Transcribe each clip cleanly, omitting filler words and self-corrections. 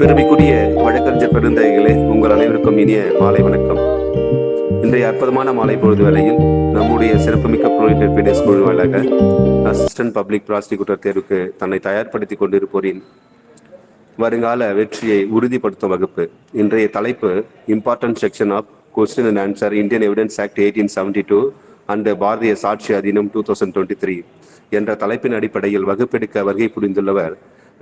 பெருமைக்குரிய வழக்கறிஞர் பெருந்தகைகளே, உங்கள் அனைவருக்கும் இனிய மாலை வணக்கம். இன்றைய அற்புதமான மாலை பொழுது வேளையில் நம்முடைய சிறப்புமிக்க புரோகிட்டட் பீடியஸ் குழு வாயிலாக அசிஸ்டன்ட் பப்ளிக் ப்ராசிக்யூட்டர் தேர்வுக்கு தன்னை தயார்படுத்திக் கொண்டிருப்போரின் வருங்கால வெற்றியை உறுதிப்படுத்தும் வகுப்பு. இன்றைய தலைப்பு important section of question and answer Indian Evidence Act 1872 and Bharatiya Sakshya Adhiniyam 2023 என்ற தலைப்பின் அடிப்படையில் வகுப்பெடுக்க வருகை புரிந்துள்ளவர்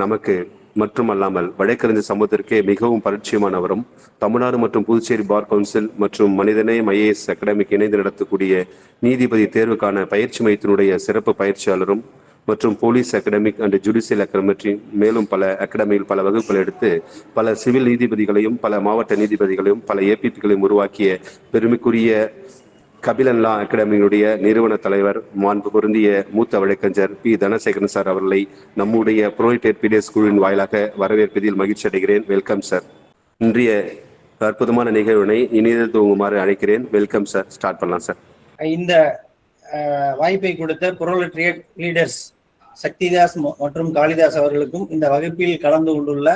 நமக்கு மட்டுமல்லாமல் வழக்கறிஞர் சமூகத்திற்கே மிகவும் பரிச்சயமானவரும், தமிழ்நாடு மற்றும் புதுச்சேரி பார் கவுன்சில் மற்றும் மனிதநேயம் IAS அகாடமிக் இணைந்து நடத்தக்கூடிய நீதிபதி தேர்வுக்கான பயிற்சி மையத்தினுடைய சிறப்பு பயிற்சியாளரும் மற்றும் police academic and judicial academy மேலும் பல அகாடமியில் பல வகுப்புகள் எடுத்து பல சிவில் நீதிபதிகளையும் பல மாவட்ட நீதிபதிகளையும் பல APPகளையும் உருவாக்கிய பெருமைக்குரிய கபிலன் லா அகாடமியினுடைய நிறுவன தலைவர் மாண்பு பொருந்திய மூத்த வழக்கறிஞர் P. தனசேகரன் சார் அவர்களை நம்முடைய புரோகிட்டட் பீடியஸ் குழுவின் வாயிலாக வரவேற்பதில் மகிழ்ச்சி அடைகிறேன். Welcome sir. இன்றைய அற்புதமான நிகழ்வினை இனிது துவங்குமாறு அழைக்கிறேன். Welcome sir. ஸ்டார்ட் பண்ணலாம் சார். இந்த வாய்ப்பை கொடுத்த புரோலெட்டரியட் லீடர்ஸ் சக்திதாஸ் மற்றும் காளிதாஸ் அவர்களுக்கும் இந்த வகுப்பில் கலந்து கொண்டுள்ள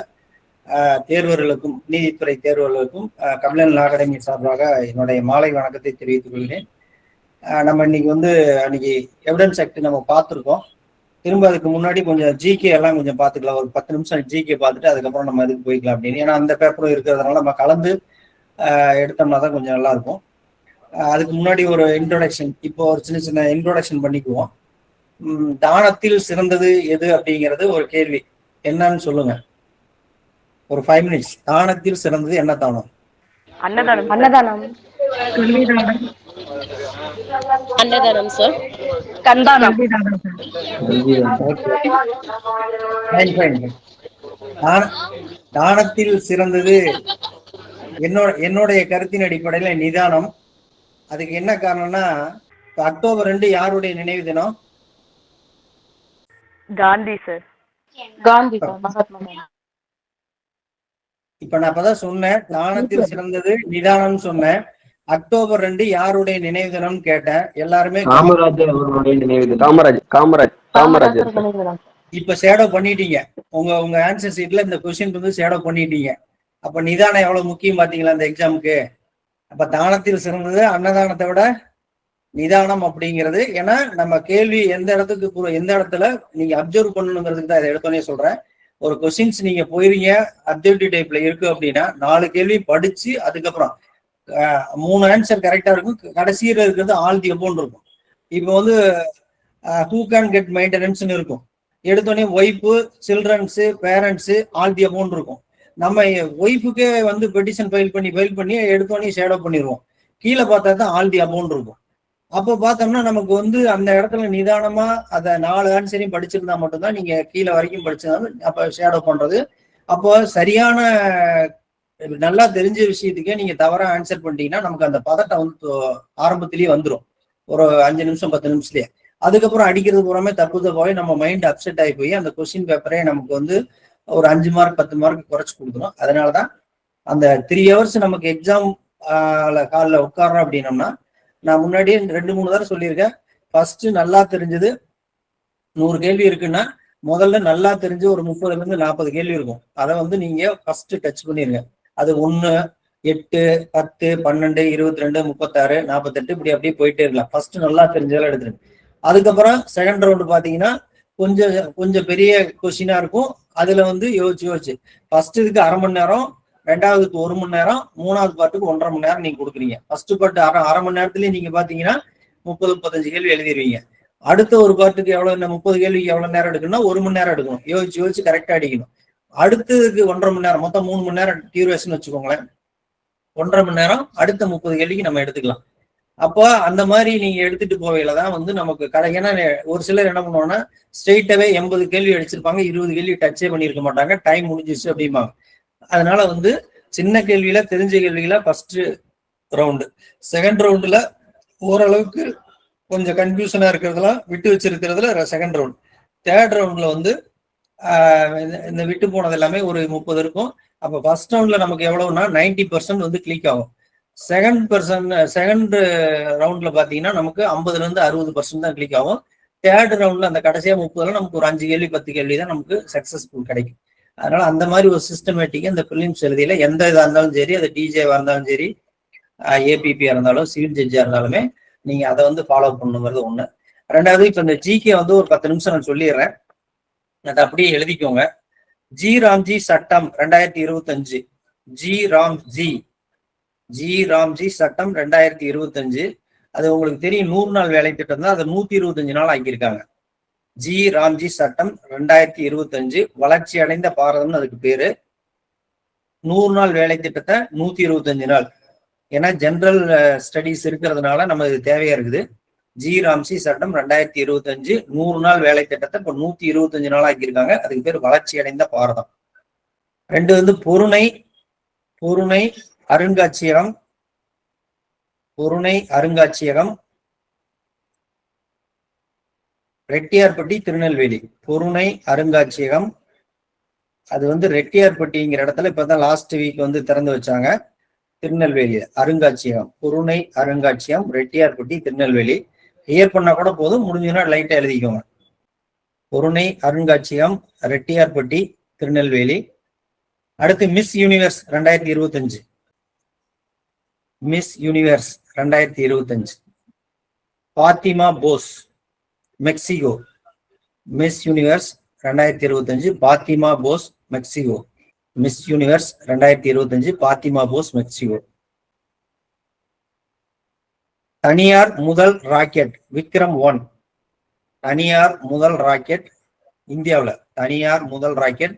தேர்வர்களுக்கும் நீதித்துறை தேர்வர்களுக்கும் கபிலன் லா அகாடமி சார்பாக என்னுடைய மாலை வணக்கத்தை தெரிவித்துக் கொள்கிறேன். நம்ம அன்னைக்கு எவிடன்ஸ் ஆக்ட் நம்ம பார்த்துருக்கோம். திரும்ப அதுக்கு முன்னாடி கொஞ்சம் GK எல்லாம் கொஞ்சம் பார்த்துக்கலாம். ஒரு 10 நிமிஷம் GK பார்த்துட்டு அதுக்கப்புறம் நம்ம இதுக்கு போய்க்கலாம் அப்படின்னு. ஏன்னா அந்த பேப்பரும் இருக்கிறதுனால நம்ம கலந்து எடுத்தோம்னா தான் கொஞ்சம் நல்லா இருக்கும். அதுக்கு முன்னாடி ஒரு இன்ட்ரோடக்ஷன், இப்போ ஒரு சின்ன சின்ன இன்ட்ரோடக்ஷன் பண்ணிக்குவோம். தானத்தில் சிறந்தது எது அப்படிங்கிறது ஒரு கேள்வி. என்னன்னு சொல்லுங்க. ஒரு 5 மினிட்ஸ். தானத்தில் சிறந்தது என்ன தானம்? அன்னதானம். அன்னதானம். அன்னதானம் சார். கந்தானம். தானத்தில் சிறந்தது என்னுடைய கருத்தின் அடிப்படையில நிதானம். அதுக்கு என்ன காரணம்னா, அக்டோபர் 2 யாருடைய நினைவு தினம்? காந்தி சார். காந்தி சார். மகாத்மா. இப்ப நான் அப்பதான் சொன்னேன், தானத்தில் சிறந்தது நிதானம் சொன்னேன். அக்டோபர் 2 யாருடைய நினைவு தினம் கேட்டேன். எல்லாருமே காமராஜர் அவர்களுடைய நினைவு தினம். காமராஜர். இப்ப ஷேடோ பண்ணிட்டீங்க. உங்க ஆன்சர் ஷீட்ல இந்த கொஸ்டின் ஷேடோ பண்ணிட்டீங்க. அப்ப நிதானம் எவ்வளவு முக்கியம் பாத்தீங்களா இந்த எக்ஸாமுக்கு? அப்ப தானத்தில் சிறந்தது அன்னதானத்தை விட நிதானம் அப்படிங்கிறது. ஏன்னா நம்ம கேள்வி எந்த இடத்துல நீங்க அப்சர்வ் பண்ணணுங்கிறதுக்கு தான் இதை எடுத்தோன்னே சொல்றேன். ஒரு கொஸ்டின்ஸ் நீங்க போயிருங்க அப்ஜெக்டிவ் டைப்ல இருக்கு அப்படின்னா 4 கேள்வி படிச்சு அதுக்கப்புறம் 3 ஆன்சர் கரெக்டா இருக்கும். கடைசியில இருக்கிறது ஆல் தி அபோன்னு இருக்கும். இப்போ ஹூ கேன் கெட் மெயின்டெனன்ஸ்னு இருக்கும். எடுத்தோடனே wife, childrens, parents, all the அபோன்னு இருக்கும். நம்ம ஒய்ஃபுக்கே பெட்டிஷன் ஃபைல் பண்ணி எடுத்தோடனே ஷேடோ பண்ணிடுவோம். கீழே பார்த்தா தான் ஆல் தி அபோன்னு இருக்கும். அப்போ பார்த்தோம்னா நமக்கு அந்த இடத்துல நிதானமா அதை 4 ஆன்சரையும் படிச்சிருந்தா மட்டும்தான் நீங்க கீழே வரைக்கும் படிச்சிருந்தாலும் அப்ப ஷேடோ பண்றது. அப்போ சரியான நல்லா தெரிஞ்ச விஷயத்துக்கே நீங்க தவறா ஆன்சர் பண்ணிட்டீங்கன்னா நமக்கு அந்த பதட்டம் ஆரம்பத்திலேயே வந்துடும். ஒரு 5 நிமிஷம் 10 நிமிஷத்துலயே. அதுக்கப்புறம் அடிக்கிறது பூராமே தப்பாவே நம்ம மைண்ட் அப்செட் ஆகி போய் அந்த கொஸ்டின் பேப்பரே நமக்கு ஒரு 5 மார்க் 10 மார்க் குறைச்சு கொடுத்துரும். அதனாலதான் அந்த 3 ஹவர்ஸ் நமக்கு எக்ஸாம் காலில் உட்காரோம் அப்படின்னம்னா, நான் முன்னாடியே 2-3 தடவை சொல்லியிருக்கேன். ஃபர்ஸ்ட் நல்லா தெரிஞ்சது 100 கேள்வி இருக்குன்னா முதல்ல நல்லா தெரிஞ்சு ஒரு 30ல இருந்து 40 கேள்வி இருக்கும். அதை நீங்க ஃபர்ஸ்ட் டச் பண்ணிருங்க. அது 1, 8, 10, 12, 22, 36, 48 இப்படி அப்படியே போயிட்டே இருக்கலாம். ஃபர்ஸ்ட் நல்லா தெரிஞ்சதெல்லாம் எடுத்துருங்க. அதுக்கப்புறம் செகண்ட் ரவுண்டு பாத்தீங்கன்னா கொஞ்சம் பெரிய கொஸ்டினா இருக்கும். அதுல யோசிச்சு ஃபர்ஸ்ட் இதுக்கு 1/2 மணி நேரம், 2வதுக்கு 1 மணி நேரம், 3வது பார்ட்டுக்கு 1.5 மணி நேரம் நீங்க கொடுக்குறீங்க. ஃபர்ஸ்ட் பார்ட் 1/2 மணி நேரத்துலயே நீங்க பாத்தீங்கன்னா 30-35 கேள்வி எழுதிடுவீங்க. அடுத்த ஒரு பார்ட்டுக்கு எவ்வளவு 30 கேள்விக்கு எவ்வளவு நேரம் எடுக்கணும்னா 1 மணி நேரம் எடுக்கணும். யோசிச்சு கரெக்டா அடிக்கணும். அடுத்ததுக்கு 1.5 மணி நேரம், மொத்தம் 3 மணி நேரம் டியூரேஷன் வச்சுக்கோங்களேன். 1.5 மணி நேரம் அடுத்த 30 கேள்விக்கு நம்ம எடுத்துக்கலாம். அப்போ அந்த மாதிரி நீங்க எடுத்துட்டு போவையில தான் நமக்கு ஏன்னா ஒரு சிலர் என்ன பண்ணுவாங்கன்னா ஸ்ட்ரெயிட்டாவே 80 கேள்வி அடிச்சிருப்பாங்க, 20 கேள்வி டச்சே பண்ணிருக்க மாட்டாங்க, டைம் முடிஞ்சிச்சு அப்படிம்பாங்க. அதனால சின்ன கேள்வியில தெரிஞ்ச கேள்வியில ஃபர்ஸ்ட் ரவுண்டு, செகண்ட் ரவுண்டுல ஓரளவுக்கு கொஞ்சம் கன்ஃபியூஷனா இருக்கிறதுலாம் விட்டு வச்சிருக்கிறதுல செகண்ட் ரவுண்ட், தேர்ட் ரவுண்ட்ல இந்த விட்டு போனது எல்லாமே ஒரு 30 இருக்கும். அப்ப ஃபர்ஸ்ட் ரவுண்ட்ல நமக்கு எவ்வளவுனா 90% கிளிக் ஆகும். செகண்ட் ரவுண்ட்ல பாத்தீங்கன்னா நமக்கு 50ல இருந்து 60% தான் கிளிக் ஆகும். தேர்ட் ரவுண்ட்ல அந்த கடைசியா 30ல நமக்கு ஒரு 5 கேள்வி 10 கேள்வி தான் நமக்கு சக்சஸ்ஃபுல் கிடைக்கும். அதனால அந்த மாதிரி ஒரு சிஸ்டமேட்டிக்கா இந்த பிலிம்ஸ் எழுதியில எந்த இதா இருந்தாலும் சரி, அது டிஜேவா இருந்தாலும் சரி, ஏபிபியா இருந்தாலும், சிவில் ஜட்ஜா இருந்தாலுமே நீங்க அதை வந்து ஃபாலோ பண்ணுங்கிறது ஒண்ணு. ரெண்டாவது, இப்ப இந்த ஜிகே வந்து ஒரு 10 நிமிஷம் நான் சொல்லிடுறேன், அதை அப்படியே எழுதிக்கோங்க. ஜி ராம்ஜி சட்டம் 2025, ஜி ராம்ஜி சட்டம் 2025. அது உங்களுக்கு தெரியும், 100 நாள் வேலை திட்டம் தான், அதை 125 நாள் ஆக்கியிருக்காங்க. ஜி ராம்ஜி சட்டம் 2025 வளர்ச்சி அடைந்த பாரதம்னு அதுக்கு பேரு. 100 நாள் வேலை திட்டத்தை 125 நாள், ஏன்னா ஜெனரல் ஸ்டடிஸ் இருக்கிறதுனால நம்ம இது தேவையா இருக்குது. ஜி ராம்ஜி சட்டம் 2025 100 நாள் வேலை திட்டத்தை இப்ப 125 நாள் ஆக்கியிருக்காங்க. அதுக்கு பேர் வளர்ச்சி அடைந்த பாரதம். 2 வந்து பொருணை அருங்காட்சியகம் ரெட்டியார்பட்டி திருநெல்வேலி. பொருணை அருங்காட்சியகம் அது வந்து ரெட்டியார்பட்டிங்கிற இடத்துல இப்பதான் லாஸ்ட் வீக் வந்து திறந்து வச்சாங்க. திருநெல்வேலி அருங்காட்சியகம், பொருணை அருங்காட்சியகம் ரெட்டியார்பட்டி திருநெல்வேலி. கிளியர் பண்ணா கூட போதும், முடிஞ்சுன்னா லைட்டா எழுதிக்கோங்க. பொருணை அருங்காட்சியகம் ரெட்டியார்பட்டி திருநெல்வேலி. அடுத்து miss universe 2025, miss universe 2025 Fatima Bosch Mexico. Miss universe 2025 Fatima Bosch Mexico. Miss universe 2025 Fatima Bosch Mexico. தனியார் முதல் ராக்கெட் விக்ரம் 1, தனியார் முதல் ராக்கெட் இந்தியாவில், தனியார் முதல் ராக்கெட்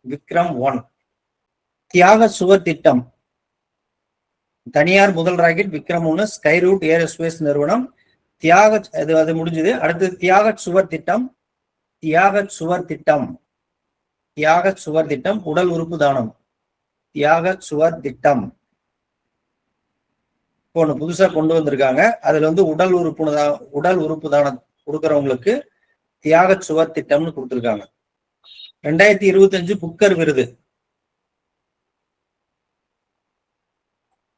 விக்ரம் 1. தியாக சுவர் திட்டம், தனியார் முதல் rocket Vikram 1 Skyroot Aerospace நிறுவனம். அது முடிஞ்சது. அடுத்து தியாக சுவர் திட்டம் உடல் உறுப்பு தானம். தியாக சுவர் திட்டம் ஒண்ணு புதுசா கொண்டு வந்திருக்காங்க. அதுல வந்து உடல் உறுப்பு தானம் கொடுக்கறவங்களுக்கு தியாக சுவர் திட்டம்னு கொடுத்திருக்காங்க. 2025 புக்கர் விருது,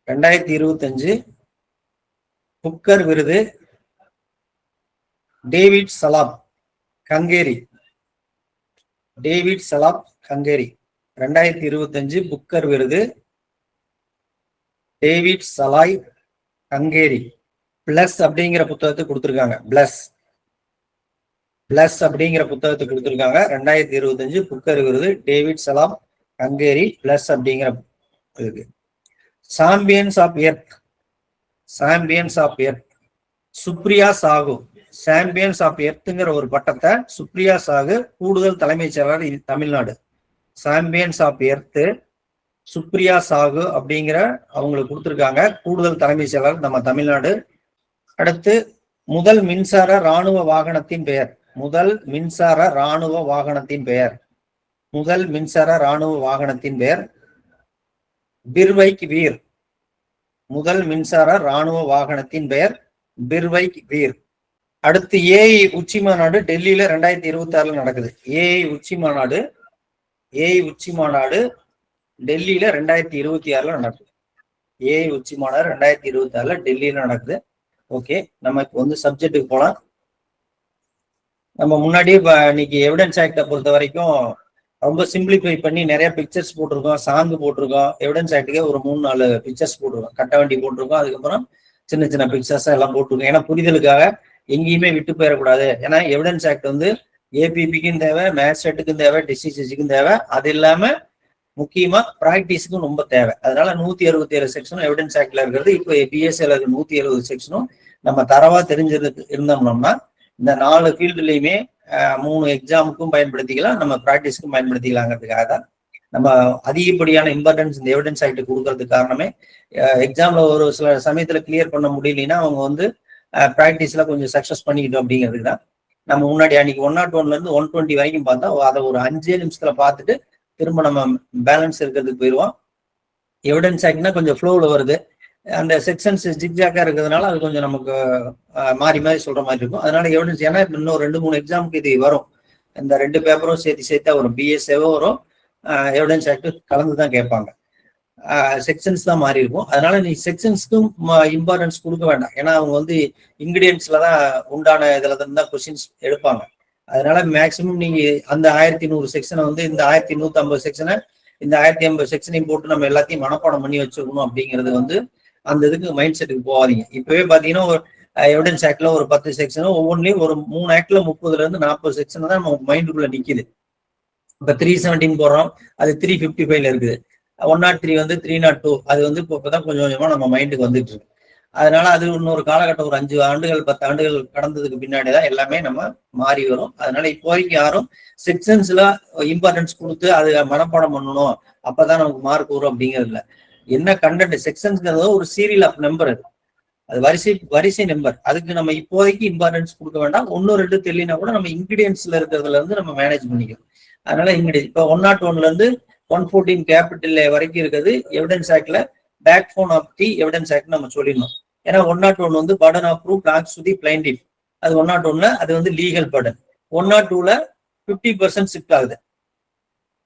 2025 புக்கர் விருது டேவிட் சலாப் ஹங்கேரி. 2025 புக்கர் விருது டேவிட் சலாய் ஹங்கேரி. பிளஸ் அப்படிங்கிற புத்தகத்தை கொடுத்திருக்காங்க. பிளஸ் அப்படிங்கிற புத்தகத்தை கொடுத்திருக்காங்க. 2025 புக்கர் விருது டேவிட் சலாம் ஹங்கேரி பிளஸ் அப்படிங்கிற இதுக்கு. Champions of Earth Supriya Sahu. Champions of எர்த்ங்கிற ஒரு பட்டத்தை சுப்ரியா சாகு கூடுதல் தலைமைச் செயலாளர் Tamil Nadu. Champions of Earth Supriya Sahu அப்படிங்கிற அவங்களுக்கு கொடுத்திருக்காங்க, கூடுதல் தலைமைச் செயலாளர் நம்ம தமிழ்நாடு. அடுத்து முதல் மின்சார இராணுவ வாகனத்தின் பெயர், முதல் மின்சார இராணுவ வாகனத்தின் பெயர் பிர்வைக் வீர். முதல் மின்சார இராணுவ வாகனத்தின் பெயர் பிர்வைக் வீர். அடுத்து ஏஐ உச்சி மாநாடு டெல்லியில 2026 நடக்குது. ஏஐ உச்சி மாநாடு டெல்லியில 2026 நடக்குது. ஏஐ உச்சி மாநாடு 2026 டெல்லியில நடக்குது. ஓகே, நம்ம இப்போ வந்து சப்ஜெக்டுக்கு போலாம். நம்ம முன்னாடியே இன்னைக்கு எவிடன்ஸ் ஆக்டை பொறுத்த வரைக்கும் ரொம்ப சிம்பிளிஃபை பண்ணி நிறைய பிக்சர்ஸ் போட்டிருக்கோம், சாங்கு போட்டிருக்கோம். எவிடன்ஸ் ஆக்டுக்கே ஒரு 3-4 பிக்சர்ஸ் போட்டிருக்கோம், கட்ட வண்டி போட்டிருக்கோம், அதுக்கப்புறம் சின்ன சின்ன பிக்சர்ஸ் எல்லாம் போட்டிருக்கோம். ஏன்னா புரிதலுக்காக எங்கேயுமே விட்டு போயிடக்கூடாது. ஏன்னா எவிடன்ஸ் ஆக்ட் வந்து ஏபிபிக்கும் தேவை, மேத்ஸ்டேட்டுக்கும் தேவை, டிசிசிக்கும் தேவை. அது இல்லாம முக்கியமா பிராக்டிஸுக்கும் ரொம்ப தேவை. அதனால 167 செக்ஷனும் எவிடன்ஸ் ஆக்ட்ல இருக்கிறது. இப்போ பிஎஸ்சில 170 செக்ஷனும் நம்ம தரவா இருந்தோம்னா இந்த 4 ஃபீல்டுலையுமே 3 எக்ஸாமுக்கும் பயன்படுத்திக்கலாம், நம்ம ப்ராக்டிஸ்க்கும் பயன்படுத்திக்கலாங்கிறதுக்காக தான் நம்ம அதிகப்படியான இம்பார்ட்டன்ஸ் இந்த எவிடன்ஸ் ஆக்ட் கொடுக்கறதுக்கு காரணமே. எக்ஸாம்ல ஒரு சில சமயத்துல கிளியர் பண்ண முடியலன்னா அவங்க வந்து ப்ராக்டிஸ்ல கொஞ்சம் சக்சஸ் பண்ணிக்கிட்டோம் அப்படிங்கிறதுக்கு தான். நம்ம முன்னாடி அன்னைக்கு 101 இருந்து 120 வரைக்கும் பார்த்தா அதை ஒரு 5 நிமிஷத்துல பார்த்துட்டு திரும்ப நம்ம பேலன்ஸ் இருக்கிறதுக்கு போயிடுவோம். எவிடன்ஸ் ஆக்ட்னா கொஞ்சம் ஃப்ளோவில் வருது, அந்த செக்ஷன்ஸ் ஜிக்ஜாக்கா இருக்கிறதுனால அது கொஞ்சம் நமக்கு மாறி மாறி சொல்ற மாதிரி இருக்கும். அதனால எவிடன்ஸ், ஏன்னா இன்னும் 2-3 எக்ஸாமுக்கு இது வரும், இந்த 2 பேப்பரும் சேர்த்தா வரும், பிஎஸ்ஏவோ வரும், எவிடன்ஸ் ஆக்ட் கலந்துதான் கேட்பாங்க. செக்ஷன்ஸ் தான் மாறி இருக்கும். அதனால நீ செக்ஷன்ஸ்க்கும் இம்பார்ட்டன்ஸ் கொடுக்க வேண்டாம். ஏன்னா அவங்க வந்து இன்கிரீடியன்ஸ்ல தான் உண்டான இதுல தான் கொஸ்டின்ஸ் எடுப்பாங்க. அதனால மேக்சிமம் நீங்க அந்த 1100 செக்ஷனை வந்து இந்த 1150 செக்ஷனை இந்த 1050 செக்ஷனையும் போட்டு நம்ம எல்லாத்தையும் மனப்பாடம் பண்ணி வச்சுக்கணும் அப்படிங்கிறது வந்து அந்த இதுக்கு மைண்ட் செட்டுக்கு போகாதீங்க. இப்பவே பாத்தீங்கன்னா ஒரு எவிடன்ஸ் ஆக்ட்ல ஒரு 10 செக்ஷனும் ஒவ்வொன்றிலையும் ஒரு 3 ஆக்ட்ல 30 செக்ஷன் தான் நம்ம மைண்டுக்குள்ள நிக்குது. இப்ப 317 போடுறோம், அது 355 இருக்குது. 103 வந்து 302, அது வந்து இப்பதான் கொஞ்சம் கொஞ்சமா நம்ம மைண்டுக்கு வந்துட்டு இருக்கு. அதனால அது இன்னொரு காலகட்டம் ஒரு 5 ஆண்டுகள் 10 ஆண்டுகள் கடந்ததுக்கு பின்னாடிதான் எல்லாமே நம்ம மாறி வரும். அதனால இப்போதைக்கு யாரும் செக்ஷன்ஸ்ல இம்பார்ட்டன்ஸ் கொடுத்து அது மனப்பாடம் பண்ணணும் அப்பதான் நமக்கு மார்க் வரும் அப்படிங்கிறது இல்லை. என்ன கண்டென்ட் செக்ஷன்ஸ்ங்கிறது ஒரு சீரியல் ஆஃப் நம்பர், அது வரிசை நம்பர். அதுக்கு நம்ம இப்போதைக்கு இம்பார்ட்டன்ஸ் கொடுக்க வேண்டாம். 1-2 தெரியலனா கூட நம்ம இன்கிரீடியன்ஸ்ல இருக்கிறதுல இருந்து நம்ம மேனேஜ் பண்ணிக்கலாம். அதனால இன்கிரீடியன்ஸ் இப்போ 101 இருந்து 114 கேபிட்டல் வரைக்கும் இருக்குது எவிடன்ஸ் ஆக்ட்ல backbone of the evidence act நம்ம சொல்லிடணும். ஏன்னா 101 வந்து burden of proof belongs to the plaintiff, அது 101ல அது வந்து லீகல் பர்டன். 102ல 50% ஷிஃப்ட் ஆகுது.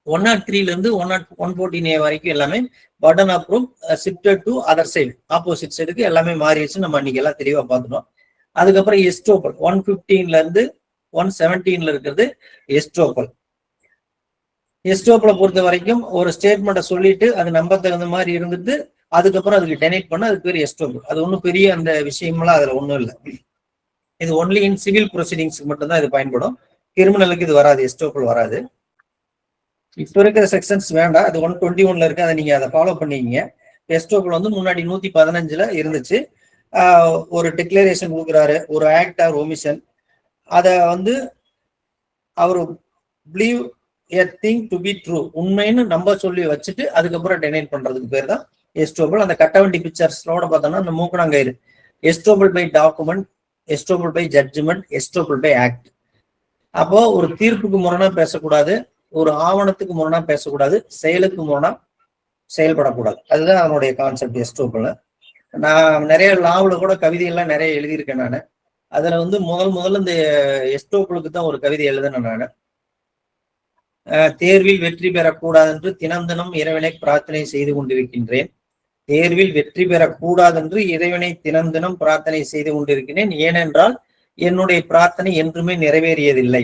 103ல இருந்து 114A வரைக்கும் எல்லாமே burden of proof shifted to other side, opposite சைடுக்கு எல்லாமே மாறிடுச்சு. நம்ம அன்னைக்கு எல்லாம் தெளிவா பார்த்துட்டோம். அதுக்கப்புறம் எஸ்டோப்பல் 115ல இருந்து 117ல இருக்கிறது எஸ்டோப்பல். எஸ்டோப்பலை பொறுத்த வரைக்கும் ஒரு ஸ்டேட்மெண்ட்டை சொல்லிட்டு அது நம்ப தகுந்த மாதிரி இருந்துட்டு அதுக்கப்புறம் அதுக்கு டெனைட் பண்ண அதுக்கு பேர் எஸ்டோப்பல். அது ஒன்றும் பெரிய அந்த விஷயம்லாம் அதுல ஒன்றும் இல்லை. இது ஒன்லி இன் சிவில் ப்ரொசீடிங்ஸ்க்கு மட்டும்தான் இது பயன்படும். கிரிமினலுக்கு இது வராது, எஸ்டோப்பல் வராது. இப்ப இருக்கிற செக்ஷன்ஸ் வேண்டாம், அது 121ல இருக்கு, அதை நீங்க அதை ஃபாலோ பண்ணிக்கிங்க. எஸ்டோப்பல் வந்து முன்னாடி 115ல இருந்துச்சு. ஒரு டிக்ளரேஷன் கொடுக்குறாரு, ஒரு ஆக்ட் ஆர் ஒமிஷன், அதை வந்து அவரு believe a thing to be true, உண்மைன்னு நம்ப சொல்லி வச்சுட்டு அதுக்கப்புறம் டெனைட் பண்றதுக்கு பேர் தான் எஸ்டோப்பல். அந்த கட்டவண்டி பிக்சர்ஸ்லோட பார்த்தோம்னா அந்த மூக்கணாங்கயிறு estoppel by document, estoppel by judgment, estoppel by act. அப்போ ஒரு தீர்ப்புக்கு முரணா பேசக்கூடாது, ஒரு ஆவணத்துக்கு முரணா பேசக்கூடாது, செயலுக்கு முரணா செயல்படக்கூடாது. அதுதான் அதனுடைய கான்செப்ட் எஸ்டோப்பல். நான் நிறைய லாவில் கூட கவிதைகள்லாம் நிறைய எழுதியிருக்கேன் நான். அதுல வந்து முதல்ல இந்த எஸ்டோப்பலுக்கு தான் ஒரு கவிதை எழுதினேன் நான். தேர்வில் வெற்றி பெறக்கூடாது என்று தினம் தினம் இறைவனை பிரார்த்தனை செய்து கொண்டிருக்கின்றேன். தேர்வில் வெற்றி பெறக்கூடாது என்று இறைவனை தினம் தினம் பிரார்த்தனை செய்து கொண்டிருக்கிறேன். ஏனென்றால் என்னுடைய பிரார்த்தனை என்றுமே நிறைவேறியதில்லை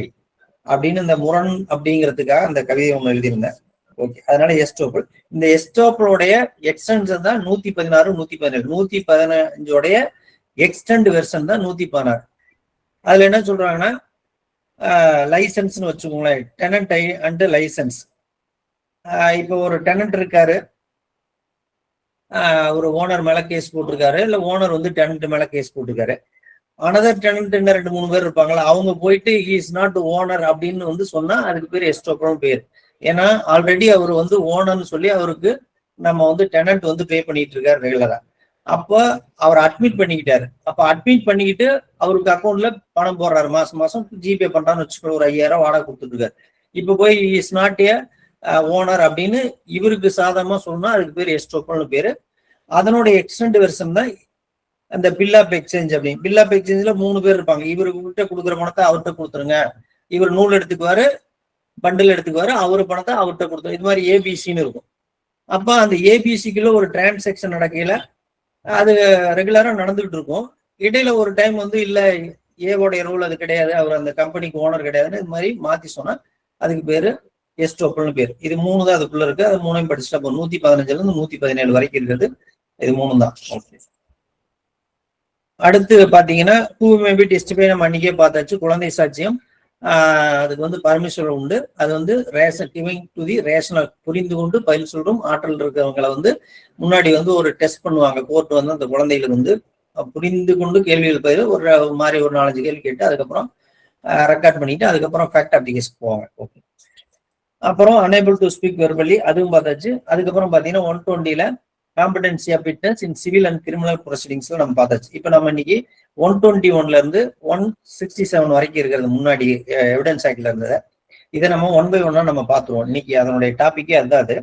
அப்படின்னு இந்த முரண் அப்படிங்கிறதுக்காக அந்த கவிதை ஒன்று எழுதியிருந்தேன். ஓகே, அதனால எஸ்டோப்பல். இந்த எஸ்டோப்பலோடைய எக்ஸ்டென்ஷன் தான் 116, 117. 115 எக்ஸ்டெண்ட் வெர்ஷன் தான் 116. அதுல என்ன சொல்றாங்கன்னா லைசன்ஸ்னு வச்சுக்கோங்களேன், டெனன்ட் அண்ட் லைசன்ஸ். இப்போ ஒரு டெனன்ட் இருக்காரு, ஒரு ஓனர் மேல கேஸ் போட்டிருக்காரு, இல்ல ஓனர் வந்து டெனன்ட் மேல கேஸ் போட்டிருக்காரு. அனதர் டெனன்ட் 2-3 பேர் இருப்பாங்களா, அவங்க போயிட்டு ஹி இஸ் நாட் ஓனர் அப்படின்னு வந்து சொன்னா அதுக்கு பேர் எஸ்டோப்பல் பேர். ஏன்னா ஆல்ரெடி அவர் வந்து ஓனர்னு சொல்லி அவருக்கு நம்ம வந்து டெனன்ட் வந்து பே பண்ணிட்டு இருக்காரு ரெகுலரா. அப்போ அவர் அட்மிட் பண்ணிக்கிட்டாரு. அப்ப அட்மிட் பண்ணிக்கிட்டு அவருக்கு அக்கௌண்ட்ல பணம் போடுறாரு, மாசம் மாசம் ஜிபே பண்றான்னு வச்சுக்கோ, ஒரு 5000 வாடகை கொடுத்துட்டு இருக்காரு. இப்ப போய் இஸ் நாட் ஏ ஓனர் அப்படின்னு இவருக்கு சாதகமா சொன்னா அதுக்கு பேர் எஸ்டோப்பல்னு பேரு. அதனுடைய எக்ஸ்டெண்ட் வெர்ஷன் தான் அந்த பில் ஆஃப் எக்ஸ்சேஞ்ச். அப்படின்னு பில் ஆஃப் எக்ஸ்சேஞ்ச்ல 3 பேர் இருப்பாங்க. இவர்கிட்ட கொடுக்குற பணத்தை அவர்கிட்ட கொடுத்துருங்க, இவர் நூல் எடுத்துக்குவாரு, பண்டில் எடுத்துக்குவாரு, அவரு பணத்தை அவர்கிட்ட கொடுத்துரு, இது மாதிரி ஏபிசின்னு இருக்கும். அப்ப அந்த ஏபிசிக்குள்ள ஒரு டிரான்சாக்சன் நடக்கையில அது ரெகுலரா நடந்துகிட்டு இருக்கும். இடையில ஒரு டைம் வந்து இல்ல ஏவோடைய ரூல் அது கிடையாது, அவர் அந்த கம்பெனிக்கு ஓனர் கிடையாதுன்னு இது மாதிரி மாத்தி சொன்னா அதுக்கு பேரு எஸ்டோப்பல்னு பேரு. இது 3 தான் அதுக்குள்ள இருக்கு. அது 3ஐயும் படிச்சுட்டா 115ல இருந்து 117 வரைக்கும் இருக்குது. இது 3 தான். ஓகே, அடுத்து பாத்தீங்கன்னா ஹூ மே பி டெஸ்டிஃபை நம்ம அன்னைக்கே பார்த்தாச்சு. குழந்தை சாட்சியம் அதுக்கு வந்து பர்மிஷன் உண்டு. அது வந்து கிவிங் டு தி ரேஷனல், புரிந்து கொண்டு பதில் சொல்றோம் ஆற்றல் இருக்கிறவங்களை வந்து முன்னாடி வந்து ஒரு டெஸ்ட் பண்ணுவாங்க. கோர்ட் வந்து அந்த குழந்தைகளுக்கு வந்து புரிந்து கொண்டு கேள்விகள் பதில் ஒரு மாதிரி ஒரு 4-5 கேள்வி கேட்டு அதுக்கப்புறம் ரெக்கார்ட் பண்ணிட்டு அதுக்கப்புறம் ஃபேக்ட் ஆஃப் தி கேஸ் போவாங்க. ஓகே, அப்புறம் அனேபிள் டு ஸ்பீக் வெர்பலி அதுவும் பார்த்தாச்சு. அதுக்கப்புறம் பாத்தீங்கன்னா 120ல competency of witness in civil and criminal ப்ரொசீடிங்ஸ்ல நம்ம பார்த்தாச்சு. இப்ப நம்ம இன்னைக்கு 121ல இருந்து 167 வரைக்கும் இருக்கிறது முன்னாடி எவிடன்ஸ் ஆக்ட்ல இருந்தது. இதை நம்ம 1 by 1 நம்ம பார்த்துருவோம். இன்னைக்கு அதனுடைய டாபிக்கே அதுதான். அது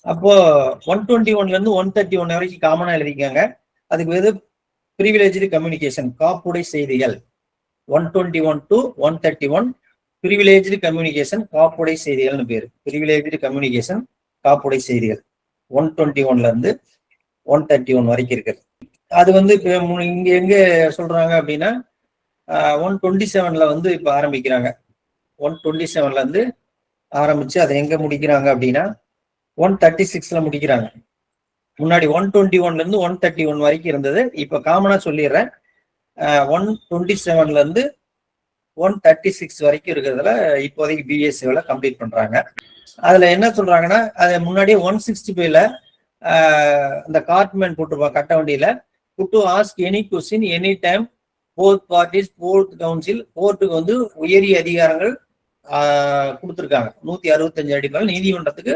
அப்போ 121ல இருந்து 131 வரைக்கும் காமனா எழுதிக்காங்க. அதுக்கு வந்து பிரிவிலேஜ்டு கம்யூனிகேஷன், காப்புடை செய்திகள். 121 to 131 பிரிவிலேஜ்டு கம்யூனிகேஷன், காப்புடை செய்திகள்னு பேரு. பிரிவிலேஜ்டு கம்யூனிகேஷன், காப்புடை செய்திகள் 121ல இருந்து 131 வரைக்கும் இருக்கிறது. அது வந்து இங்க எங்க சொல்றாங்க அப்படின்னா 127 வந்து இப்ப ஆரம்பிக்கிறாங்க. 127 இருந்து ஆரம்பிச்சு அதை எங்க முடிக்கிறாங்க அப்படின்னா 136 முடிக்கிறாங்க. முன்னாடி 121 இருந்து 131 வரைக்கும் இருந்தது. இப்ப காமனா சொல்லிடுறேன், 127 இருந்து 136 வரைக்கும் இருக்கிறதுல இப்போதைக்கு பிஎஸ்சில கம்ப்ளீட் பண்றாங்க. அதுல என்ன சொல்றாங்கன்னா, அது முன்னாடி 165ல அந்த கார்ட்மேன் போட்டிருப்பாங்க கட்ட வண்டியில, to ask any question any time both parties board council. கோர்ட்டுக்கு வந்து உயரிய அதிகாரங்கள் கொடுத்துருக்காங்க. 165 அடிப்படையில் நீதிமன்றத்துக்கு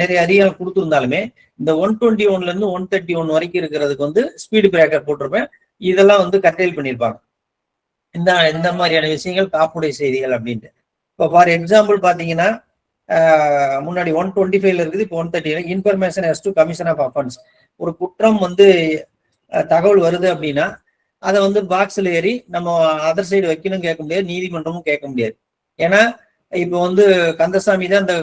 நிறைய அதிகாரம் கொடுத்துருந்தாலுமே இந்த 121 இருந்து 131 வரைக்கும் இருக்கிறதுக்கு வந்து ஸ்பீடு பிரேக்கர் போட்டிருப்பேன். இதெல்லாம் வந்து கட்டைல் பண்ணியிருப்பாங்க. இந்த மாதிரியான விஷயங்கள் காப்புடைய செய்திகள் அப்படின்ட்டு. இப்போ ஃபார் எக்ஸாம்பிள் பாத்தீங்கன்னா, முன்னாடி 125 இருக்குது, இப்போ 130 information as to commission of offence. ஒரு குற்றம் வந்து தகவல் வருது அப்படின்னா அதை வந்து பாக்ஸ்ல ஏறி நம்ம அதர் சைடு வைக்கணும் கேட்க முடியாது, நீதிமன்றமும் கேட்க முடியாது. ஏன்னா இப்போ வந்து கந்தசாமி தான் இந்த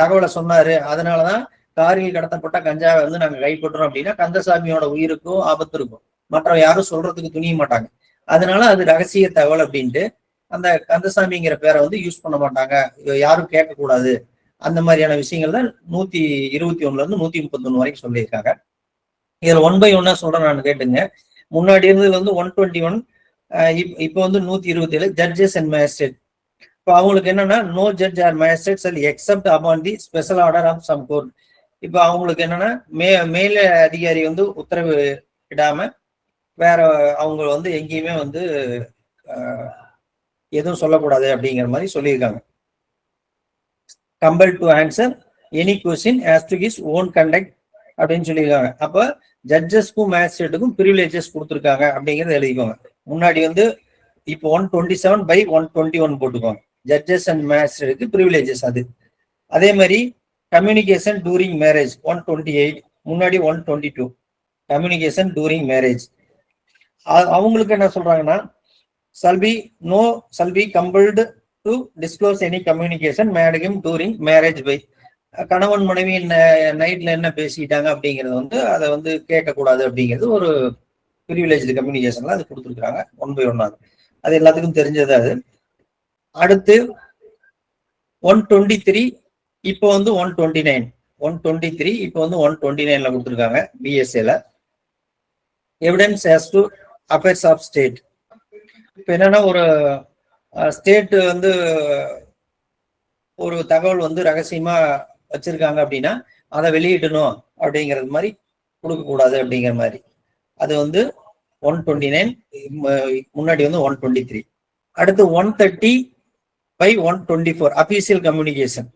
தகவலை சொன்னாரு, அதனாலதான் காரில் கடத்தப்பட்ட கஞ்சாவை வந்து நாங்க கைப்பற்றோம் அப்படின்னா கந்தசாமியோட உயிருக்கும் ஆபத்து இருக்கும். மற்ற யாரும் சொல்றதுக்கு துணிய மாட்டாங்க. அதனால அது ரகசிய தகவல் அப்படின்ட்டு அந்த கந்தசாமிங்கிற பேரை வந்து யூஸ் பண்ண மாட்டாங்க, யாரும் கேட்கக்கூடாது. அந்த மாதிரியான விஷயங்கள் தான் 121 இருந்து 131 வரைக்கும் சொல்லியிருக்காங்க. இதுல 1 by 1 சொல்றேன் நான், கேட்டுங்க. முன்னாடி இருந்ததுல வந்து 121, இப்போ வந்து 127 ஜட்ஜஸ் அண்ட் மேஜிஸ்ட்ரேட். இப்போ அவங்களுக்கு என்னன்னா, no judge or magistrate shall except upon the special order of some court. இப்போ அவங்களுக்கு என்னன்னா, மேல அதிகாரி வந்து உத்தரவு இடாம வேற அவங்க வந்து எங்கேயுமே வந்து எதுவும் சொல்லக்கூடாது அப்படிங்கிற மாதிரி சொல்லியிருக்காங்க. Compel to answer any question as to his own conduct அப்படின்னு சொல்லியிருக்காங்க. அப்ப ஜட்ஜஸ்க்கும் மேஜிஸ்ட்ரேட்டுக்கும் ப்ரிவிலேஜஸ் கொடுத்துருக்காங்க அப்படிங்கிறத எழுதிக்கோங்க. முன்னாடி வந்து இப்போ 127 by 121 போட்டுக்கோங்க. ஜட்ஜஸ் அண்ட் மேஜிஸ்ட்ரேட்டுக்கு ப்ரிவிலேஜஸ் அது. அதே மாதிரி கம்யூனிகேஷன் டூரிங் மேரேஜ் 128, முன்னாடி 122 கம்யூனிகேஷன் டூரிங் மேரேஜ். அவங்களுக்கு என்ன சொல்றாங்கன்னா, shall be compelled to disclose any communication made him during marriage by. கணவன் மனைவி நைட்ல என்ன பேசிட்டாங்க அப்படிங்கிறது வந்து அதை வந்து கேட்கக்கூடாது அப்படிங்கிறது ஒரு ப்ரிவிலேஜ் கம்யூனிகேஷன்ல அது கொடுத்துருக்காங்க. 1 by 1 அது எல்லாத்துக்கும் தெரிஞ்சது. அது அடுத்து 123, இப்போ வந்து 123 இப்போ வந்து 129ல கொடுத்துருக்காங்க பிஎஸ்ஏல. Evidence as to affairs of state. இப்போ என்னன்னா, ஒரு ஸ்டேட் வந்து ஒரு தகவல் வந்து ரகசியமா வச்சிருக்காங்க அப்படின்னா அதை வெளியிடணும் அப்படிங்கிறது மாதிரி கொடுக்கக்கூடாது அப்படிங்கிற மாதிரி. அது வந்து 129, முன்னாடி வந்து 123. அடுத்து 130 by 124 official communication.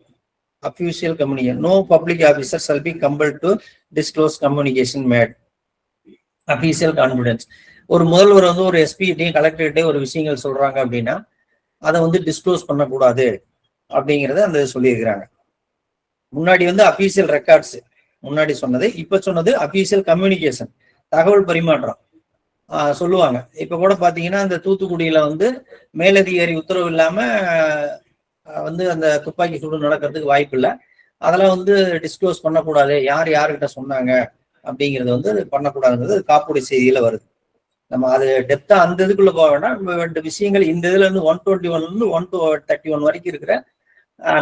No public officer shall be compelled to disclose communication made. Official confidence. ஒரு முதல்வர் வந்து ஒரு எஸ்பிகிட்டையும் கலெக்டர்கிட்டையும் ஒரு விஷயங்கள் சொல்றாங்க அப்படின்னா அதை வந்து டிஸ்க்ளோஸ் பண்ணக்கூடாது அப்படிங்கிறத அந்த சொல்லியிருக்கிறாங்க. முன்னாடி வந்து அபிஷியல் ரெக்கார்ட்ஸ் முன்னாடி சொன்னது, இப்ப சொன்னது அபிஷியல் கம்யூனிகேஷன், தகவல் பரிமாற்றம் சொல்லுவாங்க. இப்ப கூட பாத்தீங்கன்னா அந்த தூத்துக்குடியில வந்து மேலதிகாரி உத்தரவு இல்லாம வந்து அந்த துப்பாக்கி சூடு நடக்கிறதுக்கு வாய்ப்பு இல்லை. அதெல்லாம் வந்து டிஸ்க்ளோஸ் பண்ணக்கூடாது, யாருக்கிட்ட சொன்னாங்க அப்படிங்கிறது வந்து பண்ணக்கூடாதுங்கிறது காப்புடைய செய்தியில வருது. நம்ம அது டெப்தா அந்த இதுக்குள்ள போக வேண்டாம். ரெண்டு விஷயங்கள் இந்த இதுல இருந்து 121 இருந்து 131 வரைக்கும் இருக்கிற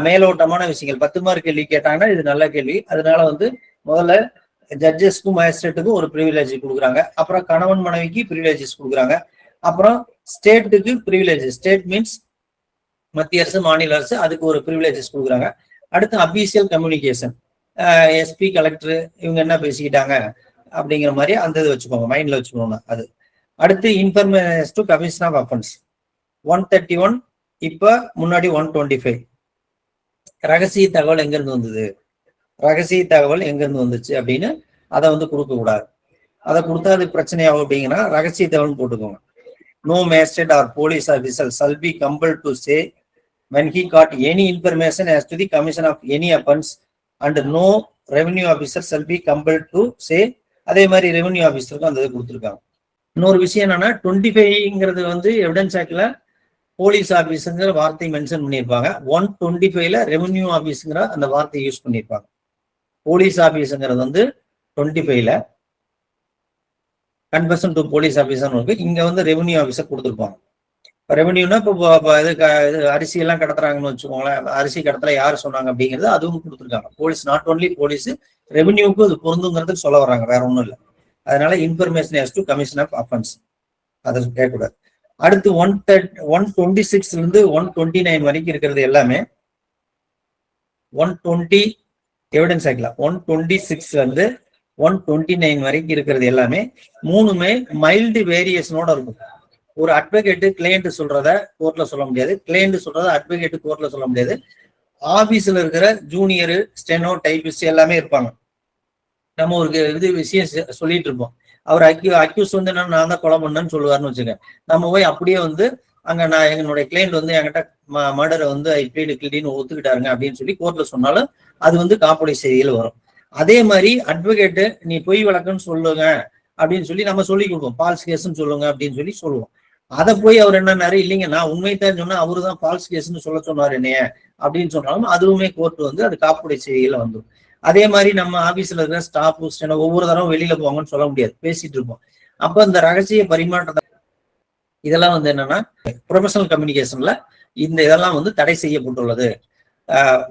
மேலோட்டமான விஷயங்கள். 10 மார்க் கேள்வி கேட்டாங்கன்னா இது நல்ல கேள்வி. அதனால வந்து முதல்ல ஜட்ஜஸ்க்கும் மேஜிஸ்ட்ரேட்டுக்கும் ஒரு ப்ரிவிலேஜ் கொடுக்குறாங்க, அப்புறம் கணவன் மனைவிக்கு ப்ரிவிலேஜஸ் கொடுக்குறாங்க, அப்புறம் ஸ்டேட்டுக்கு ப்ரிவிலேஜஸ், ஸ்டேட் மீன்ஸ் மத்திய அரசு மாநில அரசு, அதுக்கு ஒரு ப்ரிவிலேஜஸ் கொடுக்குறாங்க. அடுத்து அபிஷியல் கம்யூனிகேஷன், எஸ்பி கலெக்டர் இவங்க என்ன பேசிக்கிட்டாங்க அப்படிங்கிற மாதிரி அந்த இது வச்சுக்கோங்க, மைண்ட்ல வச்சுக்கோங்க. அது அடுத்து information to commission of offence 131, இப்ப முன்னாடி 125. ரகசிய தகவல் எங்க இருந்து வந்தது, ரகசிய தகவல் எங்க இருந்து வந்துச்சு அப்படின்னு அதை வந்து கொடுக்க கூடாது. அதை கொடுத்தா அது பிரச்சனையாகும் அப்படிங்கன்னா ரகசிய தகவல் போட்டுக்கோங்க. No magistrate or police officer shall be compelled to say when he got any information as to the commission of any offense, and no revenue officer shall be compelled to say. அதே மாதிரி revenue ஆஃபீஸருக்கும் அந்த இது கொடுத்துருக்காங்க. இன்னொரு விஷயம் என்னன்னா 25ங்கிறது வந்து evidence ஆக்ட்ல police ஆபீஸுங்கிற வார்த்தையை மென்ஷன் பண்ணியிருப்பாங்க. 125ல ரெவென்யூ ஆபீஸுங்கிற அந்த வார்த்தையை யூஸ் பண்ணியிருப்பாங்க. போலீஸ் ஆபீஸுங்கிறது வந்து 25ல, கன்வர்ஷன் டு போலீஸ் ஆஃபீஸர்னு இருக்கு. இங்க வந்து ரெவன்யூ ஆஃபீஸர் கொடுத்துருப்பாங்க. ரெவன்யூனா இப்போ இது அரிசி எல்லாம் கடத்துறாங்கன்னு வச்சுக்கோங்களேன். அரிசி கடத்தல யார் சொன்னாங்க அப்படிங்கிறது அதுவும் கொடுத்துருக்காங்க. போலீஸ் நாட் ஓன்லி போலீஸ், ரெவன்யூக்கும் அது பொருந்துங்கிறதுக்கு சொல்ல வர்றாங்க, வேற ஒன்றும் இல்லை. அதனால information has to commission of offence, அதை கேட்கக்கூடாது. அடுத்து 126 இருந்து 129 வரைக்கும் இருக்கிறது எல்லாமே 120 எவிடன்ஸ் ஆக்கலாம். 126 இருந்து 129 வரைக்கும் இருக்கிறது எல்லாமே மூணுமே மைல்டு வேரியேஷனோட இருக்கும். ஒரு அட்வொகேட்டு கிளையண்ட் சொல்றத கோர்ட்ல சொல்ல முடியாது, கிளையண்ட் சொல்றத அட்வொகேட்டு கோர்ட்ல சொல்ல முடியாது. ஆபீஸ்ல இருக்கிற ஜூனியர், ஸ்டெனோ, டைபிஸ்ட் எல்லாமே இருப்பாங்க. நம்ம ஒரு இது விஷயம் சொல்லிட்டு இருப்போம், அவர் அக்யூஸ் வந்து நான் தான் கொலை பண்ணேன்னு சொல்லுவாருன்னு வச்சுக்க. நம்ம போய் அப்படியே வந்து அங்க நான் என்னுடைய கிளைண்ட் வந்து என்கிட்ட மர்டரை வந்து ஐ ப்ளீட் கில்டின்னு ஒத்துக்கிட்டாருங்க அப்படின்னு சொல்லி கோர்ட்ல சொன்னாலும் அது வந்து காப்புடை செய்தியில் வரும். அதே மாதிரி அட்வொகேட்டு நீ பொய் வழக்குன்னு சொல்லுங்க அப்படின்னு சொல்லி நம்ம சொல்லி கொடுப்போம், ஃபால்ஸ் கேஸ்ன்னு சொல்லுங்க அப்படின்னு சொல்லி சொல்லுவோம். அதை போய் அவர் என்னன்னாரு, இல்லைங்க நான் உண்மைத்தான் சொன்னா அவரு தான் ஃபால்ஸ் கேஸ்ன்னு சொல்ல சொன்னாரு என்னைய அப்படின்னு சொன்னாலும் அதுவுமே கோர்ட் வந்து அது காப்புடை செய்தியில வந்துடும். அதே மாதிரி நம்ம ஆபீஸ்ல இருக்கிற ஸ்டாஃப் ஒவ்வொரு தடவை வெளியில போவாங்கன்னு சொல்ல முடியாது, பேசிட்டு இருப்போம். அப்ப இந்த ரகசிய பரிமாற்றத்தை இதெல்லாம் வந்து என்னன்னா ப்ரொஃபஷனல் கம்யூனிகேஷன்ல இந்த இதெல்லாம் வந்து தடை செய்யப்பட்டுள்ளது.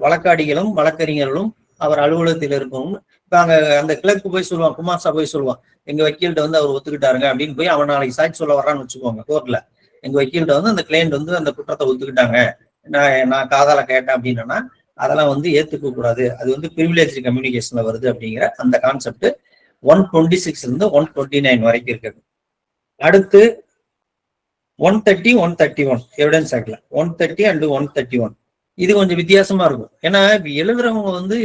வழக்காடிகளும் வழக்கறிஞர்களும் அவர் அலுவலகத்தில் இருக்கணும். இப்ப அந்த கிளர்க்கு போய் சொல்லுவான், குமார்சா போய் சொல்லுவான், எங்க வக்கீல்கிட்ட வந்து அவர் ஒத்துக்கிட்டாருங்க அப்படின்னு போய் அவன் நாளைக்கு சாட்சி சொல்ல வர்றான்னு வச்சுக்கோங்க கோர்ட்ல. எங்க வக்கீல்கிட்ட வந்து அந்த கிளைண்ட் வந்து அந்த குற்றத்தை ஒத்துக்கிட்டாங்க, நான் காதால கேட்டேன் அப்படின்னா அதெல்லாம் வந்து ஏத்துக்க கூடாது. அது வந்து பிரிவிலேஜ் கம்யூனிகேஷன்ல வருது அப்படிங்கிற அந்த கான்செப்ட் 126 இருந்து 129 வரைக்கும் இருக்குது. அடுத்து 130, 131 எவிடன்ஸ் ஆக்ட்ல 130 and 131 இது கொஞ்சம் வித்தியாசமா இருக்கும். ஏன்னா இப்ப எழுதுறவங்க வந்து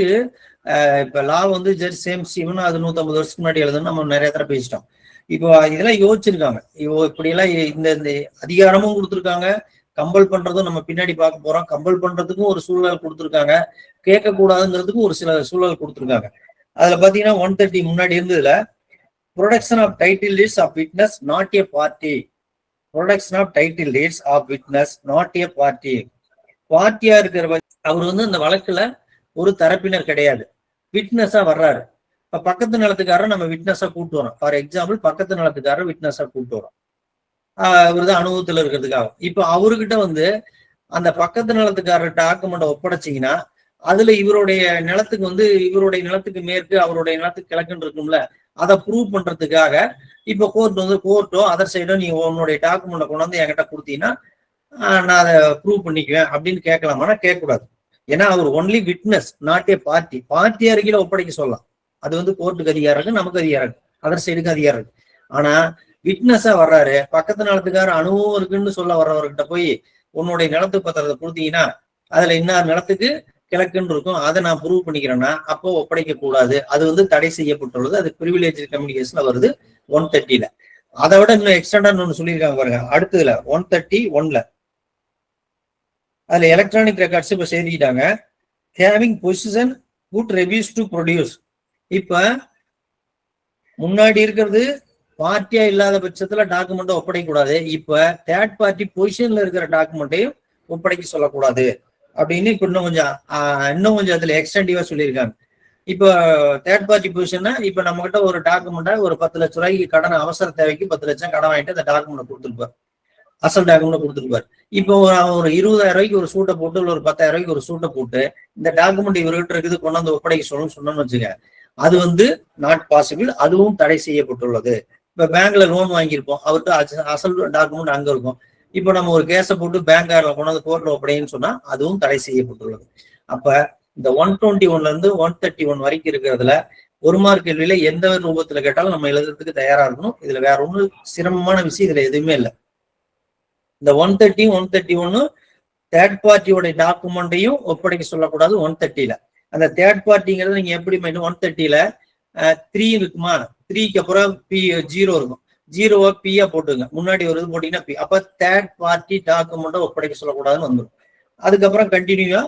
இப்ப லா வந்து ஜட்ஜ் சேம் சிவன் அது 150 வருஷத்துக்கு முன்னாடி எழுதுன்னு நம்ம நிறைய தடவை பேசிட்டோம். இப்போ இதெல்லாம் யோசிச்சிருக்காங்க, இப்படி எல்லாம் இந்த அதிகாரமும் கொடுத்துருக்காங்க, கம்பல் பண்றதும் நம்ம பின்னாடி பார்க்க போறோம். கம்பல் பண்றதுக்கும் ஒரு சூழல் கொடுத்துருக்காங்க, கேட்க கூடாதுங்கிறதுக்கும் ஒரு சில சூழல் கொடுத்துருக்காங்க. அதுல பாத்தீங்கன்னா 130 முன்னாடி இருந்ததுல production of title deeds of witness not a party, production of title deeds of witness not a party. பார்ட்டியா இருக்கிற அவர் வந்து இந்த வழக்குல ஒரு தரப்பினர் கிடையாது, விட்னஸா வர்றாரு. இப்ப பக்கத்து நிலத்துக்காரர் நம்ம விட்னஸா கூட்டு வரோம். ஃபார் எக்ஸாம்பிள் பக்கத்து நிலத்துக்காரர் விட்னஸா கூட்டு வரோம், இவருதான் அனுபவத்துல இருக்கிறதுக்காக. இப்ப அவர்கிட்ட வந்து அந்த பக்கத்து நிலத்துக்காரர் டாக்குமெண்ட் ஒப்படைச்சிங்கன்னா அதுல இவருடைய நிலத்துக்கு வந்து இவருடைய நிலத்துக்கு மேற்கு அவருடைய நிலத்துக்கு கிழக்குன்னு இருக்கும்ல, அதை ப்ரூவ் பண்றதுக்காக இப்ப கோர்ட்டோ அதர் சைடோ நீ உன்னுடைய டாக்குமெண்ட்டை கொண்டாந்து என்கிட்ட கொடுத்தீங்கன்னா நான் அதை ப்ரூவ் பண்ணிக்குவேன் அப்படின்னு கேட்கலாமான்னா கேட்கக்கூடாது. ஏன்னா அவர் only witness not a party. Party அருகில ஒப்படைக்க சொல்லலாம், அது வந்து கோர்ட்டுக்கு அதிகாரம் இருக்கு, நமக்கு அதிகாரம் இருக்கு, அதர் சைடுக்கு அதிகாரம் இருக்கு. ஆனா விட்னஸா வர்றாரு, பக்கத்து நிலத்துக்கார அனுபவம் இருக்குன்னு சொல்ல வர்றவர்கிட்ட போய் உன்னுடைய நிலத்து பத்திரத்தை கொடுத்தீங்கன்னா அதுல இன்னார் நிலத்துக்கு கிழக்குன்னு இருக்கும், அதை நான் ப்ரூவ் பண்ணிக்கிறேன்னா அப்போ ஒப்படைக்க கூடாது, அது வந்து தடை செய்யப்பட்டுள்ளது. அது பிரிவிலேஜ் கம்யூனிகேஷன்ல வருது 130ல. அதை விட இன்னும் எக்ஸ்டெண்டா ஒன்று சொல்லியிருக்காங்க பாருங்க அடுத்ததுல 131ல. அதுல எலக்ட்ரானிக் ரெக்கார்ட்ஸ் இப்ப சேர்த்துக்கிட்டாங்க. Having possession could refuse to produce. இப்ப முன்னாடி இருக்கிறது பார்ட்டியா இல்லாத பட்சத்துல டாக்குமெண்ட்டை ஒப்படைக்க கூடாது, இப்ப தேர்ட் பார்ட்டி பொசிஷன்ல இருக்கிற டாக்குமெண்ட்டையும் ஒப்படைக்க சொல்லக்கூடாது அப்படின்னு இப்ப இன்னும் கொஞ்சம் அதுல எக்ஸ்டென்டிவா சொல்லியிருக்காங்க. இப்போ தேர்ட் பார்ட்டி பொசிஷன்னா இப்ப நம்ம கிட்ட ஒரு டாக்குமெண்ட்டை ஒரு 10 லட்சம் ரூபாய்க்கு கடன் அவசர தேவைக்கு 10 லட்சம் கடன் வாங்கிட்டு அந்த டாக்குமெண்ட் கொடுத்துருப்பார், அசல் டாக்குமெண்ட் கொடுத்துருப்பாரு. இப்போ ஒரு 20,000 ரூபாய்க்கு ஒரு சூட்டை போட்டு இல்லை ஒரு 10,000 ரூபாய்க்கு ஒரு சூட்டை போட்டு இந்த டாக்குமெண்ட் இவர்கிட்ட இருக்குது கொண்டாந்து ஒப்படைக்க சொன்னோம்னு வச்சுக்க, அது வந்து நாட் பாசிபிள், அதுவும் தடை செய்யப்பட்டுள்ளது. இப்ப பேங்க்ல லோன் வாங்கியிருப்போம், அவர்கிட்ட அசல் டாக்குமெண்ட் அங்க இருக்கும். இப்போ நம்ம ஒரு கேஸை போட்டு பேங்கார்ல கொண்டாந்து கோர்ட்ல ஒப்படைன்னு சொன்னா அதுவும் தடை செய்யப்பட்டுள்ளது. அப்ப இந்த 121ல இருந்து 131 வரைக்கும் இருக்கிறதுல ஒரு மார்க் கேள்வியில எந்த ரூபத்துல கேட்டாலும் நம்ம எழுதுறதுக்கு தயாரா இருக்கணும். இதுல வேற ஒன்றும் சிரமமான விஷயம் இதுல எதுவுமே இல்லை. இந்த 130, 131 தேர்ட் பார்ட்டியோட டாக்குமெண்ட்டையும் ஒப்படைக்க சொல்லக்கூடாது 130ல. அந்த தேர்ட் பார்ட்டிங்கிறது நீங்க எப்படி 130ல 3 இருக்குமா, 3க்கு அப்புறம் பி 0 இருக்கும், 0 பியா போட்டுங்க, முன்னாடி ஒரு இது போட்டீங்கன்னா பி, அப்ப தேர்ட் பார்ட்டி டாக்குமெண்ட்டை ஒப்படைக்க சொல்லக்கூடாதுன்னு வந்துடும். அதுக்கப்புறம் கண்டினியூவா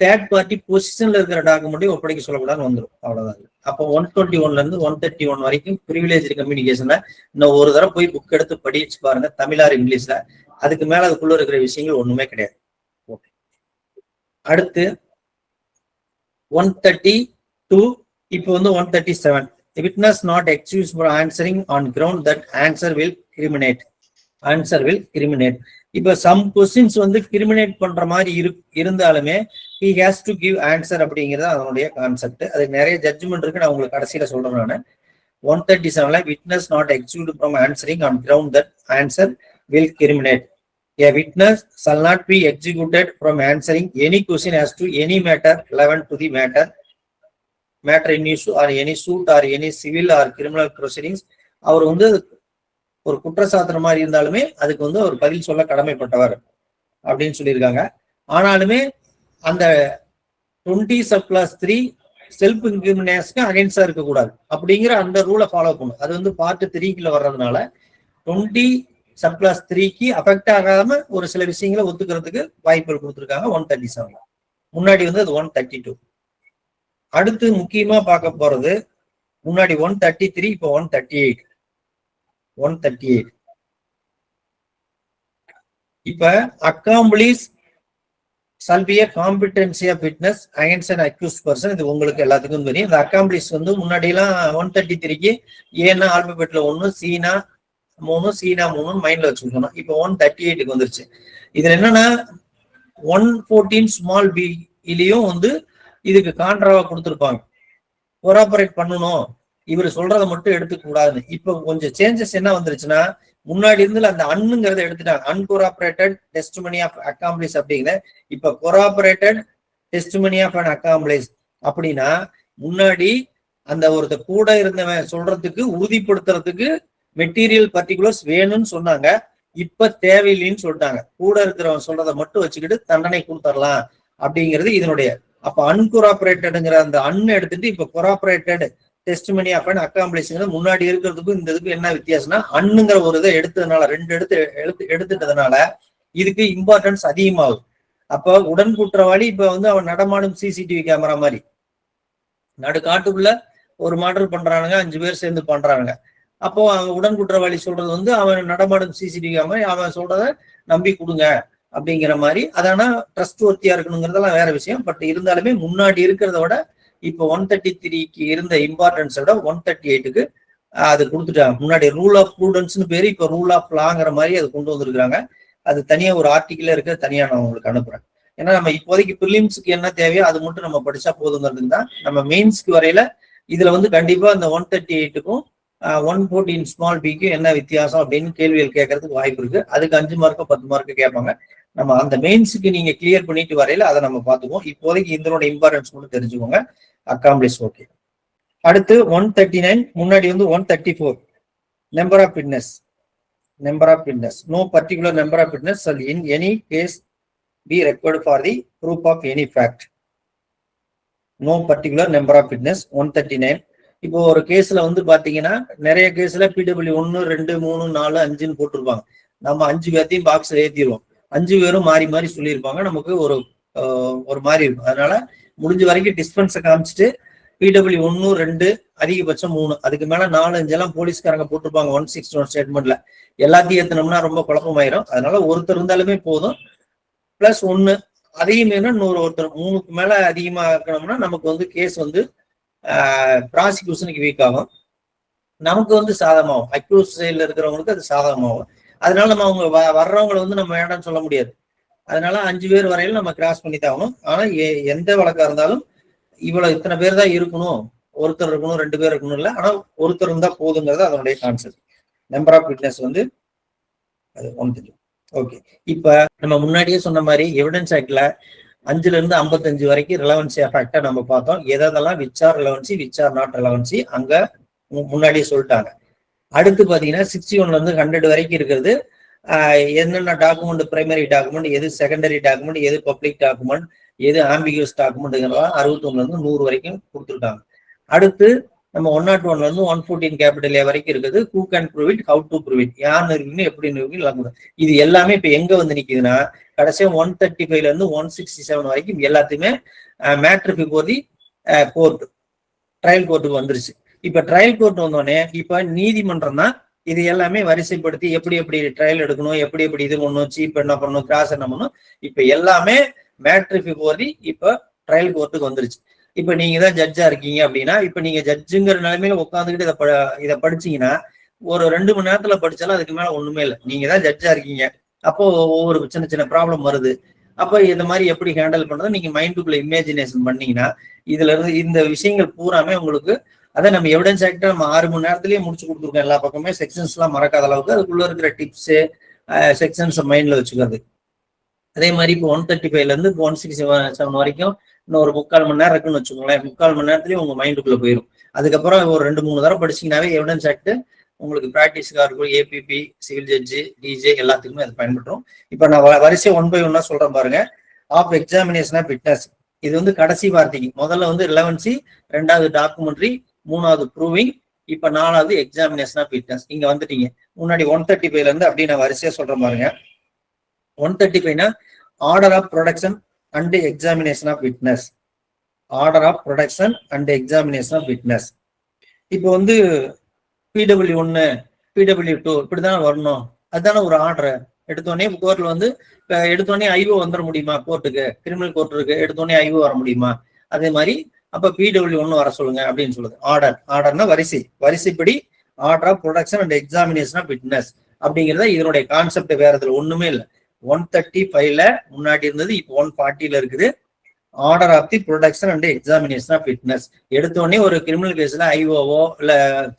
தேர்ட் பார்ட்டி பொசிஷன்ல இருக்கிற டாக்குமெண்ட்டையும் ஒப்படைக்க சொல்லக்கூடாதுன்னு வந்துடும். அவ்வளவுதான். அப்போ 121ல இருந்து 131 வரைக்கும் பிரிவிலேஜ் கம்யூனிகேஷன்ல இன்னும் ஒரு தடவை போய் புக் எடுத்து படிச்சு பாருங்க, தமிழார் இங்கிலீஷ்ல. அதுக்கு மேல அதுக்குள்ள இருக்கிற விஷயங்கள் ஒண்ணுமே கிடையாது. ஓகே, அடுத்து 132, இப்போ வந்து 137. witness not excused for answering on ground that answer will criminate. இப்ப சம் கொஸ்டின்ஸ் வந்து கிரிமினேட் பண்ற மாதிரி இருந்தாலுமே he has to give answer அப்படிங்கிறது அதனுடைய கான்செப்ட். அது நிறைய ஜட்ஜ்மெண்ட் இருக்கு, நான் உங்களுக்கு கடைசியில சொல்றேன். நான் 137ல witness not excused from answering on ground that answer will criminate. A witness shall not be executed from answering any question as to any matter relevant to the matter in issue or any suit or any civil or criminal proceedings. அவர் வந்து ஒரு குற்றச்சாட்டுற மாதிரி இருந்தாலுமே அதுக்கு வந்து அவர் பதில் சொல்ல கடமைப்பட்டவர் அப்படின்னு சொல்லியிருக்காங்க. ஆனாலுமே அந்த 20/3 செல்ஃப் இன்கிரிமினேஷனுக்கு அகைன்ஸ்டா இருக்கக்கூடாது அப்படிங்கிற அந்த ரூலை ஃபாலோ பண்ணும். அது வந்து பார்ட் 3க்குள்ள வர்றதுனால 20/3க்கு அஃபெக்ட் ஆகாம ஒரு சில விஷயங்களை ஒத்துக்கிறதுக்கு வாய்ப்புகள் கொடுத்துருக்காங்க 137. முன்னாடி வந்து அது 132. அடுத்து முக்கியமா பார்க்க போறது முன்னாடி 133, இப்போ 138. இப்ப accomplice shall be a competency of witness against an accused person. இது உங்களுக்கு எல்லாத்துக்கும் தெரியும். இந்த accomplice வந்து முன்னாடி எல்லாம் 133க்கு ஏன்னா ஆல்பபெட்ல 1, சீனா 3, சீனா 3 மைண்ட்ல வச்சுக்கணும். இப்போ 138க்கு வந்துருச்சு. இதுல என்னன்னா 114 ஸ்மால் பி இலையும் வந்து இதுக்கு கான்ட்ராவா கொடுத்துருப்பாங்க. கோஆபரேட் பண்ணணும், இவர் சொல்றதை மட்டும் எடுத்துக்க கூடாதுன்னு. இப்ப கொஞ்சம் சேஞ்சஸ் என்ன வந்துருச்சுன்னா, முன்னாடி இருந்து அந்த அண்ணுங்கிறத எடுத்துட்டாங்க. அன்கோஆபரேட்டட் டெஸ்டிமனி ஆஃப் அக்காம்ப்ளிஸ் அப்படிங்கிற இப்ப கோஆபரேட்டட் டெஸ்டிமனி ஆஃப் அன் அக்காம்ப்ளிஸ் அப்படின்னா, முன்னாடி அந்த ஒருத்த கூட இருந்தவன் சொல்றதுக்கு உறுதிப்படுத்துறதுக்கு மெட்டீரியல் பர்டிகுலர்ஸ் வேணும்னு சொன்னாங்க. இப்ப தேவையில்லைன்னு சொல்லிட்டாங்க. கூட இருக்கிறவன் சொல்றதை மட்டும் வச்சுக்கிட்டு தண்டனை கொடுத்துடலாம் அப்படிங்கிறது இதனுடைய. அப்ப அன்கோஆபரேட்டடுங்கிற அந்த அண்ணு எடுத்துட்டு இப்ப கோஆபரேட்டட் டெஸ்டிமனி ஆஃப் அன் அக்காம்ப்ளிஸ்ங்கிறது முன்னாடி இருக்கிறதுக்கும் இந்த இதுக்கும் என்ன வித்தியாசம்னா, அண்ணுங்கிற ஒரு இதை எடுத்ததுனால 2 எடுத்துட்டதுனால இதுக்கு இம்பார்ட்டன்ஸ் அதிகமாகுது. அப்ப உடன் குற்றவாளி இப்ப வந்து அவன் நடமாடும் சிசிடிவி கேமரா மாதிரி நடுக்காட்டுக்குள்ள ஒரு மாடல் பண்றானுங்க, 5 பேர் சேர்ந்து பண்றாங்க. அப்போ அவன் உடன் குற்றவாளி சொல்றது வந்து அவன் நடமாடும் சிசிடிவி கேமரா, அவன் சொல்றத நம்பி கொடுங்க அப்படிங்கிற மாதிரி. அதானா ட்ரஸ்ட் ஒர்த்தியா இருக்கணுங்கிறதெல்லாம் வேற விஷயம். பட் இருந்தாலுமே முன்னாடி இருக்கிறத விட இப்போ 133க்கு இருந்த இம்பார்ட்டன்ஸை விட 138க்கு அது கொடுத்துட்டாங்க. முன்னாடி ரூல் ஆஃப் ப்ரூடன்ஸ்னு பேரு, இப்போ ரூல் ஆஃப் லாங்கிற மாதிரி அது கொண்டு வந்திருக்காங்க. அது தனியா ஒரு ஆர்டிகிள் இருக்க, தனியா நான் உங்களுக்கு அனுப்புறேன். ஏன்னா நம்ம இப்போதைக்கு பிலிம்ஸ்க்கு என்ன தேவையோ அது மட்டும் நம்ம படிச்சா போதுங்கிறதுக்கு தான். நம்ம மெயின்ஸ்க்கு வரையில இதுல வந்து கண்டிப்பா இந்த 138க்கும் 114 ஸ்மால் பிக்கும் என்ன வித்தியாசம் அப்படின்னு கேள்விகள் கேட்கறதுக்கு வாய்ப்பு இருக்கு. அதுக்கு 5 மார்க்கோ 10 மார்க்கு கேட்பாங்க. நம்ம அந்த மெயின்ஸுக்கு நீங்க கிளியர் பண்ணிட்டு வரையில அதை நம்ம பார்த்துக்குவோம். இப்போதைக்கு இதனோட இம்பார்ட்டன்ஸ் மட்டும் தெரிஞ்சுக்கோங்க. Accomplice okay. அடுத்து 139, முன்னாடி வந்து 134 number of witness. No particular number of witness shall in any case be required for the proof of any fact. No particular number of witness 139. இப்போ ஒரு கேஸ்ல வந்து பாத்தீங்கன்னா நிறைய கேஸ்ல PW 1, 2, 3, 4, 5ன்னு போட்டிருப்பாங்க. நம்ம 5 பேர்த்தையும் பாக்ஸ்ல ஏத்திடுவோம். 5 பேரும் மாறி மாறி சொல்லியிருப்பாங்க. நமக்கு ஒரு மாதிரி இருக்கும். அதனால முடிஞ்ச வரைக்கும் டிஸ்பென்ஸை காமிச்சிட்டு PW 1, 2, அதிகபட்சம் 3, அதுக்கு மேல 4, 5 எல்லாம் போலீஸ்காரங்க போட்டிருப்பாங்க 161 ஸ்டேட்மெண்ட்ல. எல்லாத்தையும் ஏத்தனோம்னா ரொம்ப குழப்பமாயிரும். அதனால ஒருத்தர் இருந்தாலுமே போதும். பிளஸ் 1 அதையும் ஒருத்தர் 3க்கு மேல அதிகமா இருக்கணும்னா நமக்கு வந்து கேஸ் வந்து ப்ராசிக்யூஷனுக்கு வீக் ஆகும். நமக்கு வந்து சாதகமாகும். அக்யூஸ் சைட்ல இருக்கிறவங்களுக்கு அது சாதகமாகும். அதனால நம்ம அவங்க வர்றவங்களை வந்து நம்ம வேண்டாம்னு சொல்ல முடியாது. அதனால 5 பேர் வரையில நம்ம கிராஸ் பண்ணி தாகணும். ஆனா எந்த வழக்கா இருந்தாலும் இத்தனை பேர் தான் இருக்கணும், ஒருத்தர் இருக்கணும், 2 பேர் இருக்கணும் இல்லை. ஆனா ஒருத்தர் இருந்தா போதுங்கிறது அதனுடைய கான்செப்ட். நம்பர் ஆஃப் விட்னஸ் வந்து அது 1. ஓகே. இப்ப நம்ம முன்னாடியே சொன்ன மாதிரி எவிடன்ஸ் ஆக்ட்ல 5ல இருந்து 55 வரைக்கும் ரிலவன்சி ஆஃபேக்டா நம்ம பார்த்தோம். எதெல்லாம் which are relevancy, which are not relevancy அங்க முன்னாடியே சொல்லிட்டாங்க. அடுத்து பாத்தீங்கன்னா 61ல இருந்து 100 வரைக்கும் இருக்கிறது என்னென்ன டாக்குமெண்ட், பிரைமரி டாக்குமெண்ட் எது, செகண்டரி டாக்குமெண்ட் எது, பப்ளிக் டாக்குமெண்ட் எது, ஆம்பிகியஸ் டாக்குமெண்ட்ங்கிறதா 61ல இருந்து 100 வரைக்கும் கொடுத்துருக்காங்க. அடுத்து நம்ம 101ல இருந்து 114 கேபிட்டல் ஏ வரைக்கும் இருக்குது. Who can prove it, how to prove it, யார் நிறுவனம், எப்படி நிறுவனம். இது எல்லாமே இப்ப எங்க வந்து நிக்குதுன்னா கடைசியா 135ல இருந்து 167 வரைக்கும் எல்லாத்தையுமே matter before the court, trial கோர்ட்டுக்கு வந்துருச்சு. இப்ப ட்ரையல் கோர்ட் வந்தோடனே இப்ப நீதிமன்றம் தான் இது எல்லாமே வரிசைப்படுத்தி எப்படி எப்படி ட்ரையல் எடுக்கணும், எப்படி எப்படி இது பண்ணணும், சீப் என்ன பண்ணணும், கிராஸ் என்ன பண்ணணும், இப்ப எல்லாமே மேட்ரு பிஃபோர் தி இப்ப ட்ரையல் கோர்ட்டுக்கு வந்துருச்சு. இப்ப நீங்க தான் ஜட்ஜா இருக்கீங்க அப்படின்னா, இப்ப நீங்க ஜட்ஜுங்கிற நிலைமையில உட்காந்துக்கிட்டு இதை படிச்சீங்கன்னா ஒரு 2 மணி நேரத்துல படிச்சாலும் அதுக்கு மேல ஒண்ணுமே இல்லை. நீங்க தான் ஜட்ஜா இருக்கீங்க. அப்போ ஒவ்வொரு சின்ன சின்ன ப்ராப்ளம் வருது. அப்ப இந்த மாதிரி எப்படி ஹேண்டில் பண்றது நீங்க மைண்டுக்குள்ள இமேஜினேஷன் பண்ணீங்கன்னா இதுல இருந்து இந்த விஷயங்கள் பூராமே உங்களுக்கு அதை நம்ம எவிடன்ஸ் ஆக்ட் நம்ம 6 மணி நேரத்திலேயே முடிச்சு கொடுத்துருக்கோம். எல்லா பக்கமே செக்ஷன்ஸ் எல்லாம் மறக்காத அளவுக்கு அதுக்குள்ள இருக்கிற டிப்ஸ் செக்ஷன்ஸ் மைண்ட்ல வச்சுக்கிறது. அதே மாதிரி இப்போ 135ல இருந்து 167 வரைக்கும் இன்னும் ஒரு 3/4 மணி நேரம் இருக்குன்னு வச்சுக்கோங்களேன். 3/4 மணி நேரத்துலயும் உங்க மைண்டுக்குள்ள போயிடும். அதுக்கப்புறம் ஒரு 2-3 தடவை படிச்சீங்கன்னாவே எவிடன்ஸ் ஆக்ட் உங்களுக்கு பிராக்டிஸ்க்காக இருக்கும். ஏபிபி, சிவில் ஜட்ஜு, டிஜே எல்லாத்துக்குமே அது பயன்படுத்தும். இப்ப நான் வரிசை 1 by 1 சொல்றேன் பாருங்க. ஆஃப் எக்ஸாமினேஷன் ஆஃப் ஃபிட்னஸ், இது வந்து கடைசி வார்த்தைக்கு. முதல்ல வந்து ரிலவன்சி, 2வது டாக்குமெண்ட்ரி, 3வது ப்ரூவிங், இப்ப 4வது எக்ஸாமினேஷன் ஆஃப் ஃபிட்னஸ். இங்க வந்துட்டீங்க. முன்னாடி 135ல இருந்து அப்படி நான் வரிசையா சொல்றேன் பாருங்க. 135னா order of production and examination of witness. Order of production and examination of witness. இப்போ வந்து PW1, PW2 இப்படிதான் வரணும். அதுதானே ஒரு ஆர்டர். எடுத்தோடனே கோர்ட்ல வந்து எடுத்தோடனே ஐஓ வந்துட முடியுமா? கோர்ட்டுக்கு கிரிமினல் கோர்ட் இருக்கு, எடுத்தோடனே ஐஓ வர முடியுமா? அதே மாதிரி அப்ப PW1 வர சொல்லுங்க அப்படின்னு சொல்லுது. ஆர்டர்னா வரிசைப்படி order of production and examination of witness அப்படிங்கிறத இதனுடைய கான்செப்ட். வேற இதுல ஒண்ணுமே இல்லை. 135ல முன்னாடி இருந்தது, இப்போ 140ல இருக்குது. Order of the production and examination of witness. எடுத்தோடனே ஒரு கிரிமினல் கேஸ்ல ஐஓவோ இல்ல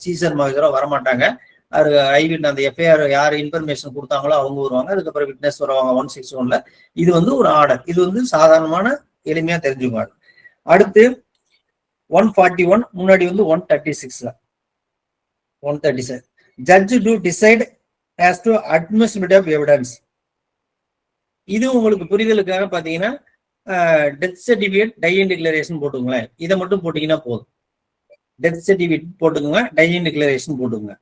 சீசர் மாஜரோ வரமாட்டாங்க. அது ஐவிட் அந்த எஃப்ஐஆர் யார் இன்ஃபர்மேஷன் கொடுத்தாங்களோ அவங்க வருவாங்க. அதுக்கப்புறம் விட்னஸ் வருவாங்க 161ல. இது வந்து ஒரு ஆர்டர். இது வந்து சாதாரணமான எளிமையா தெரிஞ்சுக்குவாங்க. அடுத்து 141 முன்னாடி வந்து 136ல 136 judge to decide as to admissibility of evidence. இது உங்களுக்கு புரிதலுக்காக பாத்தீங்கன்னா டெத் சர்டிபிகேட், டை-இன் டிக்ளரேஷன் போட்டுங்களேன். இதை மட்டும் போட்டீங்கன்னா போதும். டெத் சர்டிபிகேட் போட்டுக்கோங்க, டை-இன் டிக்ளரேஷன் போட்டுக்கோங்க.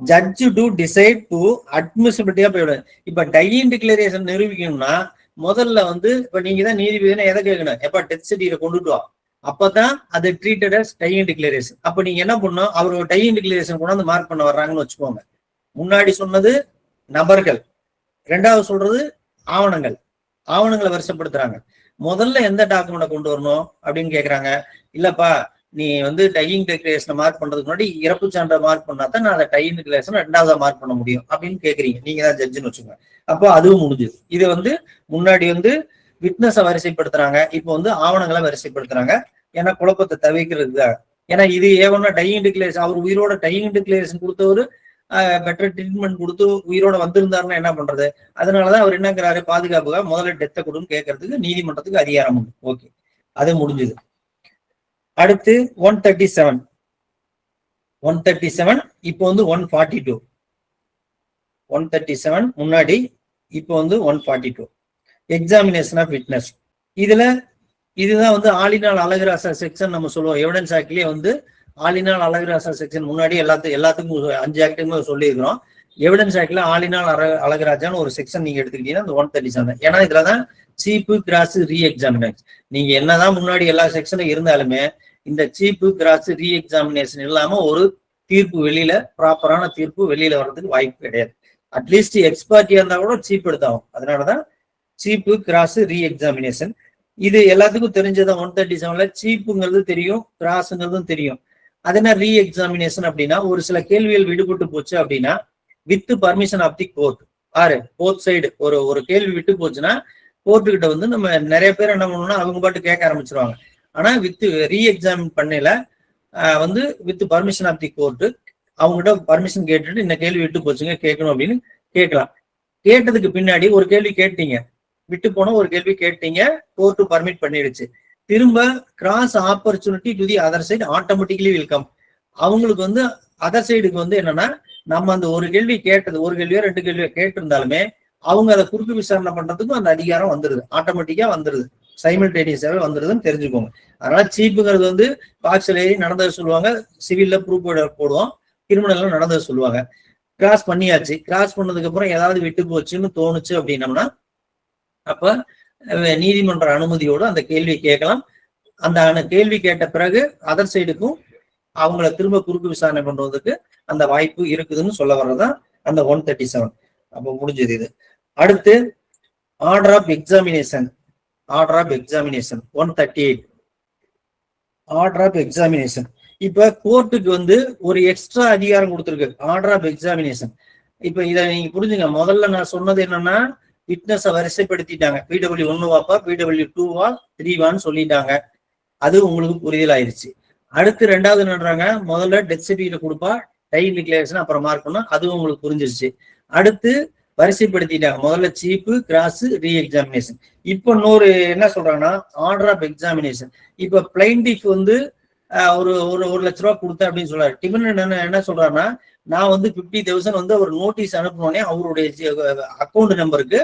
Judge to decide to admissibility of evidence. இப்ப டை-இன் டிக்ளரேஷன் நிரூபிக்கணும்னா முதல்ல வந்து இப்ப நீங்க தான் நீதிபதினா எதை கேட்கணும்? எப்ப டெத் சர்டிபிகேட் கொண்டுட்டு வா, அப்பதான் அது ட்ரீட்டட் அஸ் டை-இன் டிக்ளரேஷன். அப்ப நீங்க என்ன பண்ணணும்? அவர் டை-இன் டிக்ளரேஷன் கொண்டாந்து மார்க் பண்ண வர்றாங்கன்னு வச்சுக்கோங்க. முன்னாடி சொன்னது நபர்கள், 2வது சொல்றது ஆவணங்களை வரிசைப்படுத்துறாங்க. முதல்ல எந்த டாக்குமெண்ட்டை கொண்டு வரணும் அப்படின்னு கேக்குறாங்க. இல்லப்பா, நீ வந்து டை-இன் டிக்ளரேஷனை மார்க் பண்றதுக்கு முன்னாடி இறப்பு சான்றை மார்க் பண்ணா தான் நான் அதை டை-இன் டிக்ளரேஷன் 2வது மார்க் பண்ண முடியும் அப்படின்னு கேக்குறீங்க. நீங்க தான் ஜட்ஜுன்னு வச்சுக்கோங்க. அப்போ அதுவும் முடிஞ்சுது. இது வந்து முன்னாடி வந்து விட்னஸை வரிசைப்படுத்துறாங்க, இப்போ வந்து ஆவணங்களை வரிசைப்படுத்துறாங்க. ஏன்னா குழப்பத்தை தவிர்க்கிறதுக்காக. ஏன்னா இது ஏவனா டை-இன் டிக்ளரேஷன், அவர் உயிரோட டை-இன் டிக்ளரேஷன் கொடுத்தவரு பெட்டர் ட்ரீட்மெண்ட் கொடுத்து உயிரோட வந்திருந்தாருன்னா என்ன பண்றது? அதனாலதான் அவர் என்னங்கிறாரு, பாதுகாப்புக்காக முதல்ல டெத்தை கொடுன்னு கேட்கறதுக்கு நீதிமன்றத்துக்கு அதிகாரம் உண்டு. ஓகே, அது முடிஞ்சது. அடுத்து 137 இப்போ வந்து 142. 137 முன்னாடி இப்போ வந்து 142 எக்ஸாமினேஷன் ஆஃப் விட்னஸ். இதுதான் வந்து ஆலினால் அழகுராசா செக்ஷன் நம்ம சொல்லுவோம். எவிடன்ஸ் ஆக்ட்லயே வந்து ஆலினால் அழகுராசா செக்ஷன் முன்னாடி எல்லாத்துக்கும் 5 ஆக்டுமே சொல்லியிருக்கிறோம். எவிடன்ஸ் ஆக்ட்ல ஆலினால் அழகுராஜான்னு ஒரு செக்ஷன் நீங்க எடுத்துக்கிட்டீங்கன்னா இந்த 137. ஏன்னா இதுலதான் சீப்பு கிராஸ் ரீ எக்ஸாமினேஷன். நீங்க என்னதான் முன்னாடி எல்லா செக்ஷனும் இருந்தாலுமே இந்த சீப்பு கிராஸ் ரீ எக்ஸாமினேஷன் இல்லாம ஒரு தீர்ப்பு வெளியில ப்ராப்பரான தீர்ப்பு வெளியில வர்றதுக்கு வாய்ப்பு கிடையாது. அட்லீஸ்ட் எக்ஸ்பர்ட்டியா இருந்தா கூட சீப் எடுத்தாகும். அதனாலதான் சீப்பு கிராஸ் ரீ எக்ஸாமினேஷன். இது எல்லாத்துக்கும் தெரிஞ்சதான். 137ல சீப்புங்கிறது தெரியும், கிராஸ்ங்கிறதும் தெரியும். அது என்ன ரீ எக்ஸாமினேஷன் அப்படின்னா, ஒரு சில கேள்விகள் விடுபட்டு போச்சு அப்படின்னா with permission of the court or both side ஒரு கேள்வி விட்டு போச்சுன்னா கோர்ட்டுக்கிட்ட வந்து நம்ம நிறைய பேர் என்ன பண்ணணும்னா அவங்க பாட்டு கேட்க ஆரம்பிச்சிருவாங்க. ஆனா வித் ரீ எக்ஸாமின் பண்ணல வந்து with permission of the court அவங்ககிட்ட பர்மிஷன் கேட்டுட்டு இந்த கேள்வி விட்டு போச்சுங்க கேட்கணும் அப்படின்னு கேட்கலாம். கேட்டதுக்கு பின்னாடி ஒரு கேள்வி கேட்டீங்க, விட்டு போன ஒரு கேள்வி கேட்டீங்க, கோர்ட்டு பர்மிட் பண்ணிடுச்சு. திரும்ப cross opportunity to the other side automatically welcome. அவங்களுக்கு வந்து அதர் சைடுக்கு வந்து என்னன்னா, நம்ம அந்த ஒரு கேள்வி கேட்டது, ஒரு கேள்வியோ 2 கேள்வியோ கேட்டிருந்தாலுமே அவங்க அதை குறுக்கு விசாரணை பண்றதுக்கும் அந்த அதிகாரம் வந்துருது, ஆட்டோமேட்டிக்கா வந்துருது, சைமல்டேனியஸாவே வந்துருதுன்னு தெரிஞ்சுக்கோங்க. அதனால சீப்புங்கிறது வந்து பாக்ஸ்ல ஏறி நடந்ததை சொல்லுவாங்க, சிவில்ல ப்ரூஃப் போடுவோம், கிரிமினல்ல நடந்ததை சொல்லுவாங்க. கிராஸ் பண்ணியாச்சு, கிராஸ் பண்ணதுக்கு அப்புறம் ஏதாவது விட்டு போச்சுன்னு தோணுச்சு அப்படின்னம்னா அப்ப நீதிமன்ற அனுமதியோடு அந்த கேள்வி கேட்கலாம். அந்த கேள்வி கேட்ட பிறகு அதர் சைடுக்கும் அவங்கள திரும்ப குறுக்கு விசாரணை பண்றதுக்கு அந்த வாய்ப்பு இருக்குதுன்னு சொல்ல வர்றதுதான் அந்த 137. அப்ப முடிஞ்சது இது. அடுத்து order of examination. Order of examination 138. Order of examination. இப்ப கோர்ட்டுக்கு வந்து ஒரு எக்ஸ்ட்ரா அதிகாரம் கொடுத்துருக்கு, ஆர்டர் ஆஃப் எக்ஸாமினேஷன். இப்ப இதை நீங்க புரிஞ்சுங்க. முதல்ல நான் சொன்னது என்னன்னா, விட்னஸை வரிசைப்படுத்திட்டாங்க. பிடபிள்யூ 1வாப்பா, பிடபிள்யூ 2வா, 3வான்னு சொல்லிட்டாங்க. அது உங்களுக்கு புரிதல் ஆயிடுச்சு. அடுத்து ரெண்டாவது என்னன்றாங்க, முதல்ல டெத் சர்டிஃபிகேட் கொடுப்பா, டைம் டிக்ளரேஷன் அப்புறம் மார்க் பண்ணா, அதுவும் உங்களுக்கு புரிஞ்சிருச்சு. அடுத்து வரிசைப்படுத்திட்டாங்க, முதல்ல சீஃப், கிராஸ், ரீ எக்ஸாமினேஷன். இப்போ இன்னொரு என்ன சொல்றாங்கன்னா, ஆர்டர் ஆஃப் எக்ஸாமினேஷன். இப்ப பிளைண்டிஃப் வந்து ஒரு ஒரு லட்ச ரூபா கொடுத்தேன் அப்படின்னு சொல்றாரு. டிபெண்டன்ட் என்ன சொல்றாருன்னா, நான் வந்து 50,000 வந்து அவர் நோட்டீஸ் அனுப்பினோடனே அவருடைய அக்கௌண்ட் நம்பருக்கு,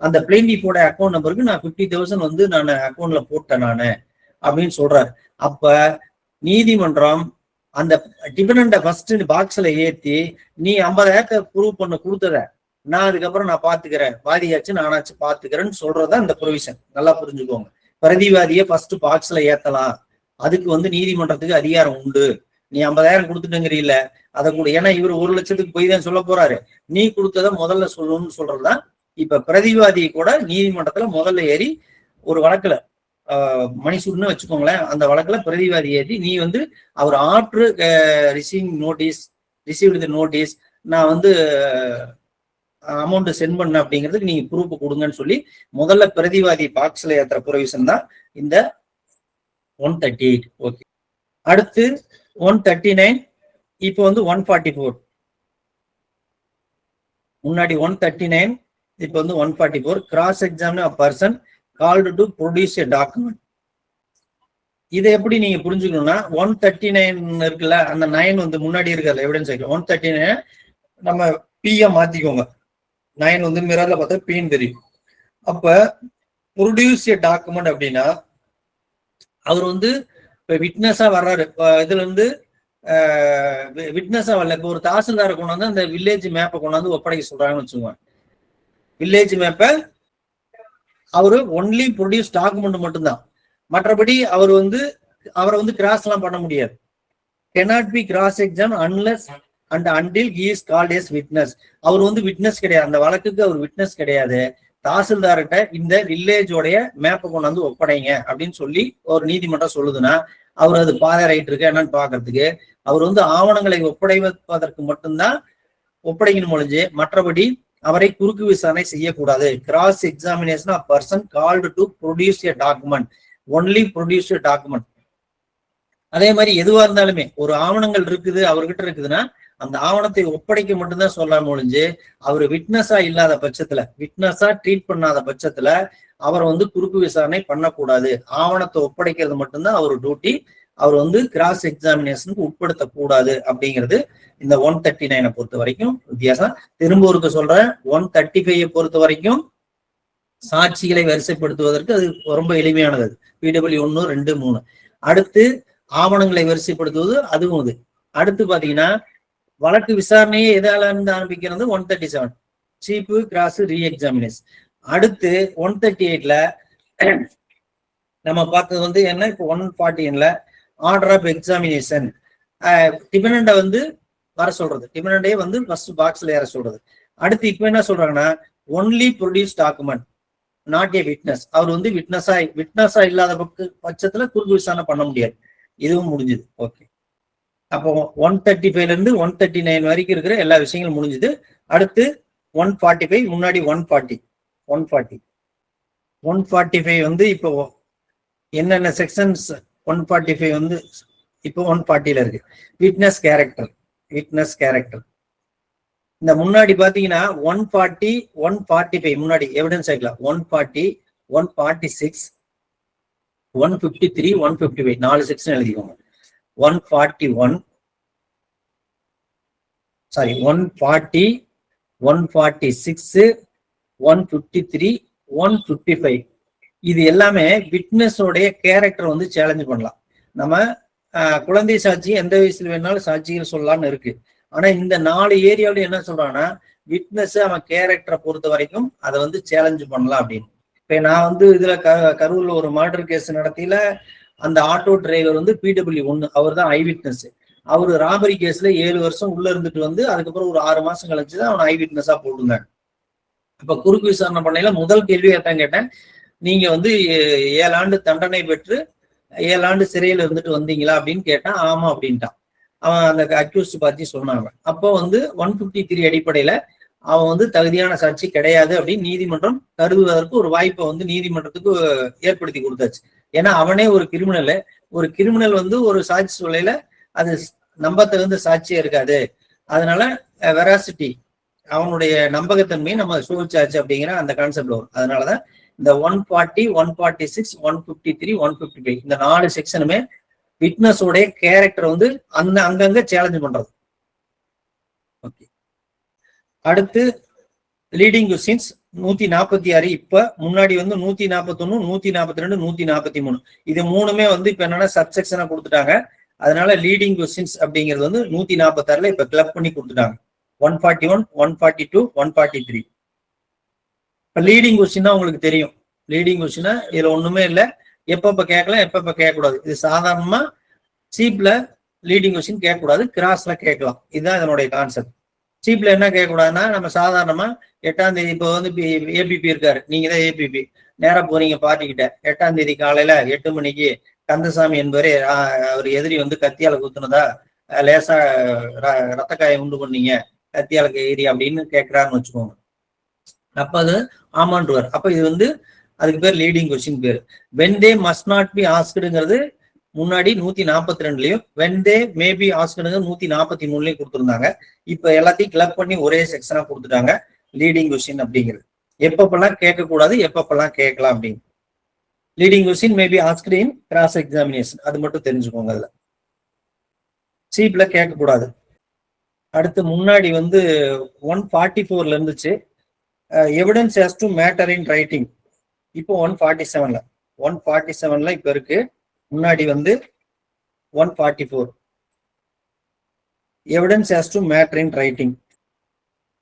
அந்த பிளைண்டிஃபோட அக்கௌண்ட் நம்பருக்கு நான் 50,000 வந்து நான் அக்கௌண்ட்ல போட்டேன் நானு அப்படின்னு சொல்றாரு. அப்ப நீதிமன்றம் அந்த டிபெண்டன்ட ஃபர்ஸ்ட் பாக்ஸ்ல ஏத்தி, நீ 50,000 ப்ரூவ் பண்ண கொடுத்தத நான் அதுக்கப்புறம் நான் பாத்துக்கிறேன், வாதியாச்சு நானாச்சு பாத்துக்கிறேன்னு சொல்றதுதான் இந்த ப்ரொவிஷன். நல்லா புரிஞ்சுக்கோங்க. பிரதிவாதியை ஃபர்ஸ்ட் பாக்ஸ்ல ஏத்தலாம், அதுக்கு வந்து நீதிமன்றத்துக்கு அதிகாரம் உண்டு. நீ 50,000 கொடுத்துட்டுங்கிறீல்ல, அதை கூட, ஏன்னா இவர் 1 லட்சத்துக்கு போய் தான் சொல்ல போறாரு, நீ கொடுத்தத முதல்ல சொல்லணும்னு சொல்றதுதான். இப்ப பிரதிவாதி கூட நீதிமன்றத்துல முதல்ல ஏறி ஒரு வழக்குல மணிசூர்னு வச்சுக்கோங்களேன், அந்த வழக்குல பிரதிவாதி ஏறி, நீ வந்து அவர் ஆர்டர் ரிசீவ்டு நோட்டீஸ், நான் வந்து அமௌண்ட் சென்ட் பண்ண அப்படிங்கிறதுக்கு நீங்க ப்ரூஃப் கொடுங்கன்னு சொல்லி முதல்ல பிரதிவாதி பாக்ஸ்ல ஏத்துற ப்ரொவிஷன் தான் இந்த 138. ஓகே. அடுத்து 139. இப்போ வந்து 144. முன்னாடி 139, இப்போ வந்து 144. Cross examine a person called to produce a document. இதை எப்படி நீங்க புரிஞ்சுக்கணும்னா, 139 இருக்குல்ல, அந்த 9 வந்து முன்னாடி இருக்கிற எவிடன்ஸ் 139 நம்ம பியா மாத்திக்கோங்க. 9 வந்து மிரர்ல பார்த்தா பீன் தெரியும். அப்ப ப்ரொடியூஸ் ஏ டாக்குமெண்ட் அப்படின்னா, அவர் வந்து இப்ப விட்னஸா வர்றாரு. இதுல இருந்து விட்னஸா வரல, இப்ப ஒரு தாசில்தாரை கொண்டு வந்து அந்த வில்லேஜ் மேப்பை கொண்டாந்து ஒப்படைக்க சொல்றாங்கன்னு வச்சுக்கோங்க. வில்லேஜ் மேப்பை அவரு ஒன்லி ப்ரொடியூஸ் டாக்குமெண்ட் மட்டும்தான், மற்றபடி அவரை வந்து கிராஸ் எல்லாம் பண்ண முடியாது. cannot be cross examined unless and until he is called as witness. அவர் வந்து விட்னஸ் கிடையாது, அந்த வழக்குக்கு அவர் விட்னஸ் கிடையாது. தாசில்தார்கிட்ட இந்த வில்லேஜோடைய மேப்பை கொண்டு வந்து ஒப்படைங்க அப்படின்னு சொல்லி ஒரு நீதிமன்றம் சொல்லுதுன்னா, அவர் அது பாதை ரைட் இருக்கு என்னன்னு பாக்குறதுக்கு அவர் வந்து ஆவணங்களை ஒப்படைப்பதற்கு மட்டும்தான் ஒப்படைக்கணும் ஒழிஞ்சு, மற்றபடி அவரை குறுக்கு விசாரணை செய்யக்கூடாது. Cross examination of person called to produce a document, only produce a document. அதே மாதிரி எதுவா இருந்தாலுமே ஒரு ஆவணங்கள் இருக்குது அவர்கிட்ட இருக்குதுன்னா, அந்த ஆவணத்தை ஒப்படைக்க மட்டும்தான் சொல்லாம ஒழிஞ்சு, அவர் விட்னஸா இல்லாத பட்சத்துல, விட்னஸா ட்ரீட் பண்ணாத பட்சத்துல அவர் வந்து குறுக்கு விசாரணை பண்ணக்கூடாது. ஆவணத்தை ஒப்படைக்கிறது மட்டும்தான் அவர் டியூட்டி. அவர் வந்து கிராஸ் எக்ஸாமினேஷனுக்கு உட்படுத்தக்கூடாது அப்படிங்கிறது இந்த 139 பொறுத்த வரைக்கும் வித்தியாசம். திரும்ப ஒருக்க சொல்றேன், 135 பொறுத்த வரைக்கும் சாட்சிகளை வரிசைப்படுத்துவதற்கு அது ரொம்ப எளிமையானது. பிடபிள்யூ 1, 2, 3. அடுத்து ஆவணங்களை வரிசைப்படுத்துவது அதுவும் அது. அடுத்து பாத்தீங்கன்னா வழக்கு விசாரணையே எதால இருந்து ஆரம்பிக்கிறது 137, சீப்பு, கிராஸ், ரீ எக்ஸாமினேஷன். அடுத்து 138ல நம்ம பார்த்தது வந்து என்ன, இப்போ 140ல ஆர்டர் ஆஃப் எக்ஸாமினேஷன். டிபெண்டன்ட வந்து வர சொல்றது, டிபெண்டன்டே வந்து ஃபர்ஸ்ட் பாக்ஸ்ல ஏற சொல்றது. அடுத்து இப்போ என்ன சொல்றாங்கன்னா, only produce document not a witness. அவர் வந்து விட்னஸா இல்லாத பட்சத்துல குறுக்கு விசாரணை பண்ண முடியாது. இதுவும் முடிஞ்சுது. ஓகே. அப்போ 135ல இருந்து 139 வரைக்கும் இருக்கிற எல்லா விஷயங்களும் முடிஞ்சுது. அடுத்து 145, முன்னாடி 145 வந்து இப்போ என்னென்ன செக்ஷன்ஸ் 145 வந்து இப்போ 140ல இருக்கு. Witness character. இந்த முன்னாடி பாத்தீங்கன்னா 140, 145 முன்னாடி எவிடன்ஸ் ஆகிக்கலாம். 140, 146, 153, 155 4 செக்ஷன் எழுதிக்கோங்க. 141, 140, 146, 153, 155 இது எல்லாமே விட்னஸோடைய கேரக்டர் வந்து சேலஞ்ச் பண்ணலாம். நம்ம குழந்தை சாட்சி எந்த வயசுல வேணாலும் சாட்சிகள் சொல்லலாம்னு இருக்கு. ஆனா இந்த 4 ஏரியாவில என்ன சொல்றாங்கன்னா, விட்னஸ் அவன் கேரக்டரை பொறுத்த வரைக்கும் அதை வந்து சேலஞ்ச் பண்ணலாம் அப்படின்னு. இப்ப நான் வந்து இதுல கரூர்ல ஒரு மர்டர் கேஸ் நடத்தியில அந்த ஆட்டோ டிரைவர் வந்து பிடபிள்யூ 1, அவர் தான் ஐ விட்னஸ். அவரு ராபரி கேஸ்ல 7 வருஷம் உள்ள இருந்துட்டு வந்து அதுக்கப்புறம் ஒரு 6 மாசம் கழிச்சுதான் அவன் ஐ விட்னஸா போட்டுருந்தாங்க. இப்ப குறுக்கு விசாரணை பண்ணையில முதல் கேள்வி தான் கேட்டேன், நீங்க வந்து 7 ஆண்டு தண்டனை பெற்று 7 ஆண்டு சிறையில் இருந்துட்டு வந்தீங்களா அப்படின்னு கேட்டான். ஆமா அப்படின்ட்டான். அவன் அந்த அக்யூஸ்ட் பத்தி சொன்னாங்க. அப்போ வந்து 153 அடிப்படையில அவன் வந்து தகுதியான சாட்சி கிடையாது அப்படின்னு நீதிமன்றம் கருதுவதற்கு ஒரு வாய்ப்பை வந்து நீதிமன்றத்துக்கு ஏற்படுத்தி கொடுத்தாச்சு. ஏன்னா அவனே ஒரு கிரிமினல் வந்து ஒரு சாட்சி சொல்லையில அது நம்பத்தகுந்த சாட்சியா இருக்காது. அதனால வெராசிட்டி அவனுடைய நம்பகத்தன்மையை நம்ம சோதிச்சாச்சு அப்படிங்கிற அந்த கான்செப்ட் வரும். அதனாலதான் இந்த 140, 146, 153, 155 இந்த 4 செக்ஷனுமே விட்னஸோடைய கேரக்டர் வந்து அங்கங்க சேலஞ்ச் பண்றது. ஓகே, அடுத்து லீடிங் கொஸ்டின்ஸ் 146. இப்ப முன்னாடி வந்து 141, 142, 143 இது மூணுமே வந்து இப்ப என்னன்னா சப்செக்ஷனா கொடுத்துட்டாங்க. அதனால லீடிங் கொஸ்டின்ஸ் அப்படிங்கிறது வந்து 146ல இப்ப கிளப் பண்ணி கொடுத்துட்டாங்க. 141, 142, 143. இப்ப லீடிங் கொஸ்டின் தான் உங்களுக்கு தெரியும். லீடிங் கொஸ்டினா இதுல ஒண்ணுமே இல்லை. எப்பப்ப கேட்கலாம், எப்பப்ப கேட்கக்கூடாது. இது சாதாரணமா சீப்ல லீடிங் கொஸ்டின் கேட்கக்கூடாது, கிராஸ்ல கேட்கலாம். இதுதான் இதனுடைய கான்செப்ட். சீப்ல என்ன கேட்கக்கூடாதுன்னா, நம்ம சாதாரணமா 8ஆம் தேதி இப்போ வந்து ஏபிபி இருக்காரு, நீங்க தான் ஏபிபி, நேரா போறீங்க பார்ட்டிக்கிட்ட. 8ஆம் தேதி காலையில 8 மணிக்கு கந்தசாமி என்பவரே அவர் எதிரி வந்து கத்தியால குத்துனதா, லேசா ரத்த காயம் உண்டு பண்ணீங்க, கத்தியால ஏறி அப்படின்னு கேட்கிறாருன்னு வச்சுக்கோங்க. அப்ப அது ஆமான்றுவார். அப்ப இது வந்து அதுக்கு பேர் லீடிங் கொஸ்டின் பேர். When they must not be ஆஸ்க்டுங்கிறது முன்னாடி 142லயும், வென் தே மே பி ஆஸ்க்டுங்கிறது 143லயும் கொடுத்துருந்தாங்க. இப்ப எல்லாத்தையும் கிளப் பண்ணி ஒரே செக்ஷனா கொடுத்துட்டாங்க லீடிங் கொஸ்டின் அப்படிங்கிறது. எப்பப்பெல்லாம் கேட்கக்கூடாது, எப்பப்பெல்லாம் கேட்கலாம் அப்படின்னு. Leading question may be asked in cross examination, அது மட்டும் தெரிஞ்சுக்கோங்க. அதுல சீப்ல கேட்கக்கூடாது. அடுத்து முன்னாடி வந்து 144ல இருந்துச்சு, evidence has to matter in writing. இப்போ 147ல இப்ப இருக்கு. முன்னாடி வந்து 144 evidence has to matter in writing.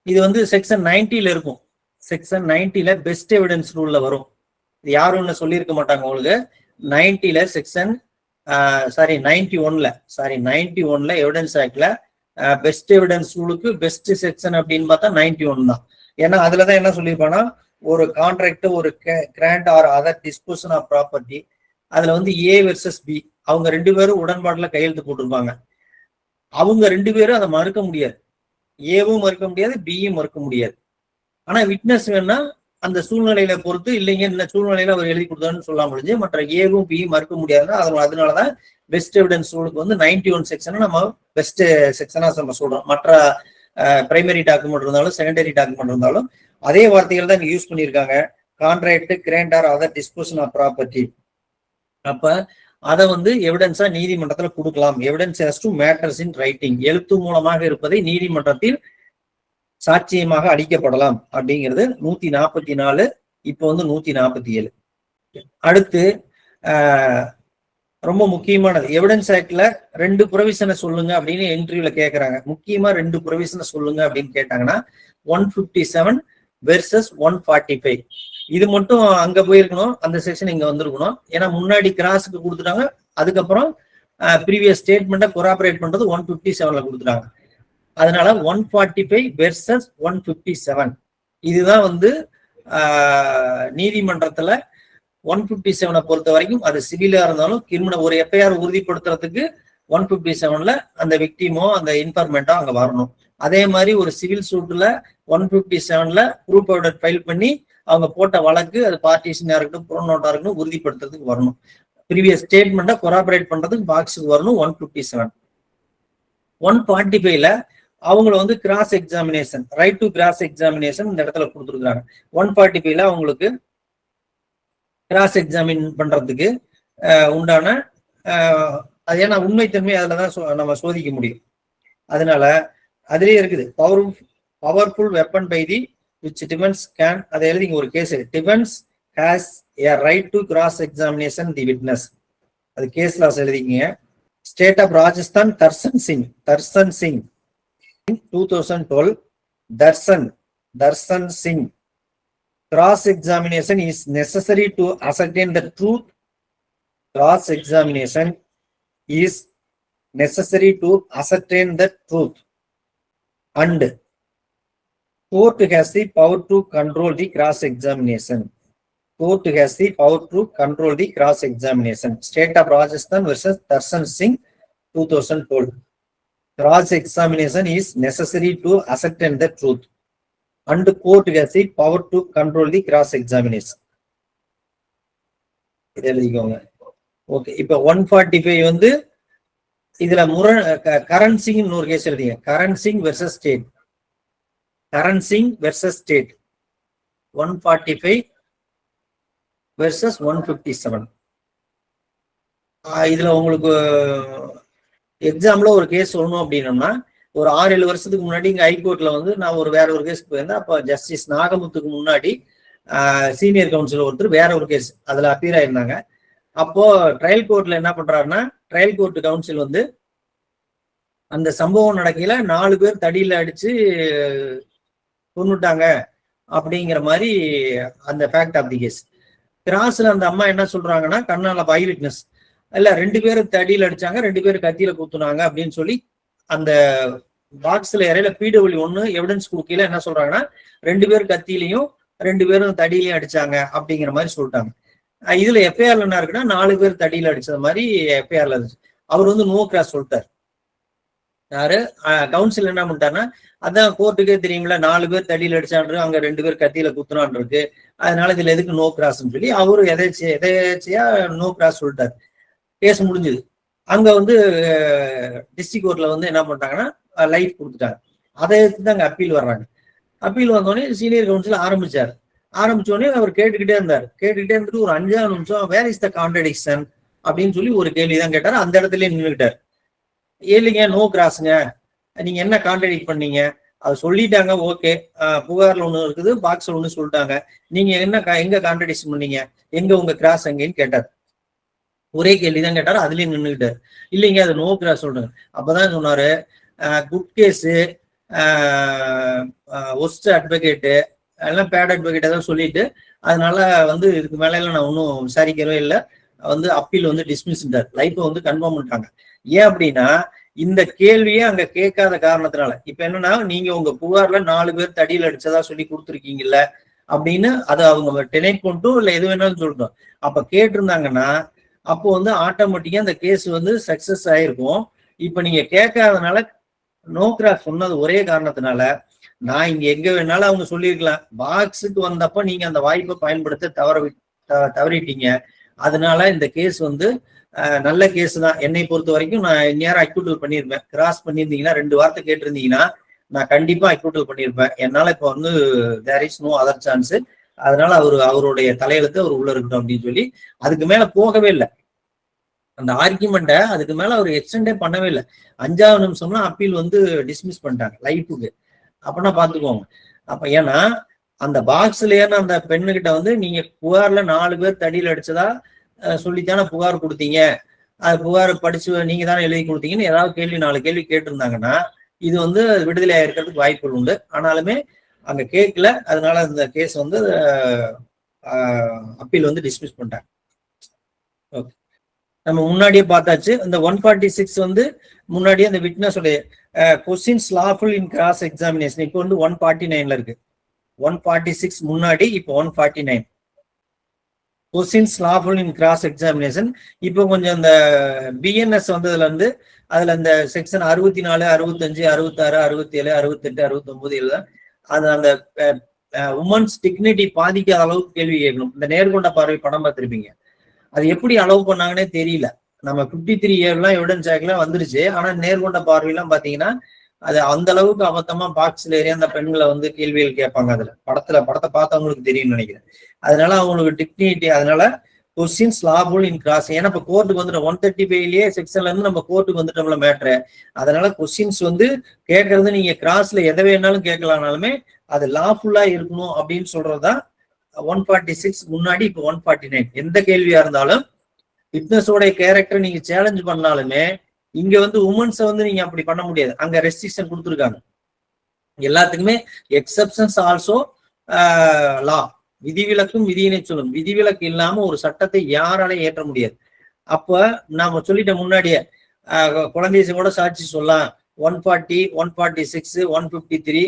இது வந்து செக்ஷன் 90ல இருக்கும். செக்ஷன் 90ல பெஸ்ட் எவிடன்ஸ் ரூல்ல வரும். இது யாரும் ஒண்ணு சொல்லியிருக்க மாட்டாங்க உங்களுக்கு. 90ல செக்ஷன் 91ல எவிடன்ஸ் ஆக்ட்ல பெஸ்ட் எவிடன்ஸ் ரூலுக்கு பெஸ்ட் செக்ஷன் அப்படின்னு பார்த்தா 91 தான். ஏன்னா அதுலதான் என்ன சொல்லியிருப்பாங்கன்னா, ஒரு கான்ட்ராக்ட், ஒரு grant or other disposition of property, அதுல வந்து ஏ வெர்சஸ் பி அவங்க 2 பேரும் உடன்பாடுல கையெழுத்து போட்டிருப்பாங்க. அவங்க 2 பேரும் அதை மறுக்க முடியாது. ஏவும் மறுக்க முடியாது, பியும் மறுக்க முடியாது. ஆனா விட்னஸ் வேணா அந்த சூழ்நிலையில பொறுத்து, இல்லைங்க இந்த சூழ்நிலையில அவர் எழுதி கொடுத்தாருன்னு சொல்ல முடிஞ்சு, மற்ற ஏவும் பியும் மறுக்க முடியாதுன்னா அதனாலதான் பெஸ்ட் எவிடன்ஸ் ரூலுக்கு வந்து 91 செக்ஷனை நம்ம பெஸ்ட் செக்ஷனா நம்ம சொல்றோம். மற்ற பிரைமரி டாக்குமெண்ட் இருந்தாலும் செகண்டரி டாக்குமெண்ட் இருந்தாலும் அதே வார்த்தைகள் தான் யூஸ் பண்ணியிருக்காங்க. Contract, grant or other disposition of property. அப்ப அதை வந்து எவிடன்ஸா நீதிமன்றத்துல கொடுக்கலாம். Evidence has to matters in writing, எழுத்து மூலமாக இருப்பதை நீதிமன்றத்தில் சாட்சியமாக அளிக்கப்படலாம் அப்படிங்கிறது 144. இப்போ வந்து 147. அடுத்து ரொம்ப முக்கியமானது, எவிடன்ஸ் ஆக்ட்ல 2 ப்ரொவிஷனை சொல்லுங்க அப்படின்னு இன்டர்வியூல கேட்கறாங்க. முக்கியமா 2 ப்ரொவிஷனை சொல்லுங்க அப்படின்னு கேட்டாங்கன்னா 157 வெர்சஸ் 145 இது மட்டும் அங்க போயிருக்கணும், அந்த செக்ஷன் இங்க வந்திருக்கணும். ஏன்னா முன்னாடி கிராஸுக்கு கொடுத்துட்டாங்க, அதுக்கப்புறம் ப்ரீவியஸ் ஸ்டேட்மெண்ட்டை கொராபரேட் பண்றது 157ல கொடுத்துட்டாங்க. அதனால 145 வெர்சஸ் 157 இதுதான் வந்து நீதிமன்றத்துல 157 பொறுத்த வரைக்கும் அது சிவிலா இருந்தாலும் கிரிமினல் ஒரு எஃப்ஐஆர் உறுதிப்படுத்துறதுக்கு 157ல அந்த விக்டிமோ அந்த இன்ஃபார்மெண்டோ அங்க வரணும். அதே மாதிரி ஒரு சிவில் சூட்ல 157ல ப்ரூஃப் எவிடன்ஸ் ஃபைல் பண்ணி அவங்க போட்ட வழக்கு அது பார்ட்டிஷனா இருக்கட்டும், ப்ரோனோட்டா இருக்கட்டும், உறுதிப்படுத்துறதுக்கு வரணும். ப்ரீவியஸ் ஸ்டேட்மெண்ட்டை கொராபரேட் பண்றதுக்கு பாக்ஸுக்கு வரணும் 157. 145ல அவங்கள வந்து cross examination, right to cross examination இந்த இடத்துல கொடுத்துருக்காங்க. 145ல அவங்களுக்கு கிராஸ் எக்ஸாமின் பண்றதுக்கு உண்டான அது ஏன்னா உண்மைத்தன்மை அதுலதான் நம்ம சோதிக்க முடியும். அதனால அதுலயே இருக்குது powerful weapon by the which defense can, அதை எழுதிங்க ஒரு case. Defence has a right to cross examination the witness, அது கேஸ் லாஸ் எழுதிங்க. State of Rajasthan Darshan Singh 2012 Darshan Singh cross examination is necessary to ascertain the truth. Cross examination is necessary to ascertain the truth and court has the power to control the cross examination. court has the power to control the cross examination. State of Rajasthan versus Darshan Singh 2012. Cross examination is necessary to ascertain the truth, and the court has the power to control the cross examination. இது எழுதிக்கோங்க. Okay, இப்ப 145 வந்து இதுல கரண் சிங் ஒரு case எழுதிங்க. Karan Singh versus state. Karan Singh versus state 145 versus 157. இதுல உங்களுக்கு எக்ஸாம்ல ஒரு கேஸ் சொல்லணும் அப்படின்னோம்னா, ஒரு 6-7 வருஷத்துக்கு முன்னாடி இங்க ஹைகோர்ட்ல வந்து நான் வேற ஒரு கேஸ் போயிருந்தேன். அப்ப ஜஸ்டிஸ் நாகமுத்துக்கு முன்னாடி சீனியர் கவுன்சிலர் ஒருத்தர் வேற ஒரு கேஸ் அதுல அப்பீர் ஆயிருந்தாங்க. அப்போ ட்ரையல் கோர்ட்ல என்ன பண்றாருன்னா, ட்ரையல் கோர்ட் கவுன்சில் வந்து அந்த சம்பவம் நடக்கையில 4 பேர் தடியில அடிச்சு கொன்னுட்டாங்க அப்படிங்கிற மாதிரி அந்த ஃபேக்ட் ஆஃப் தி கேஸ். கிராஸ்ல அந்த அம்மா என்ன சொல்றாங்கன்னா, கண்ணால ஐ விட்னஸ் இல்ல 2 பேரும் தடியில அடிச்சாங்க, 2 பேரும் கத்தியில குத்துனாங்க அப்படின்னு சொல்லி அந்த பாக்ஸ்ல இறையில PW1 எவிடன்ஸ் கொடுக்கல என்ன சொல்றாங்கன்னா, 2 பேரும் கத்தியிலையும் 2 பேரும் தடியிலையும் அடிச்சாங்க அப்படிங்கிற மாதிரி சொல்லிட்டாங்க. இதுல எஃப்ஐஆர்ல என்ன இருக்குன்னா, 4 பேர் தடியில அடிச்சது மாதிரி எஃப்ஐஆர்ல இருந்துச்சு. அவர் வந்து நோ கிராஸ் சொல்லிட்டாரு. யாரு கவுன்சில் என்ன பண்ணிட்டாருன்னா, அதான் கோர்ட்டுக்கே தெரியுங்களா 4 பேர் தடியில அடிச்சான், அங்க 2 பேர் கத்தியில குத்துனான் இருக்கு, அதனால இதுல எதுக்கு நோ கிராஸ்ன்னு சொல்லி அவரு எதேச்சியா நோ கிராஸ் சொல்லிட்டாரு. கேஸ் முடிஞ்சது. அங்க வந்து டிஸ்ட்ரிக்ட் கோர்ட்ல வந்து என்ன பண்ணிட்டாங்கன்னா லைஃப் கொடுத்துட்டாங்க. அதை எடுத்து அங்க அப்பீல் வர்றாங்க. அப்பீல் வந்தோடனே சீனியர் கவுன்சில் ஆரம்பிச்சோடனே அவர் கேட்டுக்கிட்டே இருந்துட்டு ஒரு 5 நிமிஷம் வேர் இஸ் த கான்ட்ரடிக்ஷன் அப்படின்னு சொல்லி ஒரு கேள்விதான் கேட்டாரு. அந்த இடத்துல நின்றுக்கிட்டாரு. இல்லைங்க நோ கிராஸுங்க, நீங்க என்ன கான்ட்ரடிக்ட் பண்ணீங்க, அது சொல்லிட்டாங்க, ஓகே, புகார்ல ஒண்ணு இருக்குது, பாக்ஸ்ல ஒண்ணு சொல்லிட்டாங்க, நீங்க எங்க கான்ட்ரடிக்ஷன் பண்ணீங்க, எங்க உங்க கிராஸ் எங்கன்னு கேட்டார். ஒரே கேள்விதான் கேட்டாரு. அதுலயும் நின்றுக்கிட்டாரு. இல்லைங்க அது நோ கிராஸ் சொல்றாங்க. அப்பதான் சொன்னாரு, குட் கேஸு, ஒஸ்ட் அட்வொகேட்டு எல்லாம் பேட் அட்வொகேட் தான் சொல்லிட்டு, அதனால வந்து இதுக்கு மேல எல்லாம் நான் ஒன்றும் விசாரிக்கவே இல்லை, வந்து அப்பீல் வந்து டிஸ்மிஸ்டார், லைஃப்பை வந்து கன்ஃபார்ம் பண்ணிட்டாங்க. ஏன் அப்படின்னா இந்த கேள்வியே அங்க கேட்காத காரணத்தினால. இப்ப என்னன்னா, நீங்க உங்க புகார்ல 4 பேர் தடியில் அடிச்சதா சொல்லி கொடுத்துருக்கீங்கல்ல அப்படின்னு அதை அவங்க டெனைட் பண்ணிட்டும் இல்லை எது வேணாலும் சொல்லிட்டோம். அப்ப கேட்டிருந்தாங்கன்னா அப்போ வந்து ஆட்டோமேட்டிக்கா அந்த கேஸ் வந்து சக்சஸ் ஆயிருக்கும். இப்ப நீங்க கேட்காதனால நோ கிராஸ் சொன்னது ஒரே காரணத்தினால நான் இங்க எங்க வேணாலும் அவங்க சொல்லியிருக்கலாம். பாக்ஸுக்கு வந்தப்ப நீங்க அந்த வாய்ப்பை பயன்படுத்த தவறிட்டீங்க. அதனால இந்த கேஸ் வந்து நல்ல கேஸ் தான். என்னை பொறுத்த வரைக்கும் நான் நேரம் அக்யூட்டல் பண்ணியிருப்பேன். கிராஸ் பண்ணியிருந்தீங்கன்னா 2 வார்த்தை கேட்டிருந்தீங்கன்னா நான் கண்டிப்பா அக்யூட்டல் பண்ணியிருப்பேன். என்னால இப்ப வந்து there is no other chance, அதனால அவருடைய தலையெழுத்து அவர் உள்ள இருக்கட்டும் அப்படின்னு சொல்லி அதுக்கு மேல போகவே இல்லை. அந்த ஆர்குமெண்ட்டை அதுக்கு மேல அவர் எக்ஸ்டெண்டே பண்ணவே இல்லை. 5வது நிமிஷம்னா அப்பீல் வந்து டிஸ்மிஸ் பண்ணிட்டாங்க லைஃபுக்கு. அப்படின்னா பாத்துக்கோங்க. அப்ப ஏன்னா அந்த பாக்ஸ்ல ஏன்னா அந்த பெண்ணுகிட்ட வந்து நீங்க புகார்ல 4 பேர் தடியில் அடிச்சதா சொல்லித்தானே புகார் கொடுத்தீங்க, அது புகார் படிச்சு நீங்க தானே எழுதி கொடுத்தீங்கன்னு ஏதாவது கேள்வி 4 கேள்வி கேட்டிருந்தாங்கன்னா இது வந்து விடுதலை ஆயிருக்கிறதுக்கு வாய்ப்புகள் உண்டு. ஆனாலுமே அங்க கேட்கல, அதனால இந்த கேஸ் வந்து அப்பீல் வந்து டிஸ்மிஸ் பண்ணிட்டாங்க. ஓகே, நம்ம முன்னாடியே பார்த்தாச்சு. இந்த 146 வந்து முன்னாடியே அந்த விட்னஸோட கொஸ்டின்ஸ் லாஃபுல் இன் கிராஸ் எக்ஸாமினேஷன் இப்போ வந்து 149ல இருக்கு. 146 முன்னாடி, இப்போ 149 கொஸ்டின்ஸ் லாஃபுல் இன் கிராஸ் எக்ஸாமினேஷன். இப்போ கொஞ்சம் இந்த பிஎன்எஸ் வந்ததுல இருந்து அதுல இந்த செக்ஷன் 64, 65, 66, 67, 68, 69 எழுத அது அந்த உமன்ஸ் டிக்னிட்டி பாதிக்காத அளவுக்கு கேள்வி கேட்கணும். இந்த நேர்கொண்ட பார்வை படம் பார்த்திருப்பீங்க. அது எப்படி அலோவ் பண்ணாங்கன்னே தெரியல. நம்ம 53 இயர்லாம் எவிடன்ஸ் ஆக்லாம் வந்துருச்சு. ஆனா நேர்கொண்ட பார்வையெல்லாம் பாத்தீங்கன்னா அது அந்த அளவுக்கு அபத்தமா பாக்ஸ்ல ஏறி அந்த பெண்களை வந்து கேள்விகள் கேட்பாங்க. அதுல படத்தை பார்த்தவங்களுக்கு தெரியும்னு நினைக்கிறேன். அதனால அவங்களுக்கு டிக்னிட்டி, அதனால கொஸ்டின்ஸ் லாபுல் இன் கிராஸ். ஏன்னா இப்ப கோர்ட்டுக்கு வந்துட்டு 135லயே செக்ஷன்ல இருந்து நம்ம கோர்ட்டுக்கு வந்துட்டோம்ல மேட்ரு. அதனால கொஸ்டின்ஸ் வந்து கேட்கறது நீங்க கிராஸ்ல எதை வேணாலும் கேட்கலாம்னாலுமே அது லாஃபுல்லா இருக்கணும் அப்படின்னு சொல்றதுதான் 146 முன்னாடி. இப்போ 149 எந்த கேள்வியா இருந்தாலும் விட்னஸோட கேரக்டர் நீங்க சேலஞ்ச் பண்ணாலுமே இங்க வந்து உமன்ஸை வந்து நீங்க அப்படி பண்ண முடியாது. அங்க ரெஸ்ட்ரிக்ஷன் கொடுத்துருக்காங்க. எல்லாத்துக்குமே எக்ஸப்ஷன்ஸ் ஆல்சோ லா. விதிவிலக்கும் விதியினை சொல்லும். விதிவிலக்கு இல்லாம ஒரு சட்டத்தை யாராலையும் ஏற்ற முடியாது. அப்ப நாம சொல்லிட்ட முன்னாடியே குழந்தைய கூட சாட்சி சொல்லலாம், 140, 146, 153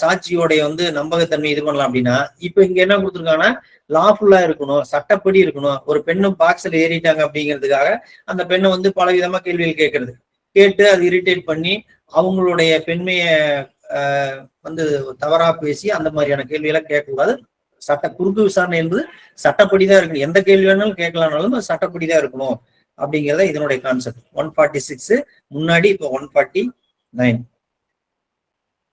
சாட்சியோடைய வந்து நம்பகத்தன்மை இது பண்ணலாம் அப்படின்னா, இப்ப இங்க என்ன கொடுத்துருக்காங்கன்னா லாஃபுல்லா இருக்கணும், சட்டப்படி இருக்கணும். ஒரு பெண்ணும் பாக்ஸ்ல ஏறிட்டாங்க அப்படிங்கிறதுக்காக அந்த பெண்ணை வந்து பல விதமா கேள்விகள் கேட்கறது, கேட்டு அது இரிட்டேட் பண்ணி அவங்களுடைய பெண்மைய வந்து தவறா பேசி அந்த மாதிரியான கேள்வியெல்லாம் கேட்கக்கூடாது. குறுக்கு விசாரணை என்பது சட்டப்படிதான் இருக்கணும். எந்த கேள்வி வேணாலும் கேட்கலாம்னாலும் அது சட்டப்படிதான் இருக்கணும் அப்படிங்கிறத இதனுடைய கான்செப்ட். 146 முன்னாடி, இப்போ 149.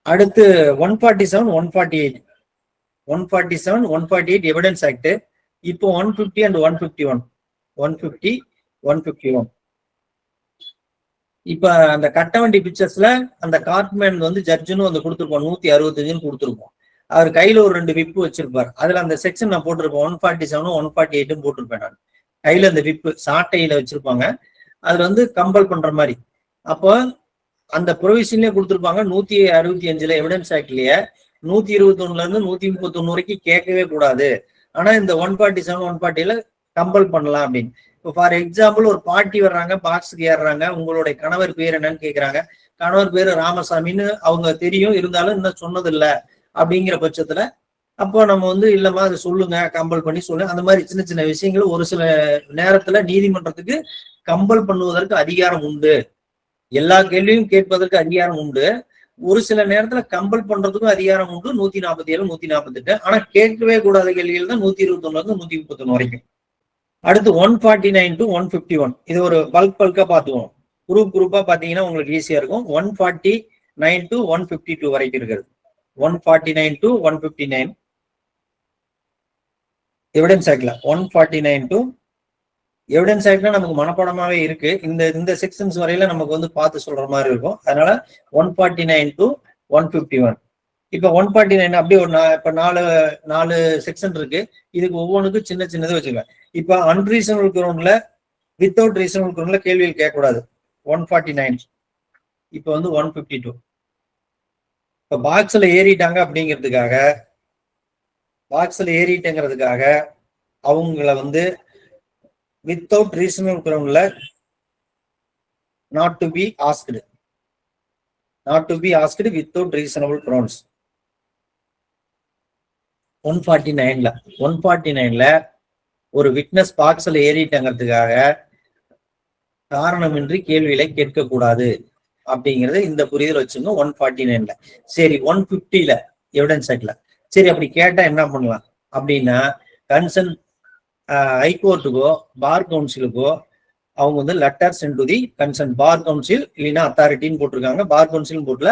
அடுத்து 147, 148. 147, 148 எவிடன்ஸ் ஆக்ட். இப்போ 150 and 151. 150, 151. இப்ப அந்த கட்டவண்டி பிக்சர்ஸ்ல அந்த கார்ட்மேன் வந்து ஜட்ஜுன்னு வந்து கொடுத்துருப்போம், 165 கொடுத்துருப்போம். அவர் கையில ஒரு 2 விப்பு வச்சிருப்பார். அதுல அந்த செக்ஷன் நான் போட்டிருப்பேன், 147, 148 போட்டிருப்பேன் நான். கையில அந்த விப்பு சாட்டையில வச்சிருப்பாங்க, அதுல வந்து கம்பல் பண்ற மாதிரி. அப்போ அந்த ப்ரொவிஷன்லயே கொடுத்துருப்பாங்க 165 எவிடன்ஸ் ஆக்ட்லயே 121 இருந்து 131 வரைக்கும் கேட்கவே கூடாது. ஆனா இந்த 147, 148 கம்பல் பண்ணலாம் அப்படின்னு. இப்போ ஃபார் எக்ஸாம்பிள் ஒரு பார்ட்டி வர்றாங்க, பாக்ஸுக்கு ஏறுறாங்க, உங்களுடைய கணவர் பேர் என்னன்னு கேட்கறாங்க. கணவர் பேரு ராமசாமின்னு அவங்க தெரியும், இருந்தாலும் இன்னும் சொன்னதில்லை அப்படிங்கிற பட்சத்துல அப்போ நம்ம வந்து இல்லம்மா அதை சொல்லுங்க, கம்பல் பண்ணி சொல்லுங்க. அந்த மாதிரி சின்ன சின்ன விஷயங்கள் ஒரு சில நேரத்துல நீதிமன்றத்துக்கு கம்பல் பண்ணுவதற்கு அதிகாரம் உண்டு. எல்லா கேள்வியும் கேட்பதற்கு அதிகாரம் உண்டு. ஒரு சில நேரத்துல கம்பல் பண்றதுக்கும் அதிகாரம் உண்டு. 147, 148. ஆனா கேட்கவே கூடாத கேள்விகள் தான் 121 இருந்து 131 வரைக்கும். அடுத்து 149 to 151. இது ஒரு பல்கா பார்த்துவோம். குரூப்பா பாத்தீங்கன்னா உங்களுக்கு ஈஸியா இருக்கும். 149 to 152 வரைக்கும் இருக்கிறது. 149 to 159 எவிடன்ஸ் ஆக்ட்ல. 149 to எவிடன்ஸ் ஆக்ட்ல நமக்கு மனப்பாடமாவே இருக்கு. இந்த செக்ஷன்ஸ் வரையில நமக்கு வந்து பார்த்து சொல்ற மாதிரி இருக்கும். அதனால 149 to 151. இப்ப 149 அப்படியே ஒரு இப்ப நாலு செக்ஷன் இருக்கு. இதுக்கு ஒவ்வொன்றுக்கும் சின்ன சின்னது வச்சுக்கலாம். இப்ப அன்ரீசனபிள் கிரவுண்ட்ல, வித்தவுட் ரீசனபிள் கிரவுண்ட்ல கேள்விகள் கேட்கக்கூடாது. 149. இப்ப வந்து 152. இப்ப பாக்ஸ்ல ஏறிட்டாங்க அப்படிங்கிறதுக்காக, அவங்கள வந்து வித்தவுட் ரீசனபிள் கிரவுண்ட்ல not to be asked without reasonable grounds. 149ல ஒரு விட்னஸ் பாக்ஸ்ல ஏறிட்டாங்கிறதுக்காக காரணமின்றி கேள்விகளை கேட்கக்கூடாது அப்படிங்கறது இந்த புரிதல் வச்சுங்க. 149ல. சரி, 150ல எவிடன்ஸ் ஆக்ட்ல சரி அப்படி கேட்டா என்ன பண்ணலாம் அப்படின்னா, கன்சர்ன் ஹைகோர்ட்டுக்கோ பார் கவுன்சிலுக்கோ அவங்க வந்து letter sent to the concern bar council, இல்லைன்னா அத்தாரிட்டின்னு போட்டிருக்காங்க. பார் கவுன்சில் போட்டுல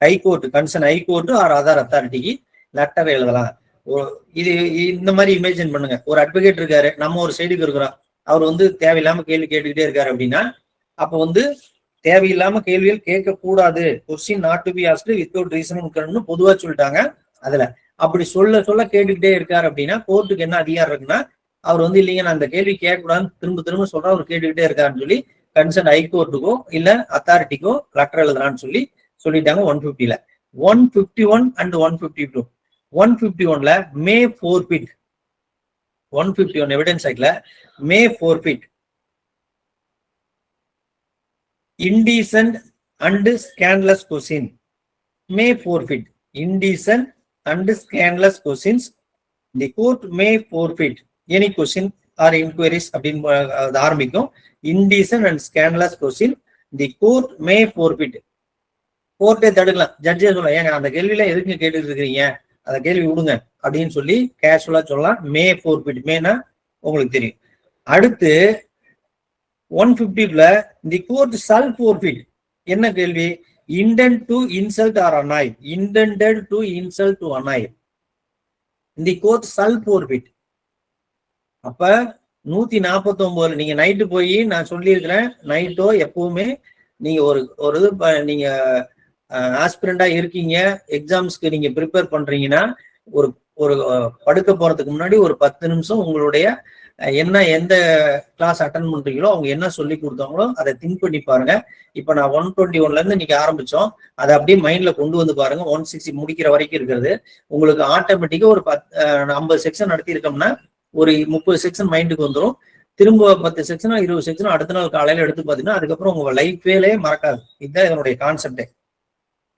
high court, concern high court or other அத்தாரிட்டிக்கு லெட்டர் எழுதலாம். இது இந்த மாதிரி இமேஜின் பண்ணுங்க. ஒரு அட்வொகேட் இருக்காரு, நம்ம ஒரு சைடுக்கு இருக்கிறோம், அவர் வந்து தேவையில்லாம கேள்வி கேட்டுக்கிட்டே இருக்காரு அப்படின்னா, அப்ப வந்து தேவையில்லாம கேள்விகள் கேட்கக்கூடாது. Question not to be asked without reason பொதுவா சொல்லிட்டாங்க. அதுல அப்படி சொல்ல கேட்டுக்கிட்டே இருக்காரு அப்படின்னா கோர்ட்டுக்கு என்ன அதிகாரம் இருக்குன்னா, அவர் வந்து இல்லைங்க நான் இந்த கேள்வி கேட்கக்கூடாதுன்னு திரும்ப சொல்ற அவர் கேட்டுக்கிட்டே இருக்காருன்னு சொல்லி கன்சர்ன் ஹைகோர்ட்டுக்கோ இல்ல அத்தாரிட்டிக்கோ லெட்டர் எழுதலாம்னு சொல்லிட்டாங்க. 150ல. 151 and 152. 151ல மே ஃபோர்ஃபிட். 151 எவிடன்ஸ் ஆக்ட்ல may forfeit indecent and scandalous question. May forfeit indecent and scandalous questions. The court may forfeit any question or inquiries அப்படின்னு ஆரம்பிக்கும். Indecent and scandalous question the court may forfeit. கோர்ட்டே தடுக்கலாம். ஜட்ஜே சொல்லலாம், ஏங்க அந்த கேள்வியில எதுக்கு கேட்டுட்டு இருக்கிறீங்க, அந்த கேள்வி விடுங்க அப்படின்னு சொல்லி கேஷுவலா சொல்லலாம். மே ஃபோர்ஃபிட். மேனா உங்களுக்கு தெரியும். அடுத்து 150ல தி கோர்ட் ஷால் ஃபோர்ஃபிட். என்ன கேள்வி? intend to insult or annoy. intended to insult to annoy. The court shall forfeit. அப்ப 149 நீங்க நைட்டு போய் நான் சொல்லியிருக்கிறேன், நைட்டோ எப்பவுமே நீங்க ஒரு நீங்க ஆஸ்பிரண்டா இருக்கீங்க, எக்ஸாம்ஸ்க்கு நீங்க ப்ரிப்பேர் பண்றீங்கன்னா ஒரு படுக்க போறதுக்கு முன்னாடி ஒரு 10 நிமிஷம் உங்களுடைய எந்த கிளாஸ் அட்டன் பண்றீங்களோ அவங்க என்ன சொல்லி கொடுத்தாங்களோ அதை திங்க் பண்ணி பாருங்க. இப்ப நான் 121ல இருந்து இன்னைக்கு ஆரம்பிச்சோம், அதை அப்படியே மைண்ட்ல கொண்டு வந்து பாருங்க. 160 முடிக்கிற வரைக்கும் இருக்கிறது உங்களுக்கு ஆட்டோமேட்டிக்கா ஒரு 50 செக்ஷன் நடத்தி இருக்கோம்னா ஒரு 30 செக்ஷன் மைண்டுக்கு வந்துடும். திரும்ப 10 செக்ஷனோ 20 செக்ஷனோ அடுத்த நாள் காலையில எடுத்து பாத்தீங்கன்னா அதுக்கப்புறம் உங்க லைஃபேலே மறக்காது. இதுதான் இதனுடைய கான்செப்டே.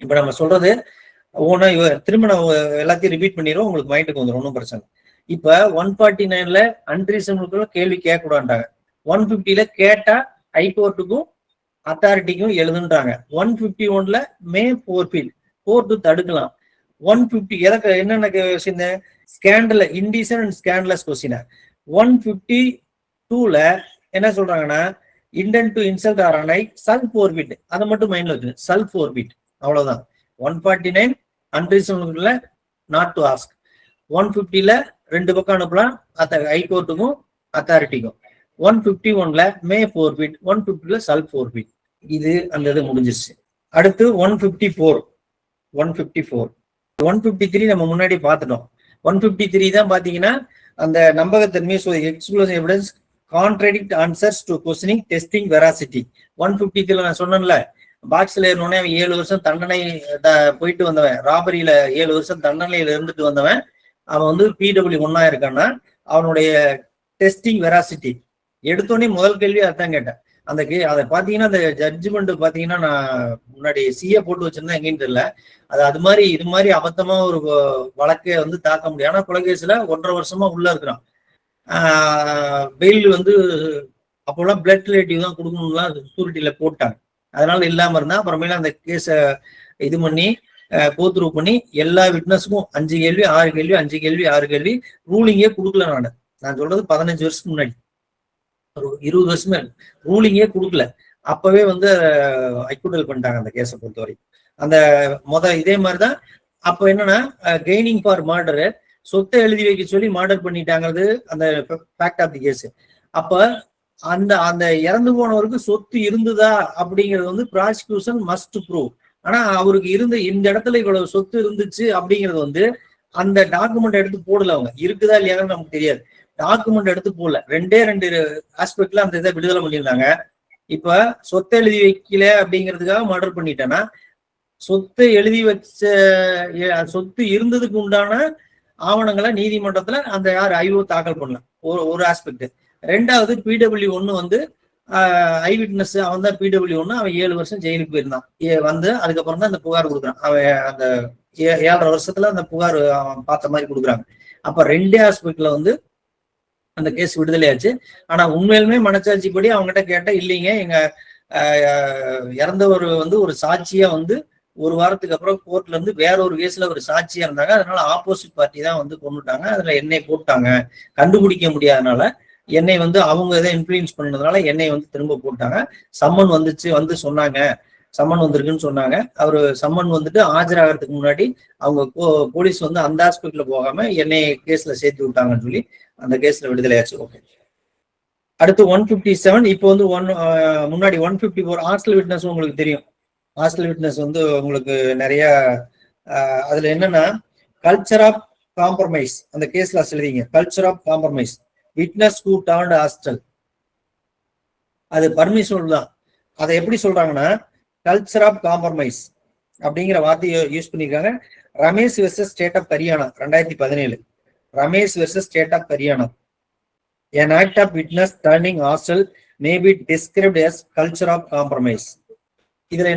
இப்ப நம்ம சொல்றது ஒவ்வொன்னா திரும்ப நம்ம எல்லாத்தையும் ரிப்பீட் பண்ணிடுவோம், உங்களுக்கு மைண்டுக்கு வந்துடும், ஒன்றும் பிரச்சனை. இப்ப 149ல அன்ரீசனபிள் கேள்வி கேட்கக்கூடாண்டாங்க. 150ல கேட்டா ஹைகோர்ட்டுக்கும் அத்தாரிட்டிக்கும் எழுதுன்றாங்க. 151ல மே கோர்ட்டு தடுக்கலாம். 150 எனக்கு என்னென்ன question scandal இன்டீசன் and scandalous question. 152ல என்ன சொல்றாங்கன்னா இன்டென்ட் டு இன்சல்ட் ஆர் அனை சல் ஃபோர்பிட், அதை மட்டும் மைண்ட்ல வச்சு சல் ஃபோர்பிட், அவ்வளவுதான். 149 அன்ரீசனபிள்ல நாட் டு ஆஸ்க். 150ல 2 பக்கம் அனுப்பலாம், ஹைகோர்ட்டுக்கும் அத்தாரிட்டிக்கும். 151ல மே ஃபோர்பிட், 150ல சல் ஃபோர்பிட். இது அந்த இது முடிஞ்சிருச்சு. அடுத்து 154 153 நம்ம முன்னாடி பார்த்துட்டோம். 153 தான் பாத்தீங்கன்னா அந்த நம்பகத்தன்மை, exclusive evidence contradict answers to questioning testing veracity. 153 நான் சொன்னேன்ல, பாக்ஸ்ல ஏறினோடனே அவன் 7 வருஷம் தண்டனை போயிட்டு வந்தவன், ராபரியில 7 வருஷம் தண்டனையில இருந்துட்டு வந்தவன், அவன் வந்து PW1 இருக்கான்னா அவனுடைய டெஸ்டிங் வெராசிட்டி எடுத்தோடனே முதல் கேள்வி அதான் கேட்டேன். அதை பாத்தீங்கன்னா அந்த ஜட்ஜ்மெண்ட் பாத்தீங்கன்னா நான் முன்னாடி CA போட்டு வச்சிருந்தேன், எங்கேன்னு தெரியல. அது மாதிரி இது மாதிரி அபத்தமா ஒரு வழக்கை வந்து தாக்க முடியும். ஆனா கொலைகேஸ்ல 1.5 வருஷமா உள்ள இருக்கிறான். பெயில் வந்து அப்போல்லாம் பிளட் ரிலேட்டிவ் தான் கொடுக்கணும்லாம் சூரிட்டியில போட்டாங்க, அதனால இல்லாம இருந்தா. அப்புறமேல அந்த கேஸை இது பண்ணி கோத்ரூ பண்ணி எல்லா விட்னஸுக்கும் 5 கேள்வி 6 கேள்வி 5 கேள்வி 6 கேள்வி ரூலிங்கே கொடுக்கல. நான் சொல்றது 15 வருஷத்துக்கு முன்னாடி, ஒரு 20 வருஷமே ரூலிங்கே கொடுக்கல. அப்பவே வந்து அக்யூட்டல் பண்ணிட்டாங்க அந்த கேஸை பொறுத்தவரை. அந்த இதே மாதிரிதான் அப்ப என்னன்னா கெய்னிங் ஃபார் மர்டர், சொத்தை எழுதி வைக்க சொல்லி மர்டர் பண்ணிட்டாங்கிறது அந்த ஃபேக்ட் ஆஃப் தி கேஸ். அப்ப அந்த இறந்து போனவருக்கு சொத்து இருந்ததா அப்படிங்கிறது வந்து ப்ராசிக்யூஷன் மஸ்ட் ப்ரூவ். ஆனா அவருக்கு இந்த இடத்துல இவ்வளவு சொத்து இருந்துச்சு அப்படிங்கிறது வந்து அந்த டாக்குமெண்ட் எடுத்து போடல. அவங்க இருக்குதா இல்லையான்னு நமக்கு தெரியாது. டாக்குமெண்ட் எடுத்து போடல. 2 ஆஸ்பெக்ட்ல அந்த இதை விடுதலை பண்ணியிருந்தாங்க. இப்ப சொத்தை எழுதி வைக்கல அப்படிங்கிறதுக்காக மர்டர் பண்ணிட்டேன்னா சொத்தை எழுதி வச்ச சொத்து இருந்ததுக்கு உண்டான ஆவணங்களை நீதிமன்றத்துல அந்த ஐஓ தாக்கல் பண்ணலாம், ஒரு ஆஸ்பெக்ட். 2வது PW1 வந்து ஐ விட்னஸ், அவன் தான் PW1, அவன் 7 வருஷம் ஜெயிலுக்கு போயிருந்தான். வந்து அதுக்கப்புறம் தான் அந்த புகார் கொடுக்குறான். அவன் அந்த 7.5 வருஷத்துல அந்த புகார் அவன் பார்த்த மாதிரி கொடுக்குறாங்க. அப்ப 2 ஆஸ்பெக்ட்ல வந்து அந்த கேஸ் விடுதலையாச்சு. ஆனா உண்மையிலுமே மனச்சாட்சிப்படி அவங்ககிட்ட கேட்ட இல்லைங்க, எங்க இறந்தவர் வந்து ஒரு சாட்சியா வந்து 1 வாரத்துக்கு அப்புறம் கோர்ட்ல இருந்து வேற ஒரு கேஸ்ல ஒரு சாட்சியா இருந்தாங்க, அதனால ஆப்போசிட் பார்ட்டி தான் வந்து கொண்டுட்டாங்க, அதுல என்னை போட்டாங்க, கண்டுபிடிக்க முடியாதனால என்னை வந்து அவங்க இதை இன்ஃபுளுன்ஸ் பண்ணதுனால என்னை வந்து திரும்ப போட்டாங்க. சம்மன் வந்து சொன்னாங்க, சம்மன் வந்திருக்குன்னு சொன்னாங்க. அவரு சம்மன் வந்துட்டு ஆஜராகிறதுக்கு முன்னாடி அவங்க போலீஸ் வந்து அந்த ஆஸ்பெக்ட்ல போகாம என்னை கேஸ்ல சேர்த்து விட்டாங்கன்னு சொல்லி அந்த கேஸ்ல விடுதலையாச்சு. ஓகே. அடுத்து 157. இப்போ வந்து முன்னாடி 154 ஹாஸ்டல் விட்னஸ் உங்களுக்கு தெரியும். ஹாஸ்டல் விட்னஸ் வந்து உங்களுக்கு நிறைய அதுல என்னன்னா கல்ச்சர் ஆஃப் காம்ப்ரமைஸ், அந்த கேஸ்ல எழுதிங்க culture of compromise, witness who turned hostile. அது பர்மிஷன் தான். அதை எப்படி சொல்றாங்கன்னா கல்ச்சர் ஆஃப் காம்ப்ரமைஸ் அப்படிங்கிற வார்த்தையை யூஸ் பண்ணிருக்காங்க. Ramesh versus state of Haryana 2017. Ramesh versus state of Haryana. An act of witness turning hostile may be described as culture of compromise. இதுல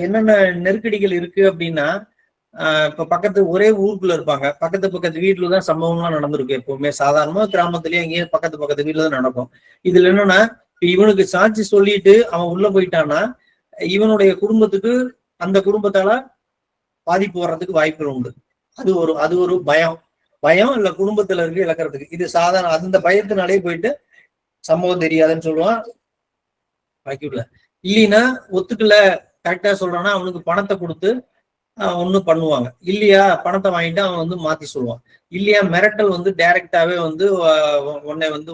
என்னென்ன நெருக்கடிகள் இருக்கு அப்படின்னா, இப்ப பக்கத்து ஒரே ஊருக்குள்ள இருப்பாங்க, பக்கத்து வீட்டுல தான் சம்பவம்லாம் நடந்திருக்கு. எப்பவுமே சாதாரணமா கிராமத்திலேயே எங்கேயே பக்கத்து வீட்டுல தான் நடக்கும். இதுல என்னன்னா இவனுக்கு சாட்சி சொல்லிட்டு அவன் உள்ள போயிட்டான்னா இவனுடைய குடும்பத்துக்கு அந்த குடும்பத்தால பாதிப்பு வர்றதுக்கு வாய்ப்புகள் உண்டு. அது ஒரு பயம் இல்ல குடும்பத்துல இருக்கு இழக்கிறதுக்கு. இது சாதாரண அந்த பயத்தினாலே போயிட்டு சம்பவம் தெரியாதுன்னு சொல்லுவான் வைக்கல. இல்லைன்னா ஒத்துக்கல கரெக்டா சொல்றான்னா அவனுக்கு பணத்தை கொடுத்து ஒண்ணு பண்ணுவாங்க. இல்லையா பணத்தை வாங்கிட்டு அவன் வந்து மாத்தி சொல்லுவான். இல்லையா மிரட்டல் வந்து டைரக்டாவே வந்து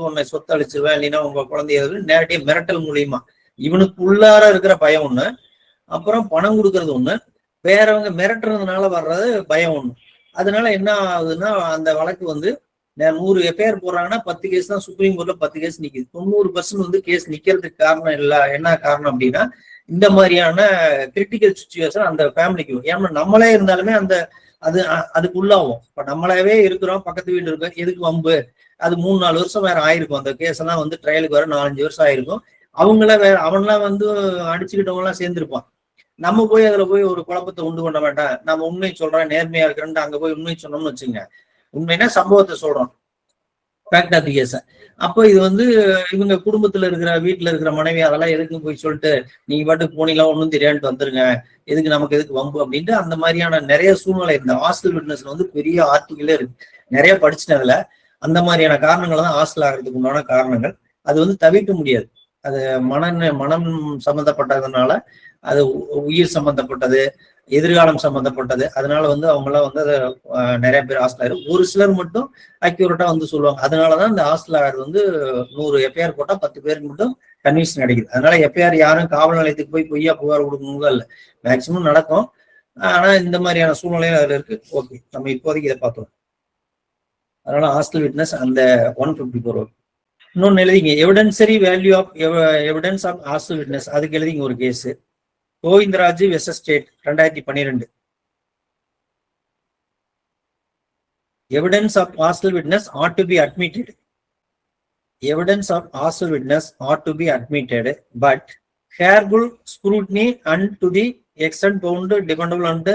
உன்னை சொத்து அழிச்சிருவேன், இல்லைன்னா உங்க குழந்தைய நேரடியா மிரட்டல் மூலியமா. இவனுக்கு உள்ளார இருக்கிற பயம் ஒண்ணு, அப்புறம் பணம் கொடுக்கறது ஒண்ணு, வேறவங்க மிரட்டுறதுனால வர்றது பயம் ஒண்ணு. அதனால என்ன ஆகுதுன்னா அந்த வழக்கு வந்து 100 எஃப்ஐஆர் போடுறாங்கன்னா 10 கேஸ் தான் சுப்ரீம் கோர்ட்ல 10 கேஸ் நிக்குது. 90% வந்து கேஸ் நிக்கிறதுக்கு காரணம் இல்ல. என்ன காரணம் அப்படின்னா இந்த மாதிரியான கிரிட்டிக்கல் சுச்சுவேஷன் அந்த ஃபேமிலிக்கு. ஏன்னா நம்மளே இருந்தாலுமே அதுக்கு உள்ளாகும். இப்ப நம்மளாவே இருக்கிறோம், பக்கத்து வீடு இருக்கோம், எதுக்கு வம்பு? அது 3-4 வருஷம் வேற ஆயிருக்கும். அந்த கேஸ் எல்லாம் வந்து ட்ரையலுக்கு வர 4-5 வருஷம் ஆயிருக்கும். அவன்லாம் வந்து அடிச்சுக்கிட்டவங்க எல்லாம் சேர்ந்திருப்பான். நம்ம போய் அதுல போய் ஒரு குழப்பத்தை உண்டு பண்ண வேண்டாம். நம்ம உண்மை சொல்றேன், நேர்மையா இருக்கிறேன்னு அங்க போய் உண்மை சொன்னோம்னு வச்சுங்க. உண்மைன்னா சம்பவத்தை சொல்றோம், ஃபேக்ட் ஆஃப் தி கேஸ். அப்போ இது வந்து இவங்க குடும்பத்துல இருக்கிற வீட்டுல இருக்கிற மனைவி அதெல்லாம் எதுக்கு போய் சொல்லிட்டு நீங்க பாட்டுக்கு போனீங்களா ஒன்றும் தெரியாண்டு வந்துருங்க, எதுக்கு நமக்கு எதுக்கு வம்பு அப்படின்ட்டு அந்த மாதிரியான நிறைய சூழ்நிலை. இந்த ஹாஸ்டல் விட்னஸ்ல வந்து பெரிய ஆர்டிகளே இருக்கு, நிறைய படிச்சுட்டதுல. அந்த மாதிரியான காரணங்கள் தான் ஹாஸ்டல் ஆகிறதுக்கு உண்டான காரணங்கள். அது வந்து தவிர்க்க முடியாது. அது மனம் சம்பந்தப்பட்டதுனால, அது உயிர் சம்பந்தப்பட்டது, எதிர்காலம் சம்பந்தப்பட்டது. அதனால வந்து அவங்களாம் வந்து அதை நிறைய பேர் ஹாஸ்டல் ஆயிரும். ஒரு சிலர் மட்டும் அக்யூரேட்டா வந்து சொல்லுவாங்க. அதனாலதான் இந்த ஹாஸ்டல் ஆகிறது வந்து 100 எஃப்ஐஆர் போட்டா 10 பேருக்கு மட்டும் கன்விஷன் கிடைக்குது. அதனால எஃப்ஐஆர் யாரும் காவல் நிலையத்துக்கு போய் பொய்யா புகார் கொடுக்கணும் இல்லை, மேக்சிமம் நடக்கும். ஆனா இந்த மாதிரியான சூழ்நிலையும் அதுல இருக்கு. ஓகே, நம்ம இப்போதைக்கு இதை பார்த்தோம். அதனால ஹாஸ்டல் விட்னஸ் அந்த 154. இன்னொன்னு எழுதிங்க, evidentiary value of evidence of hostile witness. அதுக்கு எழுதிங்க ஒரு case, Govindaraj versus state 2012. Evidence of hostile witness ought to be admitted. Evidence of hostile witness ought to be admitted, but careful scrutiny and to the extent found dependable and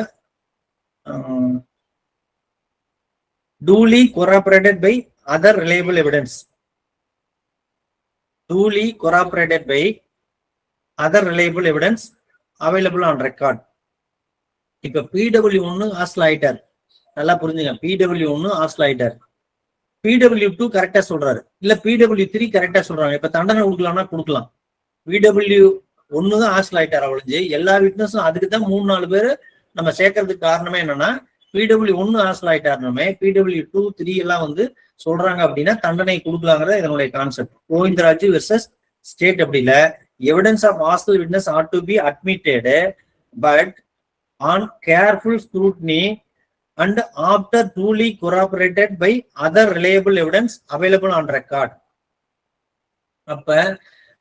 duly corroborated by other reliable evidence. Duly corroborated by other reliable evidence available on record. இப்ப PW1 hostel ஆயிட்டார், நல்லா புரிஞ்சுங்க. PW1 hostel ஆயிட்டார், PW2 கரெக்டா சொல்றாரு, இல்ல PW3 கரெக்டா சொல்றாங்க. இப்ப தண்டனை கொடுக்கலாம்னா கொடுக்கலாம். PW1 தான் ஹாஸ்டல் ஆயிட்டார். அவளுஞ்சு எல்லா விட்னஸும் அதுக்கு தான் 3-4 பேர் நம்ம சேர்க்கறதுக்கு காரணமே என்னன்னா, PW1 ஹாஸ்டல் ஆயிட்டாருமே PW2, 3 எல்லாம் வந்து சொல்றாங்க அப்படின்னா தண்டனை கொடுக்கலாங்கிறத இதனுடைய கான்செப்ட். கோவிந்தராஜ் வெர்சஸ் ஸ்டேட் அப்படி இல்ல, evidence of hostile witness ought to be admitted, but on careful scrutiny and after duly corroborated by other reliable evidence available on record. அப்ப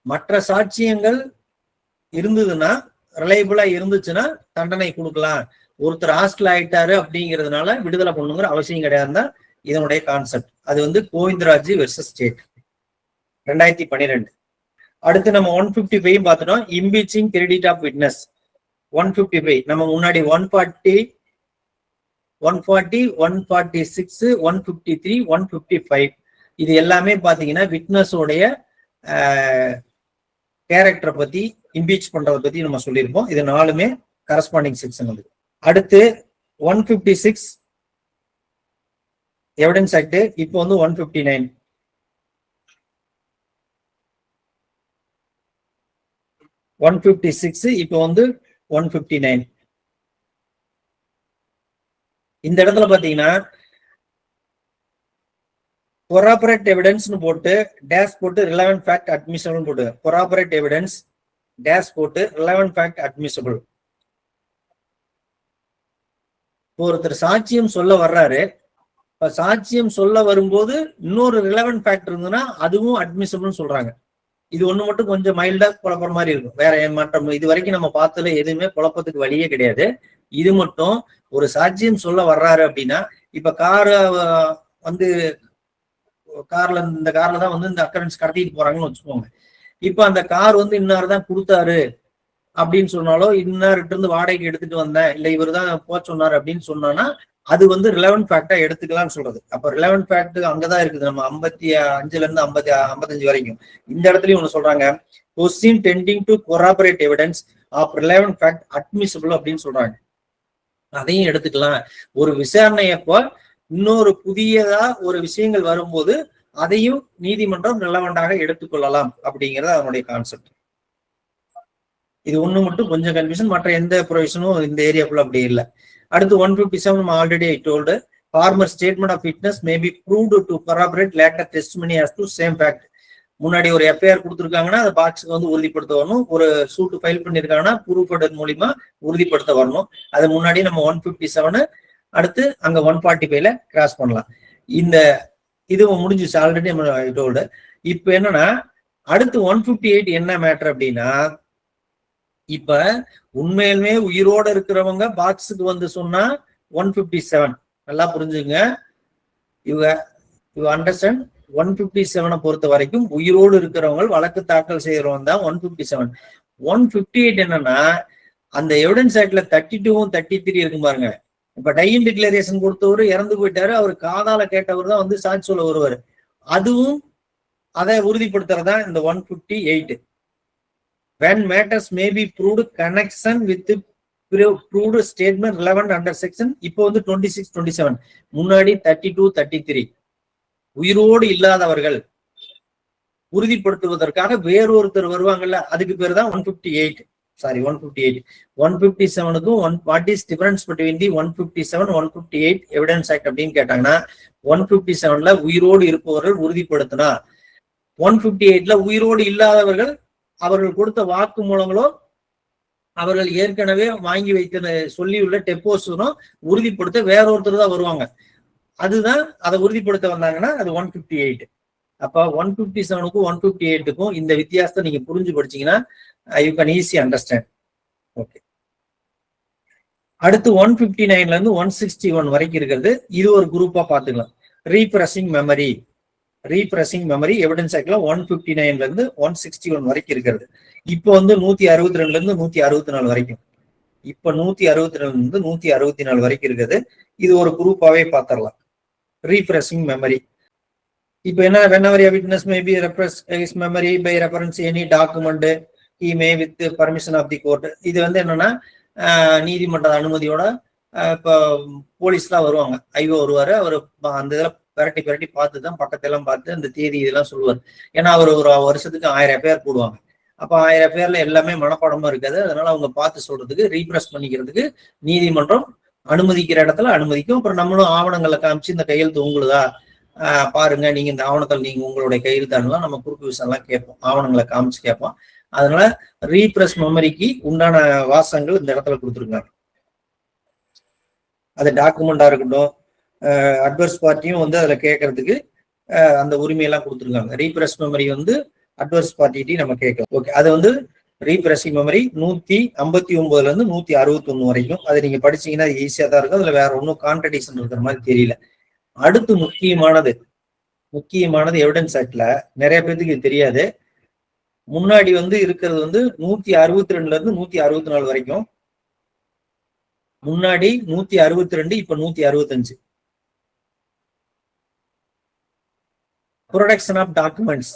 மற்ற சாட்சியங்கள் இருந்ததுன்னா, ரிலையபிளா இருந்துச்சுன்னா தண்டனை கொடுக்கலாம். ஒருத்தர் ஹாஸ்டல் ஆயிட்டாரு அப்படிங்கிறதுனால விடுதலை பண்ணுங்கிற அவசியம் கிடையாதுன்னா இதனுடைய கான்செப்ட். அது வந்து கோவிந்தராஜ் வெர்சஸ் ஸ்டேட் 2012. அடுத்து நம்ம 155 பார்த்துட்டோம், இம்பீச்சிங் கிரெடிட் ஆஃப் விட்னஸ். 155 நம்ம முன்னாடி 140, 146, 153, 155 இது எல்லாமே பாத்தீங்கன்னா விட்னஸோடைய கேரக்டரை பத்தி, இம்பீச் பண்றதை பத்தி நம்ம சொல்லியிருப்போம். இது 4மே கரஸ்பாண்டிங் செக்ஷன். அது அடுத்து 156 எவிடன்ஸ் ஆக்ட். இப்போ வந்து 159. 156 இப்போ வந்து 159. இந்த இடத்துல பாத்தீங்கன்னா corroborate evidence போட்டு டேஷ் போட்டு relevant fact admissible போட்டு, corroborate evidence டேஷ் போட்டு relevant fact admissible. ஒருத்தர் சாட்சியம் சொல்ல வர்றாரு, சாட்சியம் சொல்ல வரும்போது இன்னொரு ரிலவென்ட் ஃபேக்ட் இருந்ததுன்னா அதுவும் அட்மிசபிள்னு சொல்றாங்க. இது ஒண்ணு மட்டும் கொஞ்சம் மைல்டா குழப்பற மாதிரி இருக்கும். வேற மாற்றம் இது வரைக்கும் நம்ம பார்த்ததுல எதுவுமே குழப்பத்துக்கு வழியே கிடையாது. இது மட்டும் ஒரு சாட்சியம் சொல்ல வர்றாரு அப்படின்னா, இப்ப காரை வந்து இந்த கார்ல தான் வந்து இந்த அக்கரன்ஸ் கடத்திட்டு போறாங்கன்னு வச்சுக்கோங்க. இப்ப அந்த கார் வந்து இன்னார் தான் கொடுத்தாரு அப்படின்னு சொன்னாலோ, இன்னார்கிட்ட இருந்து வாடகைக்கு எடுத்துட்டு வந்தேன், இல்ல இவர் தான் போக சொன்னாரு அப்படின்னு சொன்னான்னா அது வந்து ரிலவென்ட் ஃபேக்டா எடுத்துக்கலாம்னு சொல்றது. அப்ப ரிலவென்ட் ஃபேக்ட் அங்கதான் இருக்குது. நம்ம 55ல இருந்து 55 வரைக்கும். இந்த இடத்துலயும் ஒண்ணு சொல்றாங்க, question tending to corroborate evidence of relevant fact admissible அப்படின்னு சொல்றாங்க. அதையும் எடுத்துக்கலாம். ஒரு விசாரணையப்போ இன்னொரு புதியதா ஒரு விஷயங்கள் வரும்போது அதையும் நீதிமன்றம் ரிலவெண்டாக எடுத்துக்கொள்ளலாம் அப்படிங்கிறது அதனுடைய கான்செப்ட். இது ஒண்ணு மட்டும் கொஞ்சம் கன்ஃபியூஷன், மற்ற எந்த ப்ரொவிஷனும் இந்த ஏரியாக்குள்ள அப்படி இல்லை. அடுத்து 157 நம்ம already I told, former statement of witness may be proved to corroborate later testimony as to same fact. முன்னாடி ஒரு எஃப்ஐஆர் கொடுத்துருக்காங்கன்னா அந்த பாக்ஸுக்கு வந்து உறுதிப்படுத்த வரணும். ஒரு சூட்டு ஃபைல் பண்ணிருக்காங்கன்னா ப்ரூஃப் மூலியமா உறுதிப்படுத்த வரணும். அது முன்னாடி நம்ம 157 அடுத்து அங்க 145ல கிராஸ் பண்ணலாம். இந்த இது முடிஞ்சிச்சு ஆல்ரெடி நம்ம. இப்ப என்னன்னா அடுத்து 158 என்ன மேட்டர் அப்படின்னா, இப்ப உண்மையிலுமே உயிரோட இருக்கிறவங்க பாக்ஸுக்கு வந்து சொன்னா 157. நல்லா புரிஞ்சுங்க. You understand. 157 பொறுத்த வரைக்கும் உயிரோடு இருக்கிறவங்க வழக்கு தாக்கல் செய்யறவங்க தான் 157. 158 என்னன்னா அந்த எவிடன்ஸ் ஆக்ட்ல 32 33 இருக்கும் பாருங்க. இப்ப டையின் டிக்ளரேஷன் கொடுத்தவரு இறந்து போயிட்டாரு, அவர் காதால கேட்டவர் தான் வந்து சாட்சி சொல்ல வருவாரு. அதுவும் அதை உறுதிப்படுத்துறதா இந்த 158. when matters may be proved connection with the proved statement relevant under section. இப்போ வந்து 26 27 முன்னாடி 32 33 உயிரோடு இல்லாதவர்கள் உறுதிப்படுத்துவதற்காக வேறொருத்தர் வருவாங்கல்ல, அதுக்கு பேர் தான் 158. சாரி 158. 157க்கும் what is difference between the 157 158 evidence act அப்படின்னு கேட்டாங்கன்னா, 157ல உயிரோடு இருப்பவர்கள் உறுதிப்படுத்தினா, 158ல உயிரோடு இல்லாதவர்கள் அவர்கள் கொடுத்த வாக்கு மூலங்களோ அவர்கள் ஏற்கனவே வாங்கி வைத்த சொல்லியுள்ள டெப்போஸும் உறுதிப்படுத்த வேறொருத்தர் தான் வருவாங்க. அதுதான் அதை உறுதிப்படுத்த வந்தாங்கன்னா அது 158. அப்ப 157க்கும் 158க்கும் இந்த வித்தியாசத்தை நீங்க புரிஞ்சு படிச்சீங்கன்னா you can easy understand. Okay, அடுத்து 159ல இருந்து 161 வரைக்கும் இருக்கிறது. இது ஒரு குரூப்பா பாத்துக்கலாம். ரீப்ரெசிங் மெமரி எவிடன்ஸ் ஆக்ட்ல 159ல இருந்து 161 வரைக்கும் இருக்கிறது. இப்போ வந்து 162ல இருந்து 164 வரைக்கும். இப்ப 162ல இருந்து 164 வரைக்கும் இருக்குது. இது ஒரு குரூப்பாவே பாத்திரலாம். ரீப்ரெசிங் மெமரி. இப்ப என்ன, whenever a witness may be repress his memory by reference any document he may with the permission of the court. இது வந்து என்னன்னா நீதிமன்ற அனுமதியோட இப்போ போலீஸ்லாம் வருவாங்க, ஐஓ வருவாரு, அவர் அந்த இதெல்லாம் பிரட்டி பார்த்து தான் பக்கத்தெல்லாம் பார்த்து அந்த தேதி இதெல்லாம் சொல்லுவார். ஏன்னா அவர் ஒரு வருஷத்துக்கு 1000 பேர் போடுவாங்க. அப்ப 1000 பேர்ல எல்லாமே மனப்பாடமா இருக்காது. அதனால அவங்க பார்த்து சொல்றதுக்கு ரீப்ரெஸ் பண்ணிக்கிறதுக்கு நீதிமன்றம் அனுமதிக்கிற இடத்துல அனுமதிக்கும். அப்புறம் நம்மளும் ஆவணங்களை காமிச்சு இந்த கையெழுத்து உங்களுதா பாருங்க, நீங்க இந்த ஆவணத்தில் நீங்க உங்களுடைய கையெழுத்தானலாம் நம்ம குறுக்கு விஷயம் எல்லாம் கேட்போம், ஆவணங்களை காமிச்சு கேட்போம். அதனால ரீப்ரெஸ் மெமரிக்கு உண்டான வாசகங்கள் இந்த இடத்துல கொடுத்துருக்காங்க. அது டாக்குமெண்டா இருக்கட்டும், அட்வர்ஸ் பார்ட்டியும் வந்து அதுல கேட்கறதுக்கு அந்த உரிமையெல்லாம் கொடுத்துருக்காங்க. ரீப்ரெஸ் மெமரி வந்து அட்வர்ஸ் பார்ட்டிகிட்டையும் நம்ம கேட்கலாம். ஓகே, அது வந்து ரீப்ரெசிங் மெமரி 159ல இருந்து 161 வரைக்கும். அது நீங்க படிச்சீங்கன்னா ஈஸியா தான் இருக்கும். அதுல வேற ஒன்றும் கான்ட்ரடிக்ஷன் இருக்கிற மாதிரி தெரியல. அடுத்து முக்கியமானது எவிடன்ஸ் ஆக்ட்ல நிறைய பேருக்கு இது தெரியாது. முன்னாடி வந்து இருக்கிறது வந்து 162ல இருந்து 164 வரைக்கும். முன்னாடி 162, இப்ப 165. ப்ரொடக்ஷன் ஆஃப் டாக்குமெண்ட்ஸ்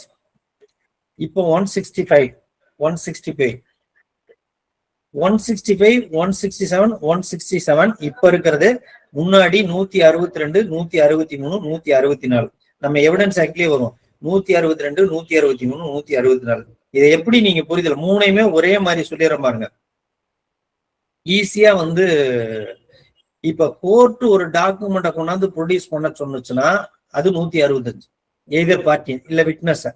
இப்போ 165 167 167 இப்ப இருக்கிறது. முன்னாடி 162 163 164 நம்ம எவிடன்ஸ் ஆக்ட்லயே வரும். 162 163 164. இதை எப்படி நீங்க புரிதல், மூணையுமே ஒரே மாதிரி சொல்லிடுற பாருங்க, ஈஸியா வந்து. இப்ப கோர்ட் ஒரு டாக்குமெண்ட்டை கொண்டாந்து ப்ரொடியூஸ் பண்ண சொன்னுச்சுன்னா அது 165. எய்தர் பார்ட்டி இல்ல விட்னஸ்.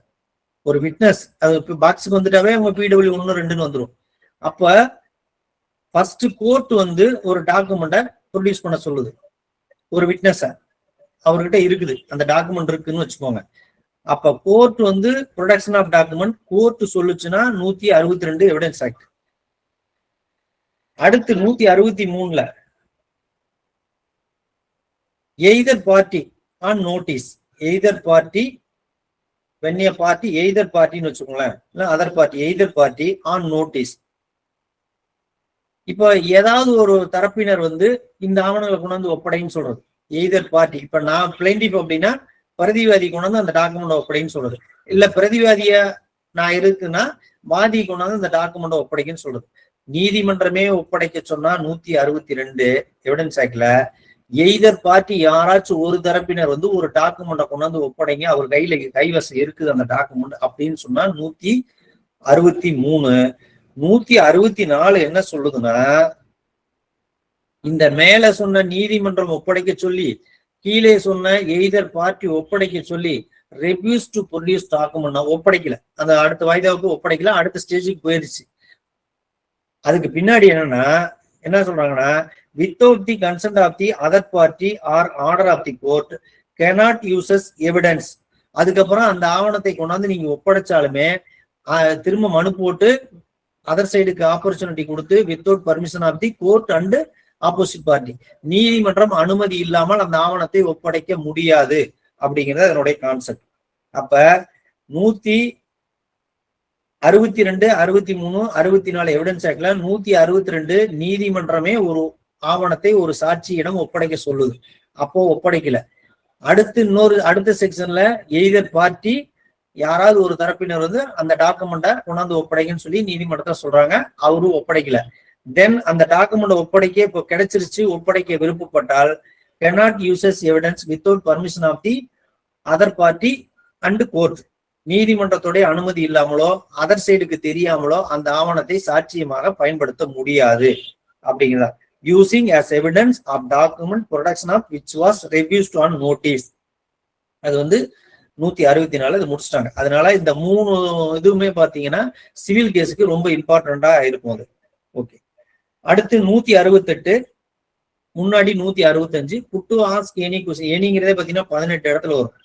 ஒரு விட்னஸ் அது பாக்ஸுக்கு வந்துட்டாவே அவங்க PW 1 2ன்னு வந்துடும். அப்ப ஃபர்ஸ்ட் கோர்ட் வந்து ஒரு டாக்குமெண்ட்டை ப்ரொடியூஸ் பண்ண சொல்லுது. ஒரு விட்னஸ அவர்கிட்ட இருக்குது, அந்த டாக்குமெண்ட் இருக்குன்னு வச்சுக்கோங்க. அப்ப கோர்ட் வந்து ப்ரொடக்ஷன் ஆஃப் டாக்குமெண்ட் கோர்ட் சொல்லுச்சுன்னா 162 எவிடன்ஸ் ஆக்ட். அடுத்து 163ல either party on notice. Either party when a party either பார்ட்டின்னு வச்சுக்கோங்களேன், இல்ல other party either party on notice. இப்போ ஏதாவது ஒரு தரப்பினர் வந்து இந்த ஆவணங்களை கொண்டாந்து ஒப்படைன்னு சொல்றது எய்தர் பார்ட்டி. இப்ப நான் பிளைண்டிப் அப்படின்னா பிரதிவாதி கொண்டாந்து அந்த டாக்குமெண்ட் ஒப்படைன்னு சொல்றது, இல்ல பிரதிவாதிய நான் இருக்குன்னா வாதி கொண்டாந்து அந்த டாக்குமெண்ட் ஒப்படைக்குன்னு சொல்றது. நீதிமன்றமே ஒப்படைக்க சொன்னா 162 எவிடன்ஸ் ஆக்ட்ல எய்தர் பார்ட்டி யாராச்சும் ஒரு தரப்பினர் வந்து ஒரு டாக்குமெண்ட்டை கொண்டாந்து ஒப்படைங்க, அவர் கைவசம் இருக்குது அந்த டாக்குமெண்ட் அப்படின்னு சொன்னா 163. 164 என்ன சொல்லுதுன்னா, இந்த மேல சொன்ன நீதிமன்றம் ஒப்படைக்க சொல்லி கீழே சொன்ன எய்தர் பார்ட்டி ஒப்படைக்க சொல்லி ரெஃப்யூஸ் டு ப்ரொடியூஸ் டாக்குமெண்ட் ஒப்படைக்கல, அந்த அடுத்த வாய்தாவுக்கு ஒப்படைக்கல, அடுத்த ஸ்டேஜுக்கு போயிருச்சு. அதுக்கு பின்னாடி என்ன சொல்றாங்கன்னா, without the consent of the other party or order of the court cannot uses evidence. அதுக்கப்புறம் அந்த ஆவணத்தை கொண்டாந்து நீங்க ஒப்படைச்சாலுமே திரும்ப மனு போட்டு அதர் சைடுக்கு ஆப்பர்ச்சுனிட்டி கொடுத்து without permission of the court and opposite party, நீதிமன்றம் அனுமதி இல்லாமல் அந்த ஆவணத்தை ஒப்படைக்க முடியாது அப்படிங்கிறது அதனுடைய கான்செப்ட். அப்ப 162, 63, 64 எவிடன்ஸ் ஆக்ட்ல 162 நீதிமன்றமே ஒரு ஆவணத்தை ஒரு சாட்சியிடம் ஒப்படைக்க சொல்லுது. அப்போ ஒப்படைக்கல. அடுத்த செக்ஷன்ல எய்தர் பார்ட்டி, யாராவது ஒரு தரப்பினர் வந்து அந்த டாக்குமெண்ட்டை கொண்டாந்து ஒப்படைக்குன்னு சொல்லி நீதிமன்றத்தை சொல்றாங்க, அவரும் ஒப்படைக்கல. தென் அந்த டாக்குமெண்ட் ஒப்படைக்க இப்போ கிடைச்சிருச்சு, ஒப்படைக்க விருப்பப்பட்டால் cannot uses evidence without permission of the other party and court. நீதிமன்றத்துடைய அனுமதி இல்லாமலோ அதர் சைடுக்கு தெரியாமலோ அந்த ஆவணத்தை சாட்சியமாக பயன்படுத்த முடியாது அப்படிங்கிறதா. Using as evidence of document production of which was refused on notice. அது வந்து 164 இது முடிச்சிட்டாங்க. அதனால இந்த 3 இதுவுமே பாத்தீங்கன்னா சிவில் கேஸுக்கு ரொம்ப இம்பார்ட்டண்டா இருக்கும் அது. ஓகே, அடுத்து 168, முன்னாடி 165 put to ask any question. எனிங்கிறதே பாத்தீங்கன்னா 18 இடத்துல வரும்.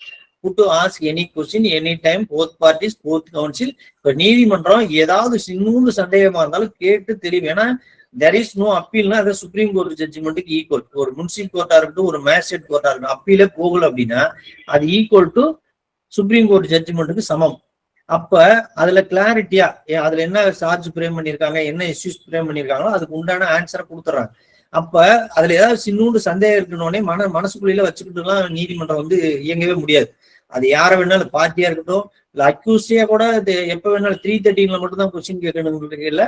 Put to ask any question any time both parties both council. இப்ப நீதிமன்றம் ஏதாவது சின்னூண்டு சந்தேகமா இருந்தாலும் கேட்டு தெரியும். ஏன்னா there is no அப்பீல்னா அது சுப்ரீம் கோர்ட் ஜட்ஜ்மெண்ட்டுக்கு ஈக்குவல். ஒரு முனிசிபல் கோர்ட்டா இருக்கட்டும், ஒரு மேஜிஸ்ட்ரேட் கோர்ட்டா இருக்கட்டும், அப்பீலே போகல அப்படின்னா அது ஈக்குவல் டு சுப்ரீம் கோர்ட் ஜட்ஜ்மெண்ட்டுக்கு சமம். அப்ப அதுல கிளாரிட்டியா அதுல என்ன சார்ஜ் பிரேம் பண்ணிருக்காங்க, என்ன இஷ்யூஸ் பிரேம் பண்ணிருக்காங்களோ அதுக்கு உண்டான ஆன்சரை கொடுத்துறாங்க. அப்ப அதுல ஏதாவது சின்னூண்டு சந்தேகம் இருக்கணும்னே மனசுக்குள்ள வச்சுக்கிட்டு எல்லாம் நீதிமன்றம் வந்து இயங்கவே முடியாது. அது யார வேணாலும், பார்ட்டியா இருக்கட்டும் இல்ல அக்யூஸ்டியா கூட எப்ப வேணாலும் 313 மட்டும் தான் கொஸ்டின் கேட்கணும் இல்ல,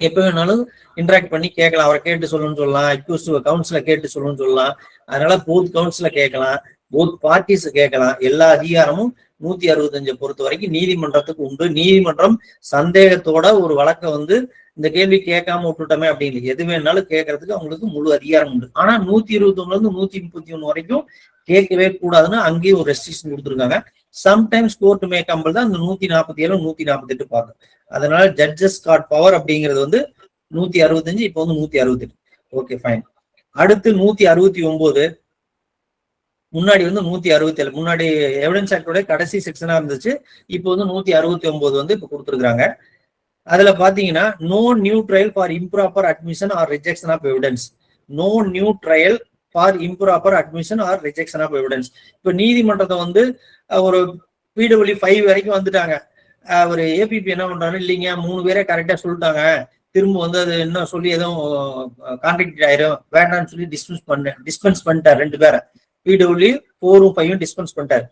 எப்ப வேணாலும் இன்டராக்ட் பண்ணி கேட்கலாம். அவரை கேட்டு சொல்லணும்னு சொல்லலாம், அக்யூஸ்ட் கவுன்சில கேட்டு சொல்லணும்னு சொல்லலாம். அதனால போத் கவுன்சில கேட்கலாம், போத் பார்ட்டிஸ் கேட்கலாம். எல்லா அதிகாரமும் 165 பொறுத்த வரைக்கும் நீதிமன்றத்துக்கு உண்டு. நீதிமன்றம் சந்தேகத்தோட ஒரு வழக்கை வந்து இந்த கேள்வி கேட்காம விட்டுட்டோமே அப்படின்னு எது வேணாலும் கேட்கறதுக்கு அவங்களுக்கு முழு அதிகாரம் உண்டு. ஆனா 121 இருந்து 131 வரைக்கும் கேட்கவே கூடாதுன்னு அங்கேயும் ஒரு ரெஸ்ட்ரிக்ஷன் கொடுத்துருக்காங்க. சம்டைம்ஸ் கோர்ட் மே கம்பல் தான் இந்த 147, 148 பார்க்கும். அதனால ஜட்ஜஸ் காட் பவர் அப்படிங்கிறது வந்து 165, இப்போ வந்து 168. Okay fine. அடுத்து 169, முன்னாடி வந்து 167. முன்னாடி எவிடன்ஸ் ஆக்டோட கடைசி செக்ஷனா இருந்துச்சு, இப்போ வந்து 169 வந்து இப்போ கொடுத்துருக்காங்க. அதுல பாத்தீங்கன்னா no new trial for improper admission or rejection of evidence. No new trial for improper admission or rejection of evidence. இப்ப நீதிமன்றத்தை வந்து ஒரு PW5 வரைக்கும் வந்துட்டாங்க. ஒரு ஏபிபி என்ன பண்றாரு, இல்லைங்க 3 பேரே கரெக்டா சொல்லிட்டாங்க, திரும்ப வந்து அது என்ன சொல்லி எதுவும் கான்ட்ராக்ட் ஆயிரும் வேண்டாம்னு சொல்லி டிஸ்பென்ஸ் பண்ணிட்டார். 2 பேரை PW4, 5 டிஸ்பென்ஸ் பண்ணிட்டாரு.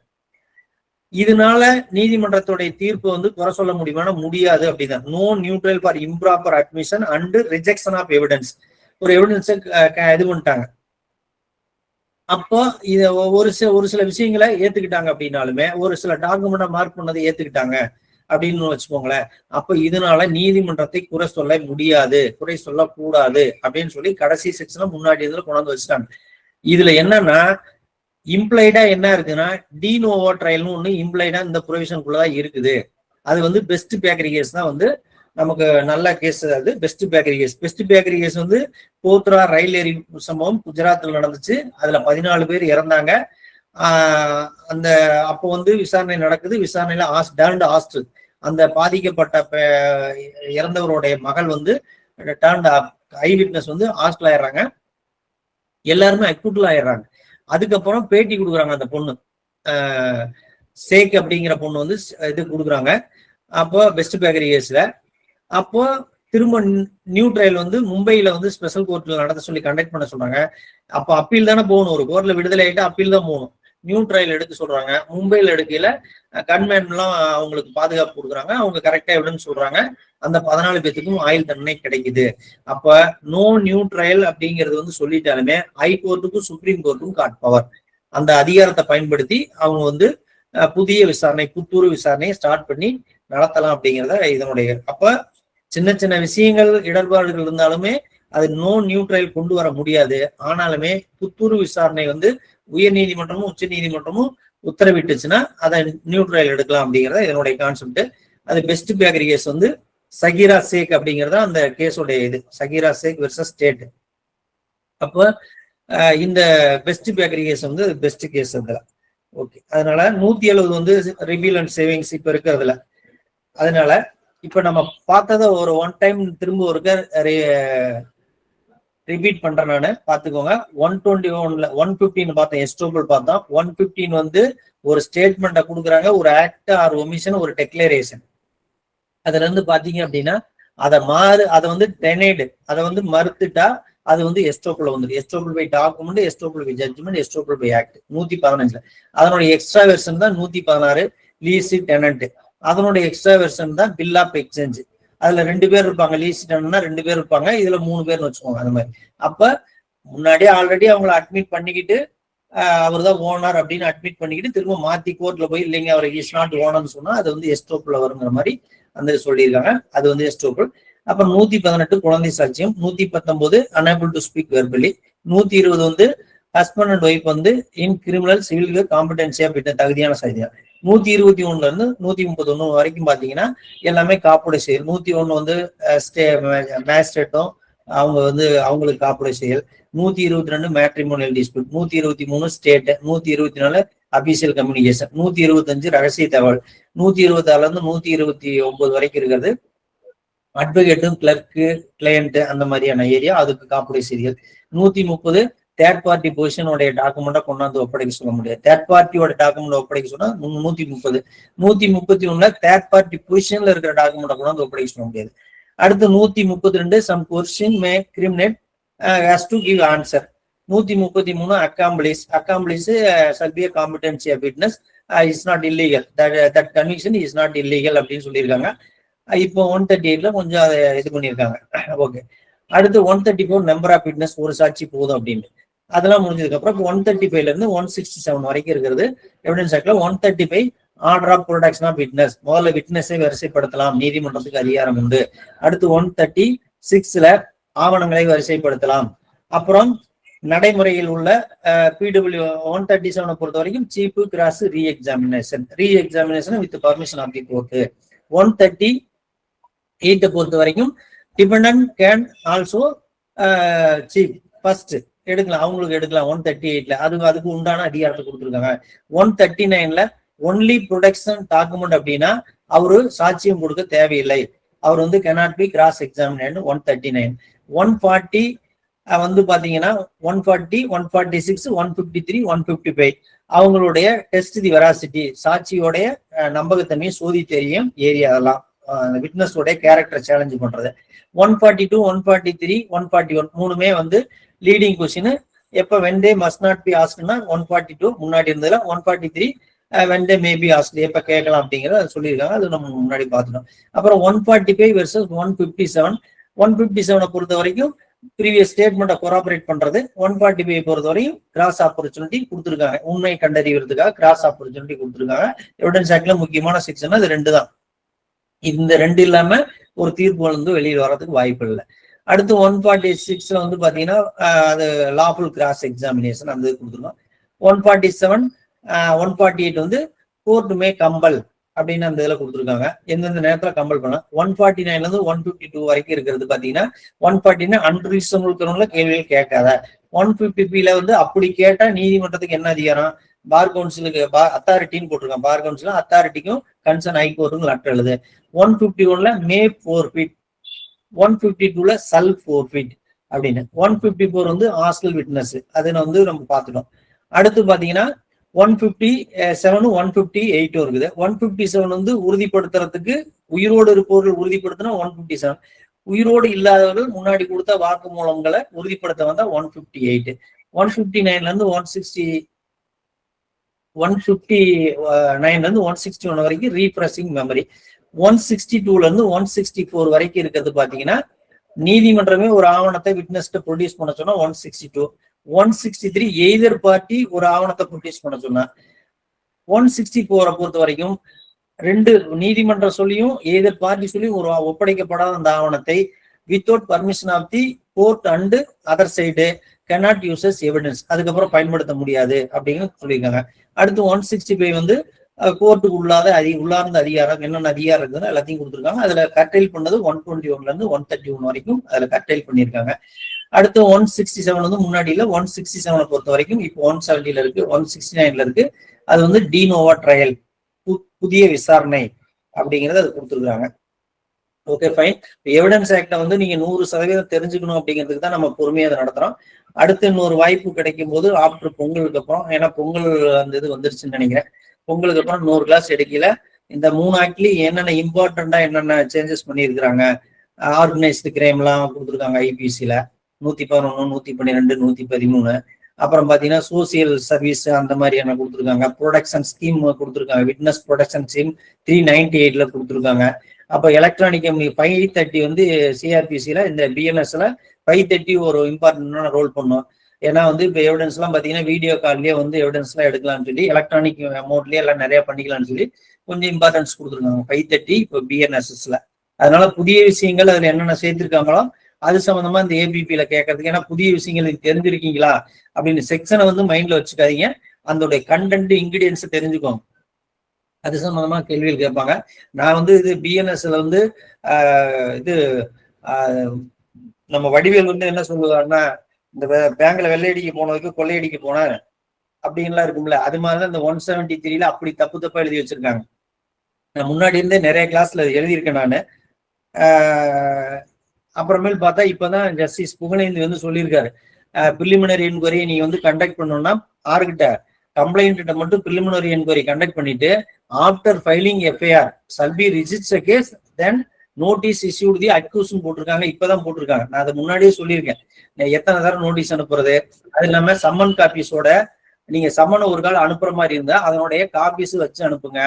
இதனால நீதிமன்றத்துடைய தீர்ப்பு வந்து குறை சொல்ல முடியுமா? முடியாது அப்படிதான். No new trial for improper admission and rejection of evidence. ஒரு எவிடன்ஸ் இது பண்ணிட்டாங்க. அப்போ இத ஒரு சில விஷயங்களை ஏத்துக்கிட்டாங்க அப்படின்னாலுமே, ஒரு சில டாக்குமெண்ட்டை மார்க் பண்ணதை ஏத்துக்கிட்டாங்க அப்படின்னு வச்சுக்கோங்களேன். அப்ப இதனால நீதிமன்றத்தை குறை சொல்ல முடியாது, குறை சொல்லக்கூடாது அப்படின்னு சொல்லி கடைசி செக்ஷன்ல முன்னாடி இதுல கொண்டாந்து வச்சுட்டாங்க. இதுல என்னன்னா இம்ப்ளைடா என்ன இருக்குன்னா டினோவோ ட்ரையல்னு ஒண்ணு இம்ப்ளைடா இந்த ப்ரொவிஷனுக்குள்ளதான் இருக்குது. அது வந்து பெஸ்ட் பேக்கரி கேஸ் தான் வந்து நமக்கு நல்ல கேஸ். அது Best Bakery case. Best Bakery case வந்து போத்ரா ரயில் ஏரி சம்பவம் குஜராத்தில் நடந்துச்சு. அதுல 14 பேர் இறந்தாங்க. அந்த அப்போ வந்து விசாரணை நடக்குது. விசாரணையில டேர்ன்டு ஹாஸ்டல், அந்த பாதிக்கப்பட்ட இறந்தவருடைய மகள் வந்து டேர்ன்டு ஐ விட்னஸ் வந்து ஹாஸ்டல் ஆயிடுறாங்க. எல்லாருமே அக்யூட்ல ஆயிடுறாங்க. அதுக்கப்புறம் பேட்டி கொடுக்குறாங்க அந்த பொண்ணு, சேக் அப்படிங்கிற பொண்ணு வந்து இது கொடுக்குறாங்க. அப்போ பெஸ்ட் பேக்கரி கேஸ்ல அப்போ திரும்ப நியூ ட்ரையல் வந்து மும்பையில வந்து ஸ்பெஷல் கோர்ட்ல நடத்த சொல்லி கண்டக்ட் பண்ண சொல்றாங்க. அப்போ அப்பீல் தானே போகணும், ஒரு கோர்ட்ல விடுதலை ஆயிட்டு அப்பீல் தான் போகணும். நியூ ட்ரையல் எடுக்க சொல்றாங்க. மும்பையில எடுக்கையில கன்மேன் எல்லாம் அவங்களுக்கு பாதுகாப்பு கொடுக்குறாங்க. அவங்க கரெக்டா எவிடன்ஸ் சொல்றாங்க. அந்த 14 பேத்துக்கும் ஆயுள் தண்டனை கிடைக்குது. அப்ப நோ நியூ ட்ரையல் அப்படிங்கிறது வந்து சொல்லிட்டாலுமே ஹைகோர்ட்டுக்கும் சுப்ரீம் கோர்ட்டுக்கும் காட் பவர். அந்த அதிகாரத்தை பயன்படுத்தி அவங்க வந்து புதிய விசாரணை, புத்தூர் விசாரணையை ஸ்டார்ட் பண்ணி நடத்தலாம் அப்படிங்கிறத இதனுடைய. அப்ப சின்ன சின்ன விஷயங்கள் இடர்பாடுகள் இருந்தாலுமே அது நோ நியூ ட்ரையல் கொண்டு வர முடியாது. ஆனாலுமே புத்தூர் விசாரணை வந்து உயர் நீதிமன்றமும் உச்ச நீதிமன்றமும் உத்தரவிட்டுச்சுன்னா அதை நியூ ட்ரையல் எடுக்கலாம் அப்படிங்கிறத இதனுடைய கான்செப்ட். அது பெஸ்ட் பேக்கரி கேஸ் வந்து சகீரா சேக் அப்படிங்கிறத அந்த கேஸோடைய இது, சகீரா சேக் வெர்சஸ் ஸ்டேட். அப்ப இந்த பெஸ்ட் பேக்கரி கேஸ் வந்து பெஸ்ட் கேஸ் அதுல. ஓகே, அதனால 170 வந்து ரிபீல் அண்ட் சேவிங்ஸ் இப்ப இருக்கிறதுல. அதனால இப்ப நம்ம பார்த்ததை ஒரு ஒன் டைம் திரும்ப ஒருக்க ரிப்பீட் பண்றேன் நானு, பாத்துக்கோங்க. 121ல 115 பார்த்தோம், எஸ்டோபிள் பார்த்தோம். 115 வந்து ஒரு ஸ்டேட்மெண்ட்டை கொடுக்குறாங்க, ஒரு ஆக்ட் ஆர் ஒமிஷன், ஒரு டெக்ளரேஷன். அதுல இருந்து பாத்தீங்க அப்படின்னா அதை வந்து டெனைடு, அதை வந்து மறுத்துட்டா அது வந்து எஸ்டோபிள் வந்துடும். Estoppel by document, estoppel by judgment, estoppel by act 115ல. அதனுடைய எக்ஸ்ட்ரா வெர்ஷன் தான் 116 லீசி டெனன்ட். அதனுடைய எக்ஸ்ட்ரா வெர்ஷன் தான் பில் ஆஃப் எக்ஸ்சேஞ்ச். அதுல 2 பேர் இருப்பாங்க, லீசி டெனன்ட்னா 2 பேர் இருப்பாங்க, இதுல 3 பேர்னு வச்சுக்கோங்க. அந்த மாதிரி அப்ப முன்னாடியே ஆல்ரெடி அவங்களை அட்மிட் பண்ணிக்கிட்டு அவர் தான் ஓனர் அப்படின்னு அட்மிட் பண்ணிக்கிட்டு திரும்ப மாத்தி கோர்ட்ல போய் இல்லைங்க அவர் இஸ் நாட் ஓனர்னு சொன்னா அது வந்து எஸ்டோபிள் வருங்கிற மாதிரி அந்த சொல்லியிருக்காங்க. அது வந்து எஸ்டோபிள். அப்புறம் 118 குழந்தை சாட்சியம், 119 அனேபிள் டு ஸ்பீக் வெர்பலி, 120 வந்து ஹஸ்பண்ட் அண்ட் ஒய்ஃப் வந்து இன் கிரிமினல் சிவில் காம்படென்சியா போயிட்ட தகுதியான சாட்சியம். 121ல இருந்து 131 வரைக்கும் பாத்தீங்கன்னா எல்லாமே காப்புடை செயல். 101 வந்து மேஜிஸ்ட்ரேட்டும் அவங்க வந்து அவங்களுக்கு காப்புடை செயல். 122 matrimonial dispute, 123 state, 124 official communication, 125 ரகசிய தகவல், 126 இருந்து 129 வரைக்கும் இருக்கிறது அட்வொகேட்டும் கிளர்க்கு கிளையண்ட் அந்த மாதிரியான ஏரியா, அதுக்கு காப்புடை செய்திகள். 130 தேர்ட் பார்ட்டி பொசிஷனுடைய டாக்குமெண்டா கொண்டாந்து ஒப்படைக்க சொல்ல முடியாது. தேர்ட் பார்ட்டியோட டாக்குமெண்ட் ஒப்படைக்க சொன்னா 130. 131ல தேர்ட் பார்ட்டி பொசிஷன்ல இருக்கிற டாக்குமெண்ட்டை கொண்டாந்து ஒப்படைக்க சொல்ல முடியாது. அடுத்து 132 some question may criminate has to give answer. 133 accomplice. Accomplice shall be a competency of witness is not illegal, that conviction is not illegal அப்படின்னு சொல்லியிருக்காங்க. இப்போ 138ல கொஞ்சம் அதை இது பண்ணியிருக்காங்க. ஓகே, அடுத்து 134 நம்பர் ஆஃப் விட்னஸ், ஒரு சாட்சி போதும் அப்படின்னு. அதெல்லாம் முடிஞ்சதுக்கு அப்புறம் 135ல இருந்து 167 வரைக்கும் இருக்கிறது எவிடன்ஸ் ஆக்ட்ல. 135 order of production of witness, முதல்ல விட்னஸை வரிசைப்படுத்தலாம், நீதிமன்றத்துக்கு அதிகாரம் உண்டு. அடுத்து 136ல ஆவணங்களை வரிசைப்படுத்தலாம். அப்புறம் நடைமுறையில் உள்ள பிடபிள்யூ 137 பொறுத்த வரைக்கும் chief cross reexamination with permission of the court. 138 பொறுத்த வரைக்கும் defendant can also chief first எடுக்கலாம், அவங்களுக்கு எடுக்கலாம் 138ல. அதுக்கு உண்டான அதிகாரத்தை கொடுத்துருக்காங்க. 139ல ஒன்லி ப்ரொடக்ஷன் டாக்குமெண்ட் அப்படின்னா அவரு சாட்சியம் கொடுக்க தேவையில்லை, அவர் வந்து cannot be கிராஸ் எக்ஸாமினேட். 139 140 வந்து பாத்தீங்கன்னா 140 146 153 155 அவங்களுடைய டெஸ்ட் தி வெராசிட்டி, சாட்சியோடைய நம்பகத்தன்மையை சோதி தெரியும் ஏரியா, அதெல்லாம் விட்னஸோடைய கேரக்டர் சேலஞ்ச் பண்றது. 142 143 141 மூணுமே வந்து லீடிங் கொஸ்டின். எப்ப வெண்டே மஸ்ட் நாட் பி ஆஸ்க்னா 142 முன்னாடி இருந்ததுல, 143 வெண்டே மேபி ஆஸ்க் எப்ப கேட்கலாம் அப்படிங்கிறத சொல்லியிருக்காங்க, அது நம்ம முன்னாடி பார்த்துட்டோம். அப்புறம் 145 வெர்சஸ் 157. 157 பொறுத்த வரைக்கும் ப்ரீவியஸ் ஸ்டேட்மெண்ட்டை கொராபரேட் பண்றது. 145 பொறுத்த வரையும் கிராஸ் ஆப்பர்ச்சுனிட்டி கொடுத்துருக்காங்க, உண்மை கண்டறிவதற்காக கிராஸ் ஆப்பர்ச்சுனிட்டி கொடுத்துருக்காங்க. எவிடன்ஸ் ஆக்ட்ல முக்கியமான செக்ஷன் அது 2 தான். இந்த 2 இல்லாம ஒரு தீர்ப்பு வந்து வெளியில் வர்றதுக்கு வாய்ப்பு இல்லை. அடுத்து 146ல வந்து பாத்தீங்கன்னா அது லாஃபுல் கிராஸ் எக்ஸாமினேஷன் அந்த கொடுத்துருக்கோம். 147 148 வந்து கோர்ட் மே கம்பல் அப்படின்னு அந்த இதுல கொடுத்துருக்காங்க, எந்தெந்த நேரத்துல கம்பல் பண்ணலாம். 149ல இருந்து 152 வரைக்கும் இருக்கிறது பாத்தீங்கன்னா 149 அன்ரீசனபிள் கேள்விகள் கேட்காத. 150Pல வந்து அப்படி கேட்டா நீதிமன்றத்துக்கு என்ன அதிகாரம், பார் கவுன்சிலுக்கு அத்தாரிட்டின்னு போட்டிருக்காங்க, பார் கவுன்சிலும் அத்தாரிட்டிக்கும் கன்சர்ன் ஹைகோர்ட்டுக்கும் லெட்டர் எழுது. 151ல மே 4 152ல சல் 4 அப்படின்னு. 154 வந்து ஹாஸ்டல் விட்னஸ், அது வந்து நம்ம பார்த்துட்டோம். அடுத்து பாத்தீங்கன்னா 157 158 இருக்குது. 157 வந்து உறுதிப்படுத்துறதுக்கு உயிரோடு இருப்பவர்கள் உறுதிப்படுத்தினா 157, உயிரோடு இல்லாதவர்கள் முன்னாடி கொடுத்த வாக்கு மூலங்களை உறுதிப்படுத்த வந்தா 158. 159ல இருந்து 159ல இருந்து 161 வரைக்கும் ரீப்ரெசிங் மெமரி. 162ல இருந்து 164 வரைக்கும் இருக்கிறது பாத்தீங்கன்னா நீதிமன்றமே ஒரு ஆவணத்தை விட்னஸ்ட ப்ரொடியூஸ் பண்ண சொன்னா 162. 163 எய்தர் பார்ட்டி ஒரு ஆவணத்தை ப்ரொடியூஸ் பண்ண சொன்னா. 164 பொறுத்த வரைக்கும் 2 நீதிமன்ற சொல்லியும் எய்தர் பார்ட்டி சொல்லியும் ஒரு ஒப்படைக்கப்படாத அந்த ஆவணத்தை without permission of the court and other side cannot use as evidence, அதுக்கப்புறம் பயன்படுத்த முடியாது அப்படின்னு சொல்லியிருக்காங்க. அடுத்து 165 வந்து கோர்ட்டுக்கு உள்ளார்ந்த அதிகாரம் என்னென்ன அதிகாரம் இருக்குதுன்னு எல்லாத்தையும் கொடுத்துருக்காங்க. அதுல கட்டைல் பண்ணது 121ல இருந்து 131 வரைக்கும் அதுல கட்டைல் பண்ணியிருக்காங்க. அடுத்து 167 வந்து முன்னாடி இல்ல, 167 பொறுத்த வரைக்கும் இப்போ 170 இருக்கு, 169 இருக்கு. அது வந்து டினோவா ட்ரையல், புதிய விசாரணை அப்படிங்கறது அது கொடுத்துருக்காங்க. Okay fine. எவிடன்ஸ் ஆக்ட வந்து நீங்க 100% தெரிஞ்சுக்கணும் அப்படிங்கிறதுக்கு தான் நம்ம பொறுமையா அதை நடத்துறோம். அடுத்து இன்னொரு வாய்ப்பு கிடைக்கும் போது ஆஃப்டர் பொங்கலுக்கு அப்புறம், ஏன்னா பொங்கல் அந்த இது வந்துருச்சுன்னு நினைக்கிறேன், பொங்கலுக்கு அப்புறம் 100 கிளாஸ் எடுக்கல இந்த 3 ஆக்ட்லயும் என்னென்ன இம்பார்ட்டண்டா என்னென்ன சேஞ்சஸ் பண்ணியிருக்கிறாங்க, ஆர்கனைஸ்டு கிரைம் எல்லாம் கொடுத்துருக்காங்க ஐபிசில 111, 112, 113. அப்புறம் பாத்தீங்கன்னா சோசியல் சர்வீஸ் அந்த மாதிரியான கொடுத்துருக்காங்க. ப்ரொடக்ஷன் ஸ்கீம் கொடுத்துருக்காங்க, விட்னஸ் ப்ரொடக்ஷன் ஸ்கீம் 398ல கொடுத்துருக்காங்க. அப்போ எலக்ட்ரானிக் 530 வந்து சிஆர்பிசியில, இந்த பிஎன்எஸ்ல 530 ஒரு இம்பார்ட்டன்டான ரோல் பண்ணும். ஏன்னா வந்து இப்போ எவிடன்ஸ் எல்லாம் பாத்தீங்கன்னா வீடியோ கால்லயே வந்து எவிடன்ஸ் எல்லாம் எடுக்கலாம்னு சொல்லி, எலக்ட்ரானிக் மோட்லயே எல்லாம் நிறைய பண்ணிக்கலாம்னு சொல்லி கொஞ்சம் இம்பார்ட்டன்ஸ் கொடுத்துருக்காங்க 530 இப்போ பிஎன்எஸ்எஸ்ல. அதனால புதிய விஷயங்கள் அதுல என்னென்ன சேர்த்திருக்காங்களோ அது சம்பந்தமா இந்த ஏபிபியில கேட்கறதுக்கு, ஏன்னா புதிய விஷயங்கள் தெரிஞ்சிருக்கீங்களா அப்படின்னு செக்ஷனை வந்து மைண்ட்ல வச்சுக்காதீங்க, அதோடைய கண்டென்ட் இன்கிரீடியன்ஸ் தெரிஞ்சுக்கோங்க, அது சம்பந்தமா கேள்விகள் கேட்பாங்க. நான் வந்து இது பிஎன்எஸ்ல வந்து இது நம்ம வடிவேல் வந்து என்ன சொல்லுவாருன்னா, இந்த பேங்க்ல வெள்ளையடிக்க போனதுக்கு கொள்ளையடிக்க போன அப்படின்லாம் இருக்கும்ல, அது மாதிரிதான் இந்த 173ல அப்படி தப்பா எழுதி வச்சிருக்காங்க. நான் முன்னாடி இருந்தே நிறைய கிளாஸ்ல எழுதியிருக்கேன் நான். அப்புறமேல் பார்த்தா இப்பதான் ஜஸ்டிஸ் புகழேந்தி வந்து சொல்லியிருக்காரு, பிரிலிமினரி என்கொயரி நீங்க வந்து கண்டக்ட் பண்ணணும்னா ஆர்கிட்ட கம்ப்ளைண்ட் மட்டும் பிரிலிமினரி என்கொயரி கண்டக்ட் பண்ணிட்டு after filing FIR shall be register case then notice issued the அக்யூஸ்னு போட்டிருக்காங்க. இப்பதான் போட்டிருக்காங்க, நான் அதை முன்னாடியே சொல்லியிருக்கேன் எத்தனை தரம் நோட்டீஸ் அனுப்புறது. அது இல்லாம சம்மன் காப்பீஸோட நீங்க சம்மனை ஒரு கால் அனுப்புற மாதிரி இருந்தா அதனுடைய காப்பீஸ் வச்சு அனுப்புங்க.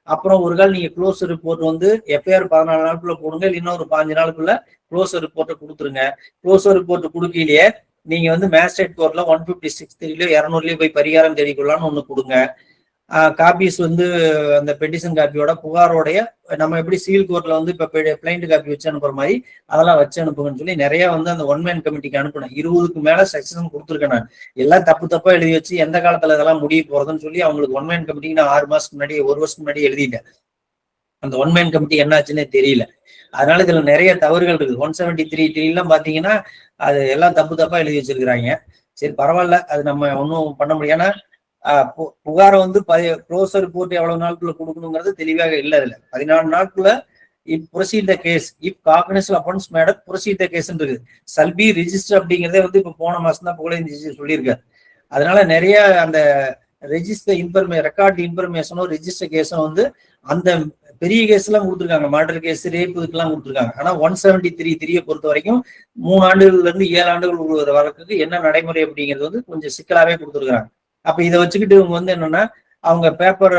அப்புறம் ஒரு கால் நீங்க க்ளோஸ் ரிப்போர்ட் வந்து எஃப்ஐஆர் 14 நாளுக்குள்ள போடுங்க, இல்லைன்னா ஒரு 5 நாளுக்குள்ள க்ளோஸ் ரிப்போர்ட்டை கொடுத்துருங்க. க்ளோஸ் ரிப்போர்ட் கொடுக்கலையே நீங்க வந்து மேஜிஸ்ட்ரேட் கோர்ட்ல 156 200 போய் பரிகாரம் தேடிக்கொள்ளலாம்னு ஒண்ணு கொடுங்க. காப்பீஸ் வந்து அந்த பெட்டிஷன் காப்பியோட புகாரோடைய நம்ம எப்படி சிவில் கோர்ட்ல வந்து இப்ப பிளைண்ட் காப்பி வச்சு அனுப்புற மாதிரி அதெல்லாம் வச்சு அனுப்புங்கன்னு சொல்லி நிறைய வந்து அந்த ஒன்மேன் கமிட்டிக்கு அனுப்பினேன். 20க்கு மேல செக்ஷன் கொடுத்துருக்கேன் நான். எல்லாம் தப்பா எழுதி வச்சு எந்த காலத்துல இதெல்லாம் முடிய போறதுன்னு சொல்லி அவங்களுக்கு ஒன்மேன் கமிட்டிக்கு நான் 6 மாசத்துக்கு முன்னாடி 1 வருஷத்துக்கு முன்னாடி எழுதிட்டேன். அந்த ஒன்மேன் கமிட்டி என்ன ஆச்சுன்னே தெரியல. அதனால இதுல நிறைய தவறுகள் இருக்கு. 173 எல்லாம் பாத்தீங்கன்னா அது எல்லாம் தப்பா எழுதி வச்சிருக்கிறாங்க. சரி பரவாயில்ல, அது நம்ம ஒன்றும் பண்ண முடியும். ஏன்னா புகாரை வந்து க்ளோஸ் ரிப்போர்ட் எவ்வளவு நாளுக்குள்ள கொடுக்கணுங்கிறது தெளிவாக இல்லை. அதுல 14 நாளுக்குள்ள if proceed the case, if cognizant offence matter proceed the case இருக்கு. சல்பி ரிஜிஸ்டர் அப்படிங்கிறதே வந்து இப்ப போன மாசம் தான் புகழேந்தி சொல்லியிருக்காரு. அதனால நிறைய அந்த ரெஜிஸ்டர் ரெக்கார்ட் இன்ஃபர்மேஷனும் ரெஜிஸ்டர் கேஸும் வந்து அந்த பெரிய கேஸ் எல்லாம் கொடுத்துருக்காங்க, மர்டர் கேஸ், ரேப் இதுக்கெல்லாம் கொடுத்துருக்காங்க. ஆனா 173 பொறுத்த வரைக்கும் 3 ஆண்டுகள்ல இருந்து 7 ஆண்டுகள் ஒரு வழக்குக்கு என்ன நடைமுறை அப்படிங்கிறது வந்து கொஞ்சம் சிக்கலாவே கொடுத்துருக்காங்க. அப்ப இதை வச்சுக்கிட்டு இவங்க வந்து என்னன்னா அவங்க பேப்பர்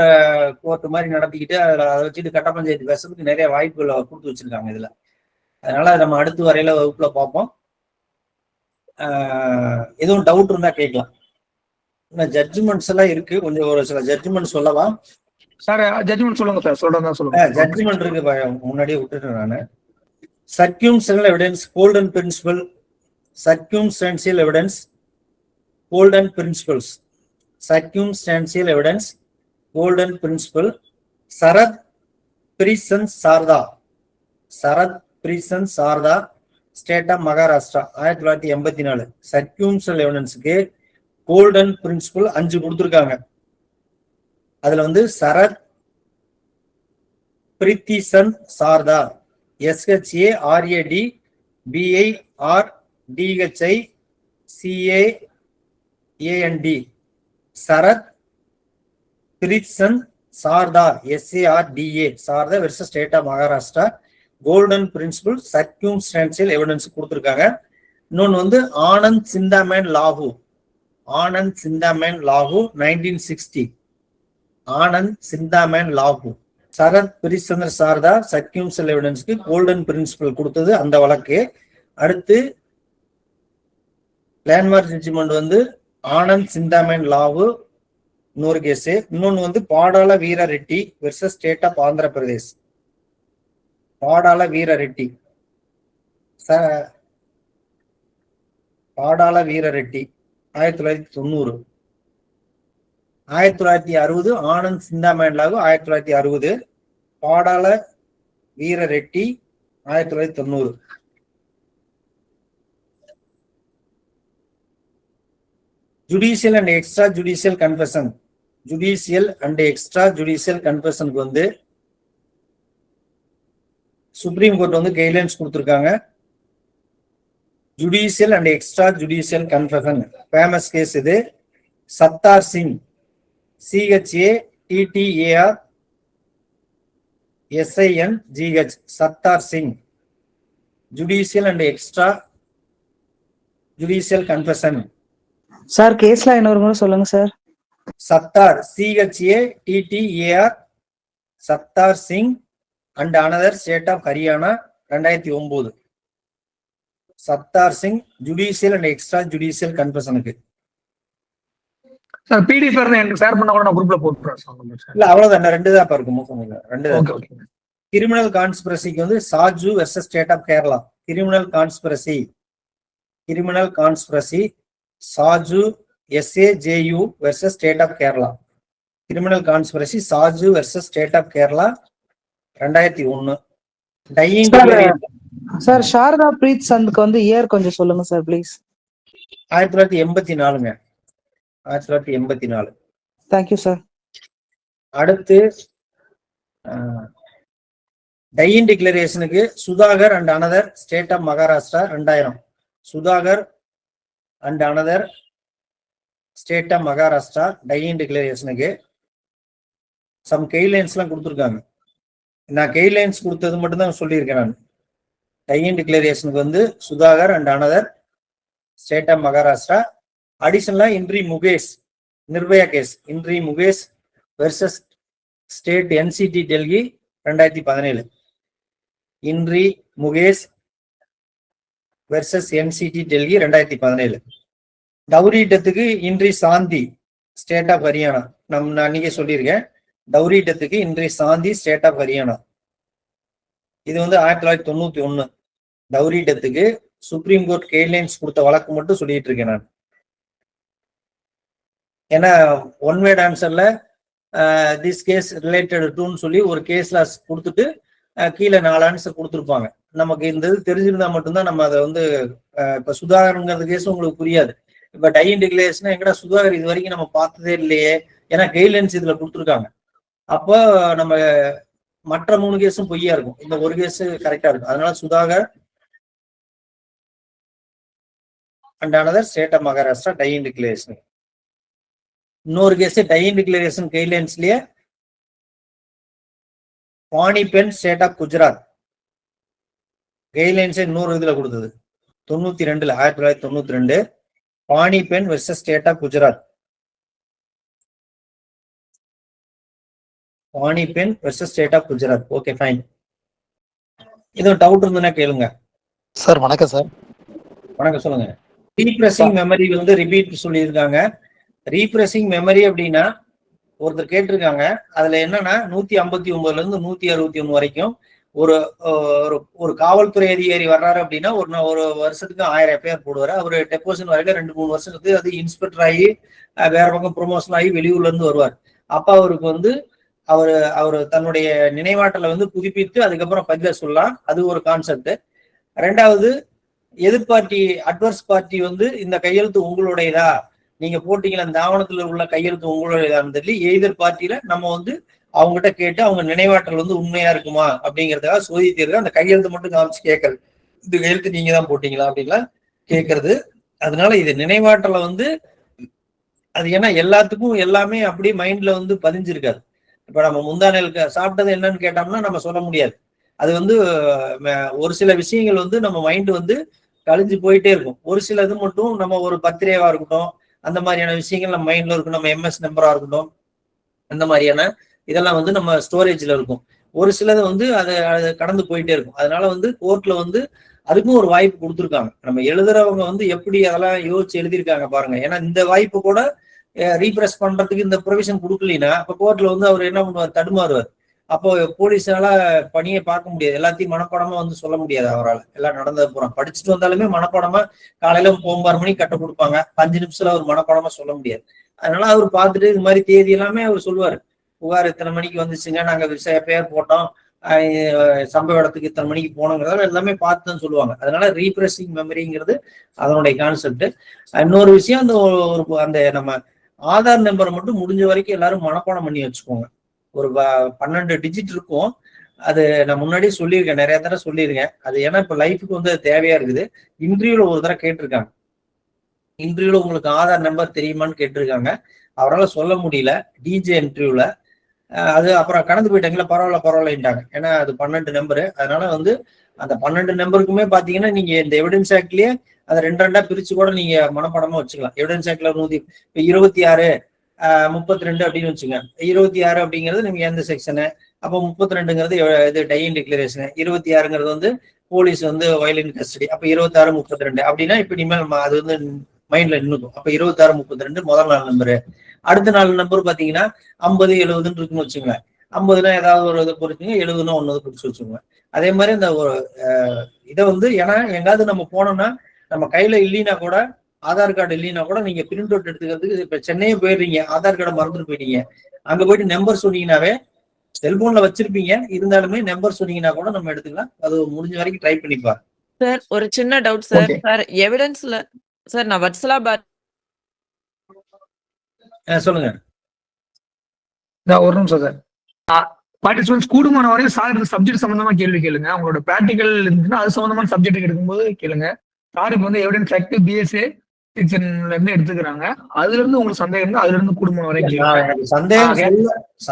கோர்ட் மாதிரி நடத்திக்கிட்டு அதை வச்சுட்டு கட்ட பஞ்சாயத்து பேசுறதுக்கு நிறைய வாய்ப்புகளை கொடுத்து வச்சிருக்காங்க இதுல. அதனால நம்ம அடுத்து வரையில வகுப்புல பார்ப்போம். எதுவும் டவுட் இருந்தா கேட்கலாம். ஜட்ஜ்மெண்ட்ஸ் எல்லாம் இருக்கு, கொஞ்சம் ஒரு சில ஜட்ஜ்மெண்ட் சொல்லவா சார்? ஜட்ஜ்மெண்ட் சொல்லுங்க சார், சொல்லுங்க. ஜட்ஜ்மெண்ட் இருக்கு, முன்னாடியே விட்டுட்டேன் நானு. Circumstantial evidence, golden principle, circumstantial evidence, golden principles, circumstantial evidence, golden principle, Sharad Birdhichand Sarda, state of Maharashtra 1984. Circumstantial எவிடன்ஸுக்கு கோல்டன் பிரின்சிபல் 5 கொடுத்துருக்காங்க. அதுல வந்து Sharad Birdhichand Sarda, SHARAD BIRDHICAAND, Sharad Birdhichand Sarda SARDA, Sarda versus state of Maharashtra. Golden principle circumstantial evidence கொடுத்துருக்காங்க. இன்னொன்னு வந்து ஆனந்த் சிந்தாமேன் லாகு 1960. ஆனந்த் சிந்தாமேன் லாகு, சரத் பிரிச்சந்திர சாரதா சர்க்யூம்ஸ்டன்ஷியல் எவிடன்ஸ்க்கு கோல்டன் பிரின்சிபல் கொடுத்தது அந்த வழக்கு. அடுத்து லேண்ட்மார்க் ஜட்ஜ்மெண்ட் வந்து ஆனந்த் சிந்தாமேன் லாவு இன்னொரு கேஸ். இன்னொன்னு வந்து Padala Veera Reddy versus state of Andhra Pradesh. Padala Veera Reddy 1990. 1960 Anant Chintaman Lagu 1960. Padala Veera Reddy 1990. Judicial and extra judicial confession. Judicial and extra judicial கன்ஃபெஷனுக்கு வந்து சுப்ரீம் கோர்ட் வந்து கைட்லைன்ஸ் கொடுத்துருக்காங்க. Judicial and extra judicial confession famous case இது. Chattar Singh, CHATTAR SINGH, Sattar Singh. Judicial and extra judicial confession. Sir கேஸ்ல இன்னொரு முறை சொல்லுங்க sir. Chattar, CHATTAR, Chattar Singh and another state of Haryana, 2009. Chattar Singh judicial and extra judicial கன்ஃபெஷனுக்கு. சார் பிடிஎஃப் இருந்தா எனக்கு ஷேர் பண்ணா கூட நான் குரூப்ல போட்டுறேன் சார். இல்ல அவ்வளவுதான், 2 தான் இருக்கும். மொத்தம் 2 தான். Okay okay. கிரிமினல் கான்ஸ்பிரசிக்கு வந்து Saju versus state of Kerala. Criminal conspiracy Saju SAJU versus state of Kerala. Criminal conspiracy Saju versus state of Kerala, 2001. Dying sir Sarda பிரீத் சந்துக்கு வந்து இயர் கொஞ்சம் சொல்லுங்க சார் ப்ளீஸ். 1984ங்க. 1984. Thank you sir. அடுத்து டையின் டிக்ளரேஷனுக்கு Sudhakar and another state of Maharashtra, 2000. Sudhakar and another state of Maharashtra dying டிக்ளரேஷனுக்கு some கைட்லைன்ஸ்லாம் கொடுத்துருக்காங்க. நான் கைட்லைன்ஸ் கொடுத்தது மட்டும் தான் சொல்லியிருக்கேன். நான் டையின் டிக்ளரேஷனுக்கு வந்து Sudhakar and another state of Maharashtra. அடிஷனலா in re Mukesh Nirbhaya case, in re Mukesh versus state NCT Delhi, 2017. In re Mukesh versus NCT Delhi, 2017. Dowry டெத்துக்கு in re Shanti state of Haryana. நான் அன்னைக்கே சொல்லியிருக்கேன். டவுரி டெத்துக்கு in re Shanti state of Haryana. இது வந்து 1991. டவுரி டெத்துக்கு சுப்ரீம் கோர்ட் கைட்லைன்ஸ் கொடுத்த வழக்கு மட்டும் சொல்லிட்டு இருக்கேன் நான். ஏன்னா ஒன் வேர்ட் ஆன்சர்ல திஸ் கேஸ் ரிலேட்டட் டுன்னு சொல்லி ஒரு கேஸ்ல கொடுத்துட்டு கீழே 4 ஆன்சர் கொடுத்துருப்பாங்க. நமக்கு இந்த இது தெரிஞ்சிருந்தா மட்டும்தான் நம்ம அதை வந்து இப்ப சுதாகர்ங்கிறது கேஸ் உங்களுக்கு புரியாது. இப்ப டையின் டிக்ளரேஷன் எங்கடா சுதாகர் இது வரைக்கும் நம்ம பார்த்ததே இல்லையே, ஏன்னா கைட்லைன்ஸ் இதுல கொடுத்துருக்காங்க. அப்போ நம்ம மற்ற 3 கேஸும் பொய்யா இருக்கும், இந்த ஒரு கேஸ் கரெக்டா இருக்கும். அதனால Sudhakar and another state of Maharashtra dying declaration. இன்னொரு கேஸ் டையின் டிக்ளரேஷன் கைட்லைன்ஸ்லயே Paniben state of Gujarat guidelines இன்னொரு இதுல கொடுத்தது 92, 1992. Paniben versus state of Gujarat. Paniben versus state of Gujarat. Okay fine. இது டவுட் இருந்ததுன்னா கேளுங்க சார். வணக்கம் சார். வணக்கம், சொல்லுங்க. ரீப்ரெசிங் மெமரி வந்து ரிப்பீட் சொல்லியிருக்காங்க. ரீப்ரெசிங் மெமரி அப்படின்னா ஒருத்தர் கேட்டிருக்காங்க. அதுல என்னன்னா 159ல இருந்து 161 வரைக்கும் ஒரு ஒரு காவல்துறை அதிகாரி வர்றாரு அப்படின்னா ஒரு வருஷத்துக்கு 1000 FIR போடுவாரு. அவரு டெபோசிஷன் வரைக்கும் 2-3 வருஷத்துக்கு அது இன்ஸ்பெக்டர் ஆகி வேற பக்கம் ப்ரொமோஷன் ஆகி வெளியூர்ல இருந்து வருவார். அப்ப அவருக்கு வந்து அவரு தன்னுடைய நினைவாற்றலை வந்து புதுப்பித்து அதுக்கப்புறம் பதில சொல்லலாம். அது ஒரு கான்செப்ட். 2வது எதிர்பார்ட்டி அட்வர்ஸ் பார்ட்டி வந்து இந்த கையெழுத்து உங்களுடையதா, நீங்க போட்டீங்களா இந்த ஆவணத்துல உள்ள கையெழுத்து உங்களுடையதான்னு சொல்லி எதிர் பார்ட்டியில நம்ம வந்து அவங்ககிட்ட கேட்டு அவங்க நினைவாற்றல் வந்து உண்மையா இருக்குமா அப்படிங்கிறதுக்காக சோதித்திருக்க அந்த கையெழுத்து மட்டும் காமிச்சு கேட்கறது. இந்த கையெழுத்து நீங்க தான் போட்டீங்களா அப்படின்லாம் கேட்கறது. அதனால இது நினைவாற்றலை வந்து அது ஏன்னா எல்லாத்துக்கும் எல்லாமே அப்படியே மைண்ட்ல வந்து பதிஞ்சிருக்காது. இப்ப நம்ம முந்தானையில் சாப்பிட்டது என்னன்னு கேட்டோம்னா நம்ம சொல்ல முடியாது. அது வந்து ஒரு சில விஷயங்கள் வந்து நம்ம மைண்ட் வந்து கழிஞ்சு போயிட்டே இருக்கும். ஒரு சில இது மட்டும் நம்ம ஒரு பத்திரிகைவா இருக்கட்டும், அந்த மாதிரியான விஷயங்கள் நம்ம மைண்ட்ல இருக்கும். நம்ம MS நம்பரா இருக்கட்டும், அந்த மாதிரியான இதெல்லாம் வந்து நம்ம ஸ்டோரேஜ்ல இருக்கும். ஒரு சிலது வந்து அதை கடந்து போயிட்டே இருக்கும். அதனால வந்து கோர்ட்ல வந்து அதுக்கும் ஒரு வாய்ப்பு கொடுத்துருக்காங்க. நம்ம எழுதுறவங்க வந்து எப்படி அதெல்லாம் யோசிச்சு எழுதியிருக்காங்க பாருங்க. ஏன்னா இந்த வாய்ப்பு கூட ரீப்ரெஸ் பண்றதுக்கு இந்த ப்ரொவிஷன் கொடுக்கலனா அப்ப கோர்ட்ல வந்து அவர் என்ன பண்ணுவார், தடுமாறுவார். அப்போ போலீஸால பணியை பார்க்க முடியாது. எல்லாத்தையும் மனப்பாடமா வந்து சொல்ல முடியாது அவரால். எல்லாம் நடந்தது போறான் படிச்சுட்டு வந்தாலுமே மனப்பாடமா காலையில 9 மணிக்கு கட்ட கொடுப்பாங்க, 5 நிமிஷத்துல அவர் மனப்பாடமா சொல்ல முடியாது. அதனால அவர் பார்த்துட்டு இது மாதிரி தேதி எல்லாமே அவர் சொல்லுவாரு. புகார் இத்தனை மணிக்கு வந்துச்சுங்க, நாங்க பேர் போட்டோம், சம்பவ இடத்துக்கு இத்தனை மணிக்கு போனோங்கிறத எல்லாமே பார்த்து தான் சொல்லுவாங்க. அதனால ரீப்ரெஸிங் மெமரிங்கிறது அதனுடைய கான்செப்ட். இன்னொரு விஷயம், அந்த நம்ம ஆதார் நம்பரை மட்டும் முடிஞ்ச வரைக்கும் எல்லாரும் மனப்பாடம் பண்ணி வச்சுக்கோங்க. ஒரு 12 டிஜிட் இருக்கும். அது நான் முன்னாடியே சொல்லியிருக்கேன், நிறைய தடவை சொல்லியிருக்கேன். அது ஏன்னா இப்ப லைஃபுக்கு வந்து அது தேவையா இருக்குது. இன்டர்வியூல ஒரு தடவை கேட்டிருக்காங்க, இன்டர்வியூல உங்களுக்கு ஆதார் நம்பர் தெரியுமான்னு கேட்டிருக்காங்க. அவரால் சொல்ல முடியல டிஜே இன்டர்வியூல. அது அப்புறம் கடந்து போயிட்டாங்களா, பரவாயில்லன்ட்டாங்க. ஏன்னா அது 12 நம்பரு. அதனால வந்து அந்த 12 நம்பருக்குமே பாத்தீங்கன்னா நீங்க இந்த எவிடன்ஸ் ஆக்ட்லயே அதை 2 பிரிச்சு கூட நீங்க மனப்பாடமா வச்சுக்கலாம். எவிடன்ஸ் ஆக்ட்ல 26 32 அப்படின்னு வச்சுங்க. 26 அப்படிங்கிறது நீங்க எந்த செக்ஷனு, அப்போ 32ங்கிறது இது டையிங் டிக்ளரேஷன், 26ங்கிறது வந்து போலீஸ் வந்து வயலின் கஸ்டடி, அப்ப 26 32 அப்படின்னா இப்ப இனிமேல் அது வந்து மைண்ட்ல நின்னுக்கும். அப்ப 26 32 முதல் 4 நம்பரு. அடுத்த 4 நம்பர் பாத்தீங்கன்னா 50 70 இருக்குன்னு வச்சுங்களேன். 50னா ஏதாவது ஒரு இதை பொறுத்துங்க, 70னா ஒன்னு குறிச்சு வச்சுக்கோங்க. அதே மாதிரி இந்த ஒரு இதை வந்து, ஏன்னா எங்காவது நம்ம போனோம்னா நம்ம கையில இல்லைன்னா கூட, ஆதார் கார்டு இல்லைன்னா கூட நீங்க பிரிண்ட் அவுட் எடுத்துக்கிறதுக்கு, இப்ப சென்னையே போயிடுறீங்க, ஆதார் கார்டை மறந்துட்டு போயிட்டீங்க, அங்க போயிட்டு நம்பர் சொன்னீங்கன்னாவே, செல்போன்ல வச்சிருப்பீங்க இருந்தாலுமே நம்பர் சொன்னீங்கன்னா கூட நம்ம எடுத்துக்கலாம். அது முடிஞ்ச வரைக்கும் ட்ரை பண்ணிப்பாரு. சார் ஒரு சின்ன டவுட் சார். சார் எவிடன்ஸ்ல சார் நான் வட்சலாபாத் சொல்லுங்க. ஒரு நிமிஷம் சார். பார்ட்டிசிபென்ட்ஸ் கூடுமான வரையும் சார் சப்ஜெக்ட் சம்பந்தமா கேள்வி கேளுங்க. அவங்களோட பிராக்டிகல் இருந்துச்சுன்னா அது சம்பந்தமான சப்ஜெக்ட் எடுக்கும்போது கேளுங்க. சாருக்கு வந்து எவிடன்ஸ் ஆக்ட் பிஎஸ்ஏ செக்ஷன்ல இருந்து எடுத்துக்கிறாங்க. அதுல இருந்து உங்களுக்கு சந்தேகம் இருந்தா அதுல இருந்து கூடுமான வரையும்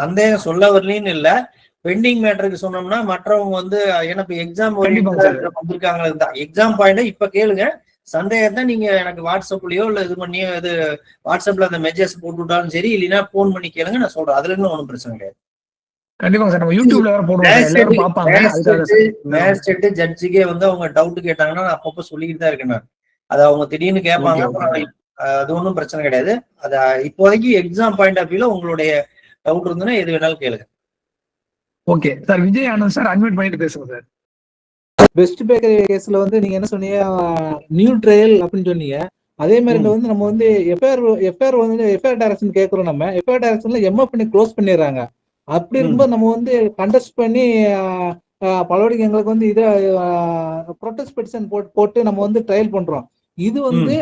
சந்தேகம் சொல்ல வரலன்னு இல்ல, பெண்டிங் மேட்டருக்கு சொன்னோம்னா மற்றவங்க வந்து, ஏன்னா இப்ப எக்ஸாம் வந்திருக்காங்க, எக்ஸாம் பாயிண்ட் இப்ப கேளுங்க. சந்தேகம் தான் நீங்க எனக்கு வாட்ஸ்அப்லயோ இல்ல இது பண்ணியோ, இது வாட்ஸ்அப்ல அந்த மெசேஜ் போட்டு விட்டாலும் சரி, இல்லைன்னா போன் பண்ணி கேளுங்க, நான் சொல்றேன். அதுல இருந்து ஒன்றும் பிரச்சனை கிடையாது. கண்டிப்பா சார், நம்ம யூடியூப்ல வேற போடுவோம். மேஜிஸ்ட்ரேட் ஜட்ஜுக்கே வந்து அவங்க டவுட் கேட்டாங்கன்னா நான் அப்பப்போ சொல்லிக்கிட்டு தான் இருக்கேன். அது அவங்க திடீர்னு கேட்பாங்க, அது ஒன்றும் பிரச்சனை கிடையாது. அது இப்போதைக்கு எக்ஸாம் பாயிண்ட் ஆஃப் வியூல உங்களுடைய டவுட் இருந்ததுன்னா எது வேணாலும் கேளுங்க. Okay sir. Vijay Anand sir admit பண்ணிட்டு பேசுங்க சார். பெஸ்ட் பேக்கரி கேஸ்ல வந்து நீங்க என்ன சொன்னீங்க, நியூ ட்ரையல் அப்படின்னு சொன்னீங்க. அதே மாதிரி வந்து நம்ம வந்து எஃப்ஐஆர் வந்து எஃப்ஐஆர் டைரக்ஷன் கேட்கறோம். நம்ம எஃப்ஐஆர் டைரக்ஷன்ல எம்எஃப் பண்ணி க்ளோஸ் பண்ணிடுறாங்க. அப்படி இருக்கும்போது நம்ம வந்து கண்டெஸ்ட் பண்ணி பலவடிக்கு எங்களுக்கு வந்து இதை ப்ரொடெஸ்ட் பெட்டிஷன் போட்டு நம்ம வந்து ட்ரையல் பண்றோம். இது வந்து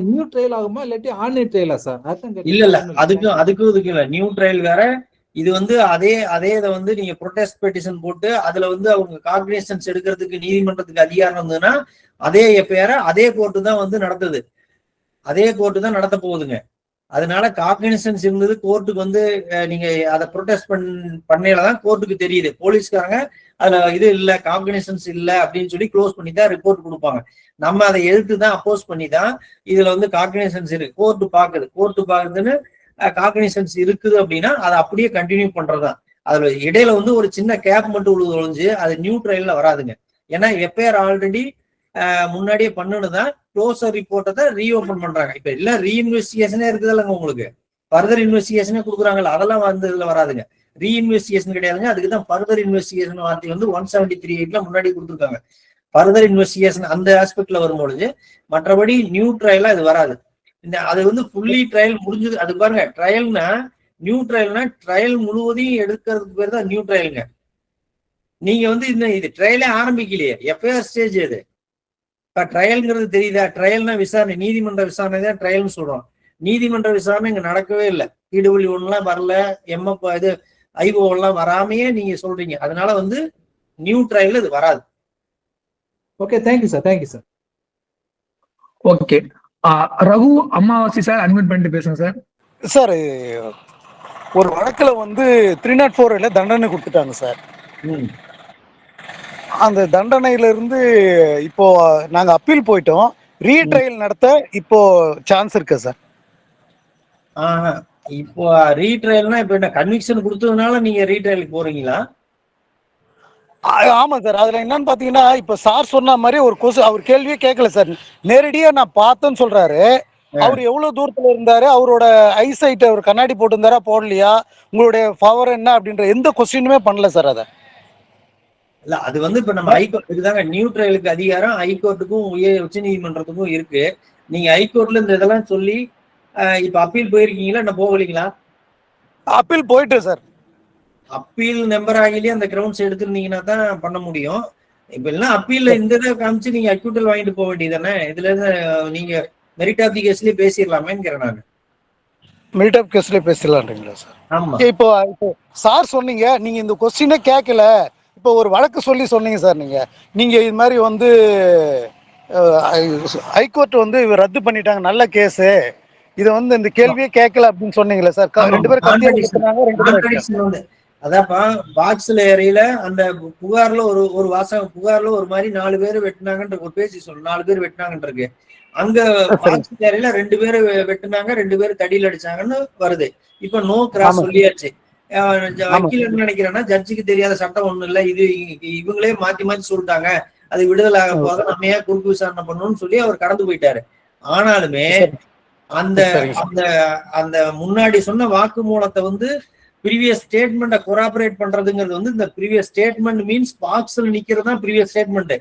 நியூ ட்ரையல் ஆகுமா இல்லாட்டி ஆன்லைன் ட்ரையலா சார்? இல்ல அதுக்கும் இதுக்கு இல்ல. நியூ ட்ரையல் வேற, இது வந்து அதே இதை வந்து நீங்க ப்ரொடெஸ்ட் பெட்டிஷன் போட்டு அதுல வந்து அவங்க காக்னிசன்ஸ் எடுக்கிறதுக்கு நீதிமன்றத்துக்கு அதிகாரம் இருந்ததுன்னா அதே எஃப்ஐஆர் அதே கோர்ட்டு தான் வந்து நடத்துது, அதே கோர்ட்டு தான் நடத்த போகுதுங்க. அதனால காக்னிசன்ஸ் இருந்தது கோர்ட்டுக்கு வந்து நீங்க அதை ப்ரொடெஸ்ட் பண்ணதான் கோர்ட்டுக்கு தெரியுது. போலீஸ்காரங்க அதுல இது இல்ல, காக்னிசன்ஸ் இல்ல அப்படின்னு சொல்லி க்ளோஸ் பண்ணி தான் ரிப்போர்ட் கொடுப்பாங்க. நம்ம அதை எதிர்த்து தான் அப்போஸ் பண்ணி தான் இதுல வந்து காக்னிசன்ஸ் இருக்கு, கோர்ட்டு பாக்குதுன்னு காக்னிசன்ஸ் இருக்குது அப்படின்னா அதை அப்படியே கண்டினியூ பண்றதுதான். அதுல இடையில வந்து ஒரு சின்ன கேப் மட்டும் ஒழிஞ்சு அது நியூ ட்ரையல்ல வராதுங்க. ஏன்னா எஃப்ஐஆர் ஆல்ரெடி முன்னாடியே பண்ணுதான் க்ளோசர் ரிப்போர்ட்டை தான் ரீஓபன் பண்றாங்க. இப்ப எல்லாம் ரீஇன்வெஸ்டிகேஷனே இருக்குது இல்லைங்க, உங்களுக்கு ஃபர்தர் இன்வெஸ்டிகேஷனே கொடுக்குறாங்கல்ல, அதெல்லாம் வந்து இதுல வராதுங்க. ரீஇன்வெஸ்டிகேஷன் கிடையாதுங்க. அதுக்குதான் ஃபர்தர் இன்வெஸ்டிகேஷன் வார்த்தை வந்து 173(8) முன்னாடி கொடுத்துருக்காங்க. ஃபர்தர் இன்வெஸ்டிகேஷன் அந்த ஆஸ்பெக்ட்ல வரும்பொழுது, மற்றபடி நியூ ட்ரையலா இது வராது. அது வந்து ஃபுல்லி ட்ரையல் முடிஞ்சது. அது பாருங்க, ட்ரையல்னா நியூ ட்ரையல்னா ட்ரையல் முழுவதையும் எடுக்கிறதுக்கு பேர் தான் நியூ ட்ரையலுங்க. நீங்க வந்து இது ட்ரையலே ஆரம்பிக்கலையே, எஃப்ஐஆர் ஸ்டேஜ் இது. இப்ப ட்ரையல்ங்கிறது தெரியுதா? ட்ரையல்னா விசாரணை, நீதிமன்ற விசாரணை தான் ட்ரையல்னு சொல்றோம். நீதிமன்ற விசாரணை இங்க நடக்கவே இல்லை. PW1 வரல, எம்எஃப் இது ஐஓ எல்லாம் வராமையே நீங்க சொல்றீங்க. அதனால வந்து நியூ ட்ரையல் இது வராது. Okay, thank you sir. Thank you sir. Okay, Raghu Ammavasi sir admit பண்ணிட்டு பேசுங்க சார். சார், ஒரு வழக்குல வந்து 304 தண்டனை கொடுத்துட்டாங்க சார். அந்த தண்டனையில இருந்து இப்போ நாங்க அப்பீல் போயிட்டோம். ரீட்ரையல் நடத்த இப்போ சான்ஸ் இருக்கு சார்? இப்போ ரீட்ரையல்னா இப்ப என்ன கன்விக்ஷன் கொடுத்ததுனால நீங்க ரீட்ரையலுக்கு போறீங்களா? ஆமா சார். அதுல என்னன்னு பாத்தீங்கன்னா, இப்ப சார் சொன்ன மாதிரி ஒரு அவர் கேள்வியே கேட்கல சார். நேரடியா நான் பார்த்தேன்னு சொல்றாரு. அவர் எவ்வளவு தூரத்துல இருந்தாரு, அவரோட ஐசைட் அவர் கண்ணாடி போட்டு இருந்தாரா போடலையா, உங்களுடைய பவர் என்ன அப்படின்ற எந்த கொஸ்டினுமே பண்ணல சார். அத இல்ல, அது வந்து இப்ப நம்ம ஹைகோர்ட் இதுதாங்க நியூ ட்ரையலுக்கு அதிகாரம் ஹைகோர்ட்டுக்கும் உச்ச நீதிமன்றத்துக்கும் இருக்கு. நீங்க ஹைகோர்ட்ல இந்த இதெல்லாம் சொல்லி இப்ப அப்பீல் போயிருக்கீங்களா, என்ன போகலீங்களா? அப்பீல் போயிட்டு சார். அப்பீல் நம்பர் ஆகிலேயே அந்த கிரவுண்ட்ஸ் எடுத்திருந்தீங்கன்னா தான் பண்ண முடியும். இப்ப எல்லாம் அப்பீல்ல இந்த இதை காமிச்சு நீங்க அக்யூட்டல் வாங்கிட்டு போக வேண்டியதானே. இதுல இருந்து நீங்க மெரிட் ஆஃப் தி கேஸ்லயே பேசிடலாமேங்கிறேன் நான். மெரிட் ஆஃப் கேஸ்லயே பேசலான்றீங்களா சார்? ஆமா. இப்போ சார் சொன்னீங்க நீங்க இந்த கொஸ்டினே கேட்கல, இப்போ ஒரு வழக்கு சொல்லி சொன்னீங்க சார். நீங்க இது மாதிரி வந்து ஹைகோர்ட் வந்து ரத்து பண்ணிட்டாங்க, நல்ல கேஸ், இதை வந்து இந்த கேள்வியே கேட்கல அப்படின்னு சொன்னீங்களே சார். 2 பேரும் கத்தியால அதான்ப்பா பாக்ஸ்ல ஏரியில அந்த புகார்ல ஒரு வாசகம், புகார்ல ஒரு மாதிரி 4 பேர் வெட்டினாங்கன்ற ஒரு பேசி சொல்லு, 4 பேர் வெட்டினாங்கன்றிருக்கு. அங்க பாக்ஸ் ஏரியில 2 பேர் வெட்டினாங்க, 2 பேர் தடியில் அடிச்சாங்கன்னு வருது. இப்ப நோ கிராஸ் சொல்லியாச்சு. வக்கீல் என்ன நினைக்கிறேன்னா, ஜட்ஜுக்கு தெரியாத சட்டம் ஒண்ணும் இல்ல, இது இவங்களே மாத்தி மாத்தி சொல்லிட்டாங்க, அது விடுதலை ஆக போக நம்ம ஏன் குறுக்கு விசாரணை பண்ணணும்னு சொல்லி அவர் கடந்து போயிட்டாரு. ஆனாலுமே அந்த அந்த அந்த முன்னாடி சொன்ன வாக்குமூலத்தை வந்து ப்ரீவியஸ் ஸ்டேட்மெண்ட்டை கொராபரேட் பண்றதுங்கிறது வந்து இந்த ப்ரீவியஸ் ஸ்டேட்மெண்ட் மீன்ஸ் பாக்ஸ்ல நிக்கிறது தான் ப்ரீவியஸ் ஸ்டேட்மெண்ட்.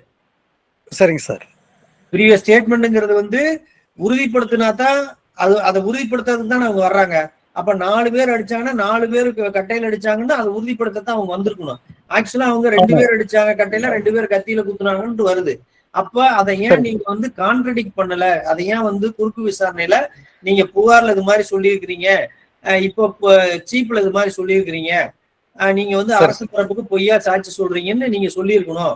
சரிங்க சார். ப்ரீவியஸ் ஸ்டேட்மெண்ட்ங்கிறது வந்து உறுதிப்படுத்தினா தான் அதை உறுதிப்படுத்துறதுக்கு தான் அவங்க வர்றாங்க. அப்ப 4 பேர் அடிச்சாங்கன்னா 4 பேருக்கு கட்டையில அடிச்சாங்கன்னா அதை உறுதிப்படுத்தத்தான் அவங்க வந்திருக்கணும். ஆக்சுவலா அவங்க 2 பேர் அடிச்சாங்க கட்டையில, 2 பேர் கத்தியில குத்துனாங்கன்னு வருது. அப்ப அதை ஏன் நீங்க வந்து கான்ட்ரடிக்ட் பண்ணல, அதை ஏன் வந்து குறுக்கு விசாரணையில நீங்க புகார்ல இது மாதிரி சொல்லியிருக்கிறீங்க, இப்போ சீப்ல இது மாதிரி சொல்லியிருக்கிறீங்க, நீங்க வந்து அரசு தரப்புக்கு பொய்யா சாட்சி சொல்றீங்கன்னு நீங்க சொல்லியிருக்கணும்.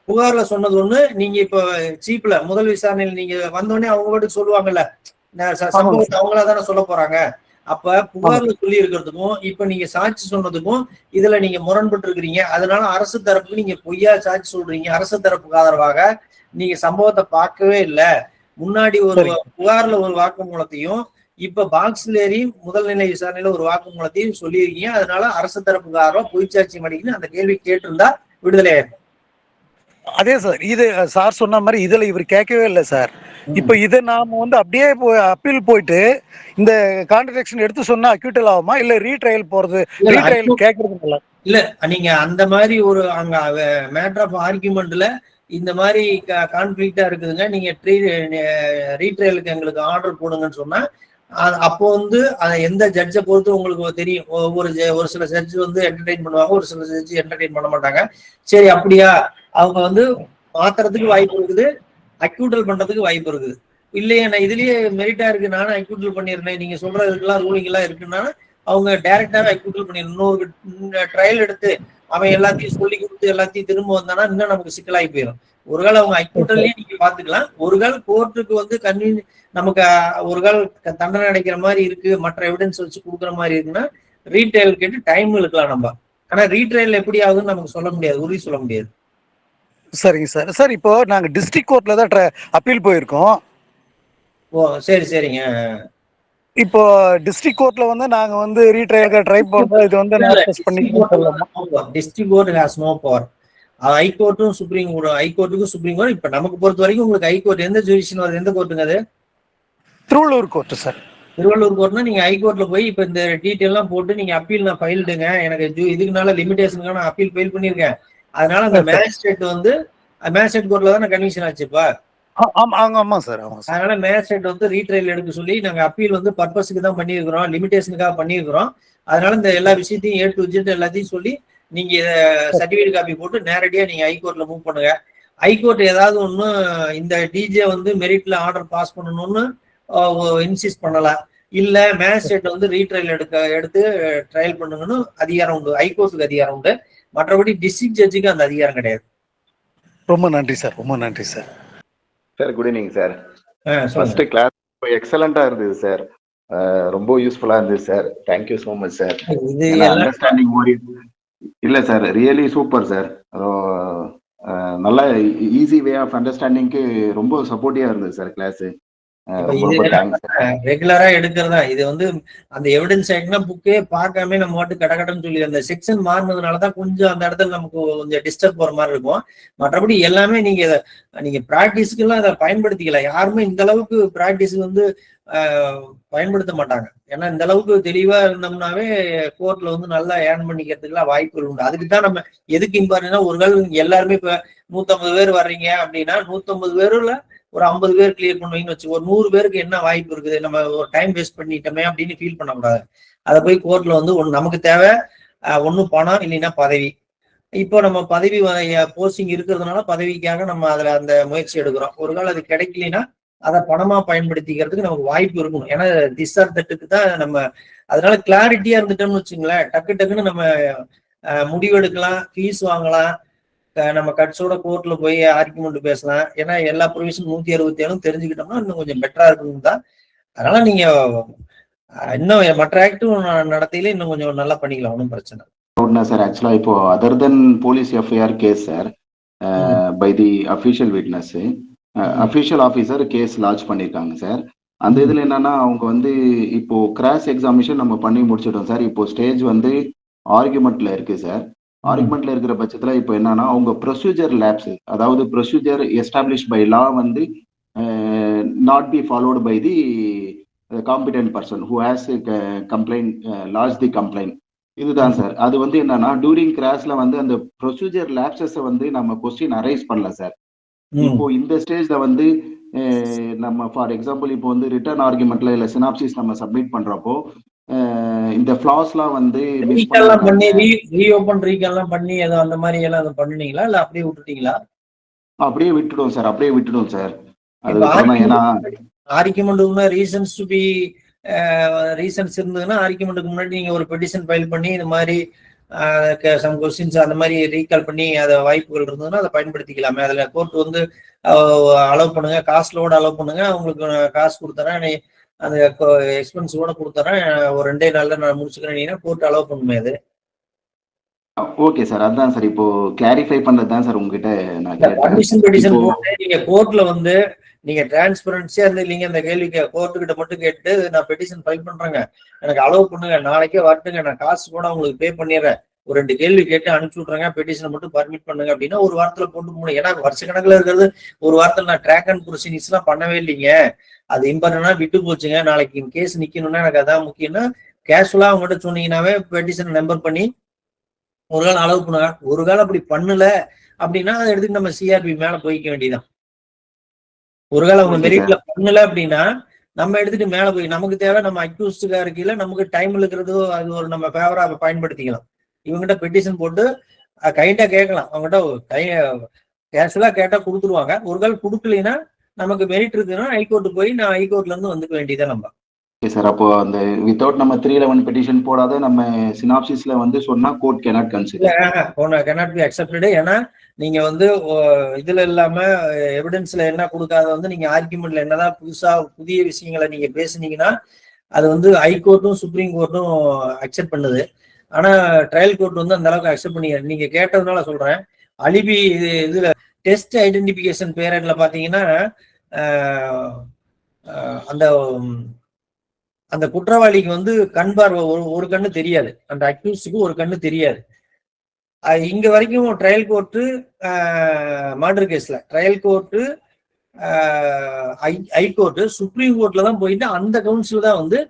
புகார்ல சொன்னது ஒண்ணு, நீங்க இப்ப சீப்ல முதல் விசாரணையில நீங்க வந்தோடனே அவங்க பாட்டுக்கு சொல்லுவாங்கல்ல, சம்பவத்தை அவங்களா தானே சொல்ல போறாங்க. அப்ப புகார்ல சொல்லி இருக்கிறதுக்கும் இப்ப நீங்க சாட்சி சொன்னதுக்கும் இதுல நீங்க முரண்பட்டு இருக்கிறீங்க. அதனால அரசு தரப்புக்கு நீங்க பொய்யா சாட்சி சொல்றீங்க. அரசு தரப்புக்கு ஆதரவாக நீங்க சம்பவத்தை பார்க்கவே இல்லை. முன்னாடி ஒரு புகார்ல ஒரு வாக்குமூலத்தையும் இப்ப பாக்ஸ்ல ஏறி முதல் நிலை விசாரணையில ஒரு வாக்குமூலத்தையும் சொல்லியிருக்கீங்க. அதனால அரசு தரப்புக்கு ஆதரவா பொய்ச்சாட்சி மடிக்குன்னு அந்த கேள்வி கேட்டிருந்தா விடுதலை ஆயிருக்கும். அதே சார், இது சார் சொன்ன மாதிரி இதுல இவர் கேட்கவே இல்லை சார். இப்ப இதை நாம வந்து அப்படியே அப்பீல் போயிட்டு இந்த கான்ட்ரடிக்ஷன் எடுத்து சொன்னா அக்யூட்டல் ஆகுமா, இல்ல ரீட்ரையல் போறது, ரீட்ரையல் கேட்கறது இல்ல? நீங்க அந்த மாதிரி ஒரு அங்க மேட்டர் ஆஃப் ஆர்குமெண்ட்ல இந்த மாதிரி கான்ஃபிளிக்டா இருக்குதுங்க, நீங்க ரீட்ரையலுக்கு எங்களுக்கு ஆர்டர் போடுங்கன்னு சொன்னா அப்போ வந்து எந்த ஜட்ஜை பொறுத்து உங்களுக்கு தெரியும். ஒரு சில ஜட்ஜ் வந்து என்டர்டெயின் பண்ணுவாங்க, ஒரு சில ஜட்ஜ் என்டர்டெயின் பண்ண மாட்டாங்க. சரி, அப்படியா, அவங்க வந்து மாத்துறதுக்கு வாய்ப்பு இருக்குது, அக்யூட்டல் பண்றதுக்கு வாய்ப்பு இருக்குது. இல்லையே நான் இதுலயே மெரிட்டா இருக்கு, நானும் அக்யூட்டல் பண்ணிருந்தேன், நீங்க சொல்றதுக்கெல்லாம் ரூலிங் எல்லாம் இருக்குன்னா அவங்க டைரக்டாவே அக்யூட்டல் பண்ணிடணும். இன்னொரு ட்ரையல் எடுத்து அவன் எல்லாத்தையும் சொல்லி கொடுத்து எல்லாத்தையும் திரும்ப வந்தானா இன்னும் நமக்கு சிக்கலாகி போயிடும். ஒருவேளை அவங்க அக்யூட்டல்லயே நீங்க பாத்துக்கலாம். ஒருவேளை கோர்ட்டுக்கு வந்து நமக்கு ஒருவேளை தண்டனை அடைக்கிற மாதிரி இருக்கு, மற்ற எவிடன்ஸ் வச்சு கொடுக்குற மாதிரி இருக்குன்னா ரீட்ரையல் கேட்டு டைம் இழுக்கலாம் நம்ம. ஆனா ரீட்ரையல் எப்படி ஆகுதுன்னு நமக்கு சொல்ல முடியாது, உறுதி சொல்ல முடியாது. சரிங்க சார். சார் இப்போ நாங்க டிஸ்ட்ரிக்ட் கோர்ட்ல தான் அப்பீல் போயிருக்கோம். ஓ சரி சரிங்க. இப்போ டிஸ்ட்ரிக்ட் கோர்ட்ல வந்து நாங்க வந்து ரீட்ரையல் ட்ரை பண்றோம். இது வந்து district court has no power. ஹைகோர்ட்டும் சுப்ரீம் கோர்ட், ஹைகோர்ட்டுக்கும் சுப்ரீம் கோர்ட். இப்ப நமக்கு பொறுத்த வரைக்கும் உங்களுக்கு ஹைகோர்ட் எந்த ஜுடிஷன் வருது, எந்த கோர்ட்டுங்க அது? Tiruvallur court sir. திருவள்ளூர் கோர்ட்னா நீங்க ஹைகோர்ட்ல போய் இப்ப இந்த டீட்டெயில் எல்லாம் போட்டு நீங்க அப்பீல் நான் ஃபைல்டுங்க, எனக்கு இதுக்குனால லிமிடேஷனுக்காக நான் அப்பீல் ஃபைல் பண்ணிருக்கேன், அதனால அந்த மேஜிஸ்ட்ரேட் வந்து மேஜிஸ்ட்ரேட் கோர்ட்ல தான் கன்விக்ஷன் ஆச்சுப்பா. ஆமா சார். அதனால மேஜிஸ்ட்ரேட் வந்து ரீட்ரையல் எடுக்க சொல்லி நாங்க அப்பீல் வந்து பர்பஸுக்கு தான் பண்ணியிருக்கிறோம், லிமிடேஷனுக்காக பண்ணியிருக்கிறோம். அதனால இந்த எல்லா விஷயத்தையும் A to Z எல்லாத்தையும் சொல்லி நீங்க சர்டிபிகேட் காப்பி போட்டு நேரடியா நீங்க ஹைகோர்ட்ல மூவ் பண்ணுங்க. ஹைகோர்ட் ஏதாவது ஒண்ணு இந்த டிஜே வந்து மெரிட்ல ஆர்டர் பாஸ் பண்ணணும்னு இன்சிஸ்ட் பண்ணலாம், இல்ல மேஜிஸ்ட்ரேட் வந்து ரீட்ரையல் எடுத்து ட்ரையல் பண்ணுங்கன்னு அதிகாரம் உண்டு, ஹைகோர்ட்டுக்கு அதிகாரம் உண்டு. மற்றபடி டிஸ்ட்ரிக்ட் ஜட்ஜுக்கு அந்த அதிகாரம் கிடையாது. ரொம்ப நன்றி சார், ரொம்ப நன்றி sir. Sir good evening sir. First class எக்ஸலண்டா இருந்தது சார், ரொம்ப யூஸ்ஃபுல்லா இருந்தது sir. Thank you so much sir. Understanding இல்ல சார், ரியலி சூப்பர் சார். நல்ல ஈஸி வே ஆஃப் அண்டர்ஸ்டாண்டிங்க்கு ரொம்ப சப்போர்ட்டிவா இருந்தது சார் கிளாஸ். ரெகுலரா எடுக்கிறதா இது வந்து அந்த எவிடன்ஸ் ஆக்ட்னா புக்கே பார்க்காம நம்ம மட்டும் கடகடன்னு சொல்லி அந்த செக்ஷன் மாறினதுனாலதான் கொஞ்சம் அந்த இடத்துல நமக்கு கொஞ்சம் டிஸ்டர்ப் போற மாதிரி இருக்கும். மற்றபடி எல்லாமே நீங்க பிராக்டிஸ்க்கு எல்லாம் அதை பயன்படுத்திக்கலாம். யாருமே இந்த அளவுக்கு பிராக்டிஸ் வந்து பயன்படுத்த மாட்டாங்க. ஏன்னா இந்த அளவுக்கு தெளிவா இருந்தோம்னாவே கோர்ட்ல வந்து நல்லா ஏர்ன் பண்ணிக்கிறதுக்குலாம் வாய்ப்புகள் உண்டு. அதுக்கு தான் நம்ம எதுக்கு இம்பார்ட்டன்ட்னா, ஒரு கால் எல்லாருமே இப்ப 150 பேர் வர்றீங்க அப்படின்னா 150 பேருல ஒரு 50 பேர் கிளியர் பண்ணுவீங்கன்னு வச்சு, ஒரு 100 பேருக்கு என்ன வாய்ப்பு இருக்குது, நம்ம ஒரு டைம் வேஸ்ட் பண்ணிட்டோமே அப்படின்னு ஃபீல் பண்ணக்கூடாது. அதை போய் கோர்ட்ல வந்து நமக்கு தேவை ஒண்ணு பணம் இல்லைன்னா பதவி. இப்போ நம்ம பதவி போஸ்டிங் இருக்கிறதுனால பதவிக்காக நம்ம அதுல அந்த முயற்சி எடுக்கிறோம். ஒரு காலம் அது கிடைக்கலன்னா அதை பணமா பயன்படுத்திக்கிறதுக்கு நமக்கு வாய்ப்பு இருக்கணும். ஏன்னா திஸ் ஆர் தட்டுக்கு தான் நம்ம, அதனால கிளாரிட்டியா இருந்துட்டோம்னு வச்சுங்களேன், டக்கு டக்குன்னு நம்ம முடிவெடுக்கலாம், ஃபீஸ் வாங்கலாம், நம்ம கட்ஸோட கோர்ட்ல போய் ஆர்குமெண்ட் பேசலாம். ஏன்னா எல்லா ப்ரொவிஷன் 167 தெரிஞ்சுக்கிட்டோம்னா இன்னும் கொஞ்சம் பெட்டரா இருக்கணும் தான். அதனால நீங்க இன்னும் மற்ற ஆக்டிவ் நடத்தையில இன்னும் கொஞ்சம் நல்லா பண்ணிக்கலாம், ஒன்றும் பிரச்சனை சார். ஆக்சுவலா இப்போ other then police FIR case sir, by the official witness, official officer case launch பண்ணியிருக்காங்க சார். அந்த இதுல என்னன்னா அவங்க வந்து இப்போ கிராஸ் எக்ஸாமினேஷன் நம்ம பண்ணி முடிச்சிட்டோம் சார். இப்போ ஸ்டேஜ் வந்து ஆர்குமெண்ட்ல இருக்கு சார். ஆர்குமெண்ட்ல இருக்கிற பட்சத்துல இப்போ என்னன்னா அவங்க ப்ரொசீஜர் லேப்ஸ், அதாவது ப்ரொசீஜர் எஸ்டாப்ளிஷ் பை லா வந்து not be followed by the competent person who has complaint lost the complaint. இதுதான் சார். அது வந்து என்னன்னா டூரிங் கிராஸ்ல வந்து அந்த ப்ரொசீஜர் லேப்சஸ் வந்து நம்ம கொஸ்டின் அரைஸ் பண்ணல சார். இப்போ இந்த ஸ்டேஜ்ல வந்து நம்ம ஃபார் எக்ஸாம்பிள் இப்போ வந்து ரிட்டர்ன் ஆர்குமெண்ட்ல இல்ல சினாப்சிஸ் நம்ம சப்மிட் பண்றப்போ இந்த ஃபிளாஸ்லாம் வந்து ரீஓபன் ரீகால்லாம் பண்ணி ஏதோ அந்த மாதிரி எல்லாம் அதை பண்ணுனீங்களா இல்ல அப்படியே விட்டுட்டீங்களா? அப்படியே விட்டுடும் சார், அப்படியே விட்டுடும் சார். ஆர்குமெண்ட்டுக்கு ரீசன்ஸ் டு பி ரீசன்ஸ் இருந்ததுன்னா ஆர்குமெண்ட்டுக்கு முன்னாடி நீங்க ஒரு பெட்டிஷன் ஃபைல் பண்ணி இந்த மாதிரி சம் கொஸ்டின்ஸ் அந்த மாதிரி ரீகால் பண்ணி அதை வாய்ப்புகள் இருந்ததுன்னா அதை பயன்படுத்திக்கலாமே. அதுல கோர்ட் வந்து அலோவ் பண்ணுங்க, காஸ்ட்லோட அலோவ் பண்ணுங்க, உங்களுக்கு காசு கொடுத்தறேன், அந்த எக்ஸ்பென்ஸோட கொடுத்தறேன், ஒரு 2 நாள்ல நான் முடிச்சுக்கிறேன், கோர்ட் அலோவ் பண்ணுமே. அது ஓகே சார். அதான் சார் இப்போ கிளாரிஃபை பண்றது தான் சார் உங்ககிட்ட நான் பெட்டிஷன் போட்டு நீங்க கோர்ட்ல வந்து நீங்க டிரான்ஸ்பரன்சியா இருந்து இல்லைங்க இந்த கேள்விக்கு கோர்ட்டுக்கிட்ட மட்டும் கேட்டு நான் பெட்டிஷன் ஃபைல் பண்றேங்க, எனக்கு அலோவ் பண்ணுங்க, நாளைக்கே வரட்டுங்க, நான் காசு கூட உங்களுக்கு பே பண்ணிடுறேன், ஒரு 2 கேள்வி கேட்டு அனுப்பிச்சு விட்றேங்க, பெட்டிஷனை மட்டும் பர்மிட் பண்ணுங்க அப்படின்னா ஒரு வாரத்துல போட்டு போகணும். ஏன்னா வருஷ கணக்குல இருக்கிறது ஒரு வாரத்துல நான் ட்ராக் அண்ட் ப்ரொசீடிங்ஸ் எல்லாம் பண்ணவே இல்லைங்க, அது இம்பார்ட்டன்டா விட்டு போச்சுங்க, நாளைக்கு கேஸ் நிக்கணும்னா எனக்கு அதான் முக்கியம்னா கேஷுவலா அவங்ககிட்ட சொன்னீங்கன்னாவே பெட்டிஷன் நம்பர் பண்ணி ஒரு காலம் அலோவ் பண்ணுங்க. ஒரு காலம் அப்படி பண்ணல அப்படின்னா அதை எடுத்துட்டு நம்ம சிஆர்பி மேல போய்க்க வேண்டியதான். ஒரு காலம் அவங்க மெரிட்ல பண்ணல அப்படின்னா நம்ம எடுத்துட்டு மேல போய் நமக்கு தேவை நம்ம அக்யூஸ்டுக்கா இருக்கையில நமக்கு டைம் இருக்கிறதோ அது ஒரு நம்ம ஃபேவரா பயன்படுத்திக்கலாம். இவங்ககிட்ட பெட்டிஷன் போட்டு கைண்டா கேட்கலாம், அவங்ககிட்ட கேஷுவலா கேட்டா கொடுத்துருவாங்க. ஒரு கால் கொடுக்கலைன்னா நமக்கு மெரிட் இருக்குன்னா ஹைகோர்ட்டு போய் நான் ஹைகோர்ட்ல இருந்து வந்துக்க வேண்டியதான் நம்ம. சார் அப்போ அந்த வித்தவுட் நம்ம 311 பெட்டிஷன் போடாத நம்ம சினாப்சிஸ்ல வந்து சொன்னா court cannot consider, cannot be accepted. ஏன்னா நீங்க வந்து இதுல இல்லாம எவிடன்ஸ்ல என்ன கொடுக்காத வந்து நீங்க ஆர்குமெண்ட்ல என்னதான் புதிய விஷயங்களை நீங்க பேசுனீங்கன்னா அது வந்து ஹைகோர்ட்டும் சுப்ரீம் கோர்ட்டும் அக்செப்ட் பண்ணுது. ஆனா ட்ரையல் கோர்ட் வந்து அந்த அளவுக்கு அக்செப்ட் பண்ணி நீங்க கேட்டதுனால சொல்றேன். அலிபி இதுல டெஸ்ட் ஐடென்டிபிகேஷன் பேரட்ல பாத்தீங்கன்னா அந்த குற்றவாளிக்கு வந்து கண் பார்வை ஒரு கண்ணு தெரியாது, அந்த அக்யூஸ்டுக்கு ஒரு கண்ணு தெரியாது. இங்க வரைக்கும் ட்ரையல் கோர்ட்டு மர்டர் கேஸ்ல ட்ரையல் கோர்ட்டு ஹைகோர்ட்டு சுப்ரீம் கோர்ட்ல தான் போயிட்டு அந்த கவுன்சில் தான் வந்து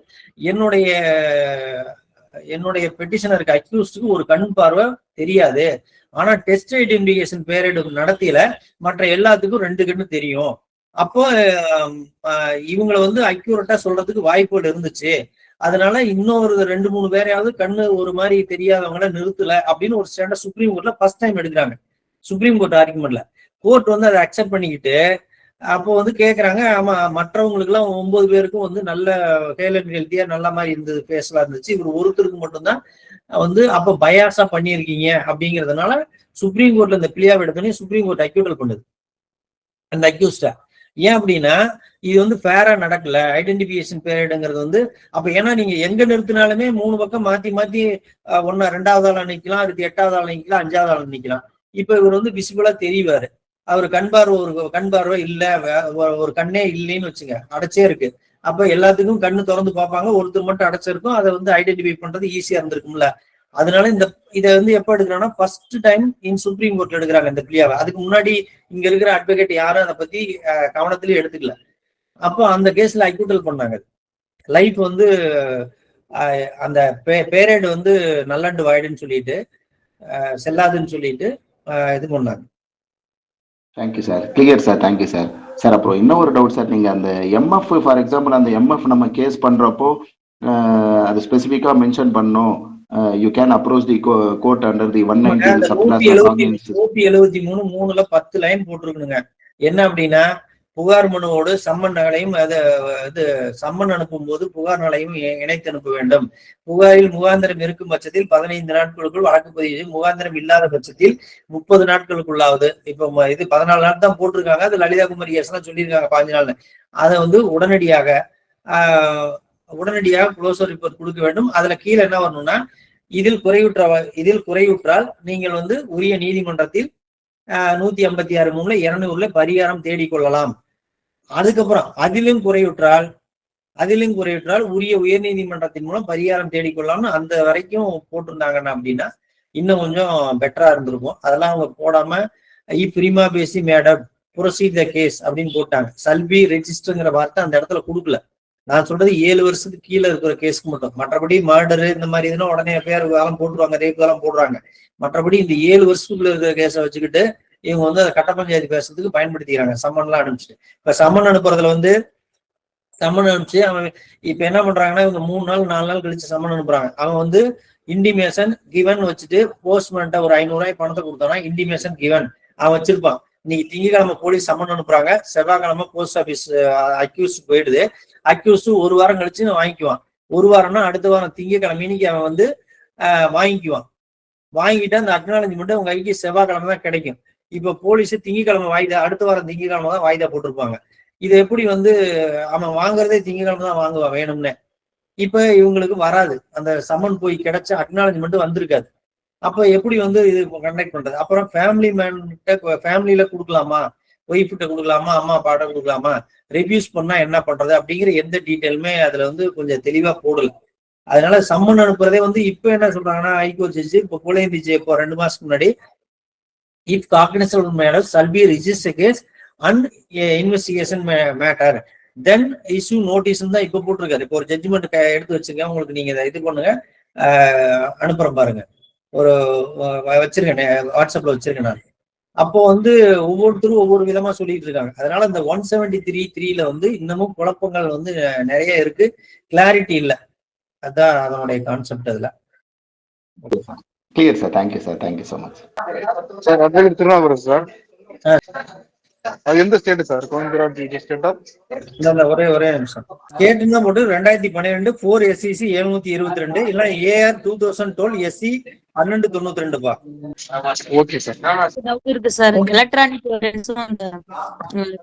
என்னுடைய பெட்டிஷனருக்கு அக்யூஸ்டுக்கு ஒரு கண் பார்வை தெரியாது, ஆனா டெஸ்ட் ஐடென்டிபிகேஷன் பேரட் நடத்தியில மற்ற எல்லாத்துக்கும் 2 கண்ணு தெரியும். அப்போ இவங்களை வந்து அக்யூரேட்டா சொல்றதுக்கு வாய்ப்புகள் இருந்துச்சு, அதனால இன்னொரு 2-3 பேரையாவது கண்ணு ஒரு மாதிரி தெரியாதவங்கள நிறுத்தல அப்படின்னு ஒரு ஸ்டாண்டர்ட் சுப்ரீம் கோர்ட்ல ஃபர்ஸ்ட் டைம் எடுக்கிறாங்க. சுப்ரீம் கோர்ட் ஆர்குமெண்ட்ல கோர்ட் வந்து அதை அக்செப்ட் பண்ணிக்கிட்டு அப்போ வந்து கேட்கறாங்க, ஆமா மற்றவங்களுக்கு எல்லாம் 9 பேருக்கும் வந்து நல்ல ஹேல் அண்ட் ஹெல்த்தியா நல்ல மாதிரி இருந்தது, பேசலாம் இருந்துச்சு, இவர் ஒருத்தருக்கு மட்டும்தான் வந்து அப்ப பயாஸா பண்ணியிருக்கீங்க அப்படிங்கிறதுனால சுப்ரீம் கோர்ட்ல இந்த பிளியாவை எடுத்தோடனே சுப்ரீம் கோர்ட் அக்யூட்டல் பண்ணுது அந்த அக்யூஸ்ட. ஏன் அப்படின்னா இது வந்து ஃபேரா நடக்கல ஐடென்டிபிகேஷன் பேரிடுங்கிறது வந்து. அப்ப ஏன்னா நீங்க எங்க நிறுத்தினாலுமே 3 பக்கம் மாத்தி மாத்தி 2வது ஆள் நிக்கலாம், அடுத்து 8வது ஆள் நிக்கலாம், 5வது ஆள் நிக்கலாம். இப்ப இவர் வந்து விசிபிளா தெரிவாரு, அவர் கண் பார்வை இல்ல, ஒரு கண்ணே இல்லைன்னு வச்சுங்க, அடைச்சே இருக்கு. அப்ப எல்லாத்துக்கும் கண்ணு திறந்து பார்ப்பாங்க, ஒருத்தர் மட்டும் அடைச்சிருக்கும், அதை வந்து ஐடென்டிஃபை பண்றது ஈஸியா இருந்திருக்கும்ல. அதனால இதை வந்து எப்ப எடுக்கிறாங்கன்னா ஃபர்ஸ்ட் டைம் இன் சுப்ரீம் கோர்ட்ல எடுக்கிறாங்க இந்த பிளியாவை. அதுக்கு முன்னாடி இங்க இருக்கிற அட்வொகேட் யாரும் அதை பத்தி கவனத்திலேயே எடுத்துக்கல. அப்போ அந்த கேஸ்ல அக்யூட்டல் பண்ணாங்க. லைஃப் வந்து அந்த பேரேடு வந்து நல்லண்டு வாய்டுன்னு சொல்லிட்டு செல்லாதுன்னு சொல்லிட்டு இது பண்ணாங்க. Thank you sir, clear sir, thank you sir. Sir அப்புறம் இன்னொரு டவுட் சார், நீங்க அந்த எம்எஃப் ஃபார் எக்ஸாம்பிள் அந்த எம்எஃப் நம்ம கேஸ் பண்றப்போ அது ஸ்பெசிஃபிக்கா மென்ஷன் பண்ணோம், you can approach the court under the 190 subclass of organized. 173 10 line போட்டிருக்கணுங்க. என்ன அப்படின்னா புகார் மனுவோடு சம்மன் நகலையும் இது சம்மன் அனுப்பும் போது புகார் நகலையும் இணைத்து அனுப்ப வேண்டும். புகாரில் முகாந்திரம் இருக்கும் பட்சத்தில் 15 நாட்களுக்குள் வழக்கு பதிவு செய்யும். முகாந்திரம் இல்லாத பட்சத்தில் 30 நாட்களுக்குள்ளாவது. இப்ப இது 14 நாள் தான் போட்டிருக்காங்க. அது லலிதா குமாரி எல்லாம் சொல்லியிருக்காங்க 15 நாள். அதை வந்து உடனடியாக குளோசர் ரிப்போர்ட் கொடுக்க வேண்டும். அதுல கீழே என்ன வரணும்னா இதில் குறைவுற்றால் நீங்கள் வந்து உரிய நீதிமன்றத்தில் 156 200 பரிகாரம் தேடிக்கொள்ளலாம். அதுக்கப்புறம் அதிலும் குறைவுற்றால் உரிய உயர் நீதிமன்றத்தின் மூலம் பரிகாரம் தேடிக்கொள்ளலாம்னு அந்த வரைக்கும் போட்டிருந்தாங்கன்னா அப்படின்னா இன்னும் கொஞ்சம் பெட்டரா இருந்திருக்கும். அதெல்லாம் அவங்க போடாம பிரிமா பேசி மேடம் புரொசீட் த கேஸ் அப்படின்னு போட்டாங்க. சல்பி ரெஜிஸ்டர்ங்கிற வார்த்தை அந்த இடத்துல கொடுக்கல. நான் சொல்றது 7 வருஷத்துக்கு கீழே இருக்கிற கேஸ்க்கு மட்டும். மற்றபடி மர்டரு இந்த மாதிரி இதுனா உடனே பேர் காலம் போட்டுருவாங்க, ரேப் காலம் போடுறாங்க. மற்றபடி இந்த 7 வருஷத்துக்குள்ள இருக்கிற கேஸை வச்சுக்கிட்டு இவங்க வந்து அதை கட்ட பஞ்சாயத்து பேசுறதுக்கு பயன்படுத்திக்கிறாங்க. சம்மன்லாம் அனுப்பிச்சுட்டு இப்ப சம்மன் அனுப்புறதுல வந்து சம்மன் அனுப்பிச்சு அவன் இப்ப என்ன பண்றாங்கன்னா இவங்க 3 நாள் 4 நாள் கழிச்சு சம்மன் அனுப்புறாங்க. அவன் வந்து இன்டிமேஷன் கிவன் வச்சுட்டு போஸ்ட்மேன்ட்ட ஒரு 500 ரூபாய் பணத்தை கொடுத்தானா இன்டிமேஷன் கிவன் அவன் வச்சிருப்பான். இன்னைக்கு திங்கக்கிழமை போலீஸ் சம்மன் அனுப்புறாங்க, செவ்வாய்க்கிழமை போஸ்ட் ஆபீஸ் அக்யூஸ் போயிடுது. அக்யூஸ் 1 வாரம் கழிச்சு வாங்கிக்குவான். 1 வாரம்னா அடுத்த வாரம் திங்கக்கிழமை இன்னைக்கு அவன் வந்து வாங்கிக்குவான். வாங்கிட்டு அந்த அக்னாலஜ்மெண்ட் உங்க கைக்கு செவ்வாய்க்கிழமை தான் கிடைக்கும். இப்ப போலீஸ் திங்கக்கிழமை வாய்தா, அடுத்த வாரம் திங்கக்கிழமை தான் வாய்தா போட்டிருப்பாங்க. இது எப்படி வந்து அவன் வாங்குறதே திங்கக்கிழமை தான் வாங்குவான் வேணும்னு. இப்ப இவங்களுக்கு வராது, அந்த சம்மன் போய் கிடைச்ச அக்னாலஜ்மெண்ட் வந்திருக்காது. அப்ப எப்படி வந்து இது கண்டக்ட் பண்றது? அப்புறம் ஃபேமிலியில கொடுக்கலாமா, ஒய்ஃப்கிட்ட கொடுக்கலாமா, அம்மா அப்பாட்ட கொடுக்கலாமா, ரெஃப்யூஸ் பண்ணா என்ன பண்றது அப்படிங்கிற எந்த டீட்டெயிலுமே அதுல வந்து கொஞ்சம் தெளிவா போடல. அதனால சம்மன் அனுப்புறதே வந்து இப்ப என்ன சொல்றாங்கன்னா ஹைகோர்ட் ஜட்ஜி இப்ப புலந்திச்சு இப்போ 2 மாசத்துக்கு முன்னாடி if cognizable matter shall be register case and investigation matter then issue notice தான் இப்ப போட்டிருக்காரு. இப்போ ஒரு ஜட்ஜ்மெண்ட் எடுத்து வச்சுங்க, உங்களுக்கு நீங்க இது பண்ணுங்க, அனுப்புறேன் பாருங்க, ஒரு வச்சிருக்கேன் வாட்ஸ்அப்ல வச்சிருக்கேன் நான். அப்போ வந்து ஒவ்வொருத்தரும் ஒவ்வொரு விதமா சொல்லிட்டு இருக்காங்க. அதனால இந்த 173(3) வந்து இன்னமும் குழப்பங்கள் வந்து நிறைய இருக்கு, கிளாரிட்டி இல்லை. அதான் அதனுடைய கான்செப்ட். அதுல Clear, sir. Thank you, sir. Thank you so much. Sir, advocate Thirunavukkarasu sir. அது எந்த ஸ்டேட் சார்? கோயம்புத்தூர் ஸ்டேட்டா? இல்ல ஒரே நிமிஷம். ஸ்டேட்னா போட்டு 2012 4 SCC 722 இல்ல AR 2012 SC 1292 பா. Okay sir. டவுட் இருக்கு சார். எலக்ட்ரானிக் எவிடன்ஸும் அந்த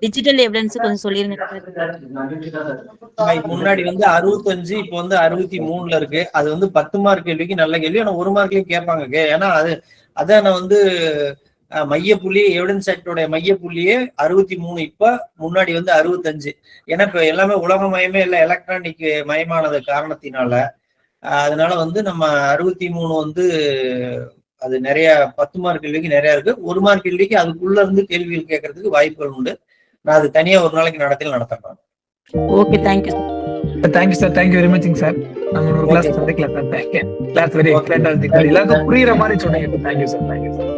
டிஜிட்டல் எவிடன்ஸ் கொஞ்சம் சொல்லிருங்க. முன்னாடி வந்து 65 இப்போ வந்து 63ல இருக்கு. அது வந்து 10 மார்க் கேள்விக்கு நல்ல கேள்வி. ஆனா 1 மார்க்லயும் கேட்பாங்க. ஏன்னா அதான் நான் வந்து மையப்புள்ளி எவிடன்ஸ் ஆக்டோட மையப்புள்ளியே 63. இப்ப முன்னாடி வந்து 65. ஏன்னா இப்ப எல்லாமே உலகமயமே இல்லை, எலக்ட்ரானிக் மயமானது காரணத்தினால அதனால வந்து நம்ம 63 வந்து அது நிறைய 10 மார்க் கேள்விக்கு நிறைய இருக்கு. 1 மார்க் கேள்விக்கு அதுக்குள்ள இருந்து கேள்விகள் கேட்கறதுக்கு வாய்ப்புகள் உண்டு. நான் அது தனியா ஒரு நாளைக்கு நடத்துறேன். Okay, thank you thank you sir. Thank you very much sir. நம்ம ஒரு கிளாஸ் சந்திக்கலாம் சார். கிளாஸ் வெரி எக்ஸலென்ட்டா இருந்துச்சு. எல்லாருக்கும் புரியுற மாதிரி சொன்னீங்க. Thank you sir. Thank you sir.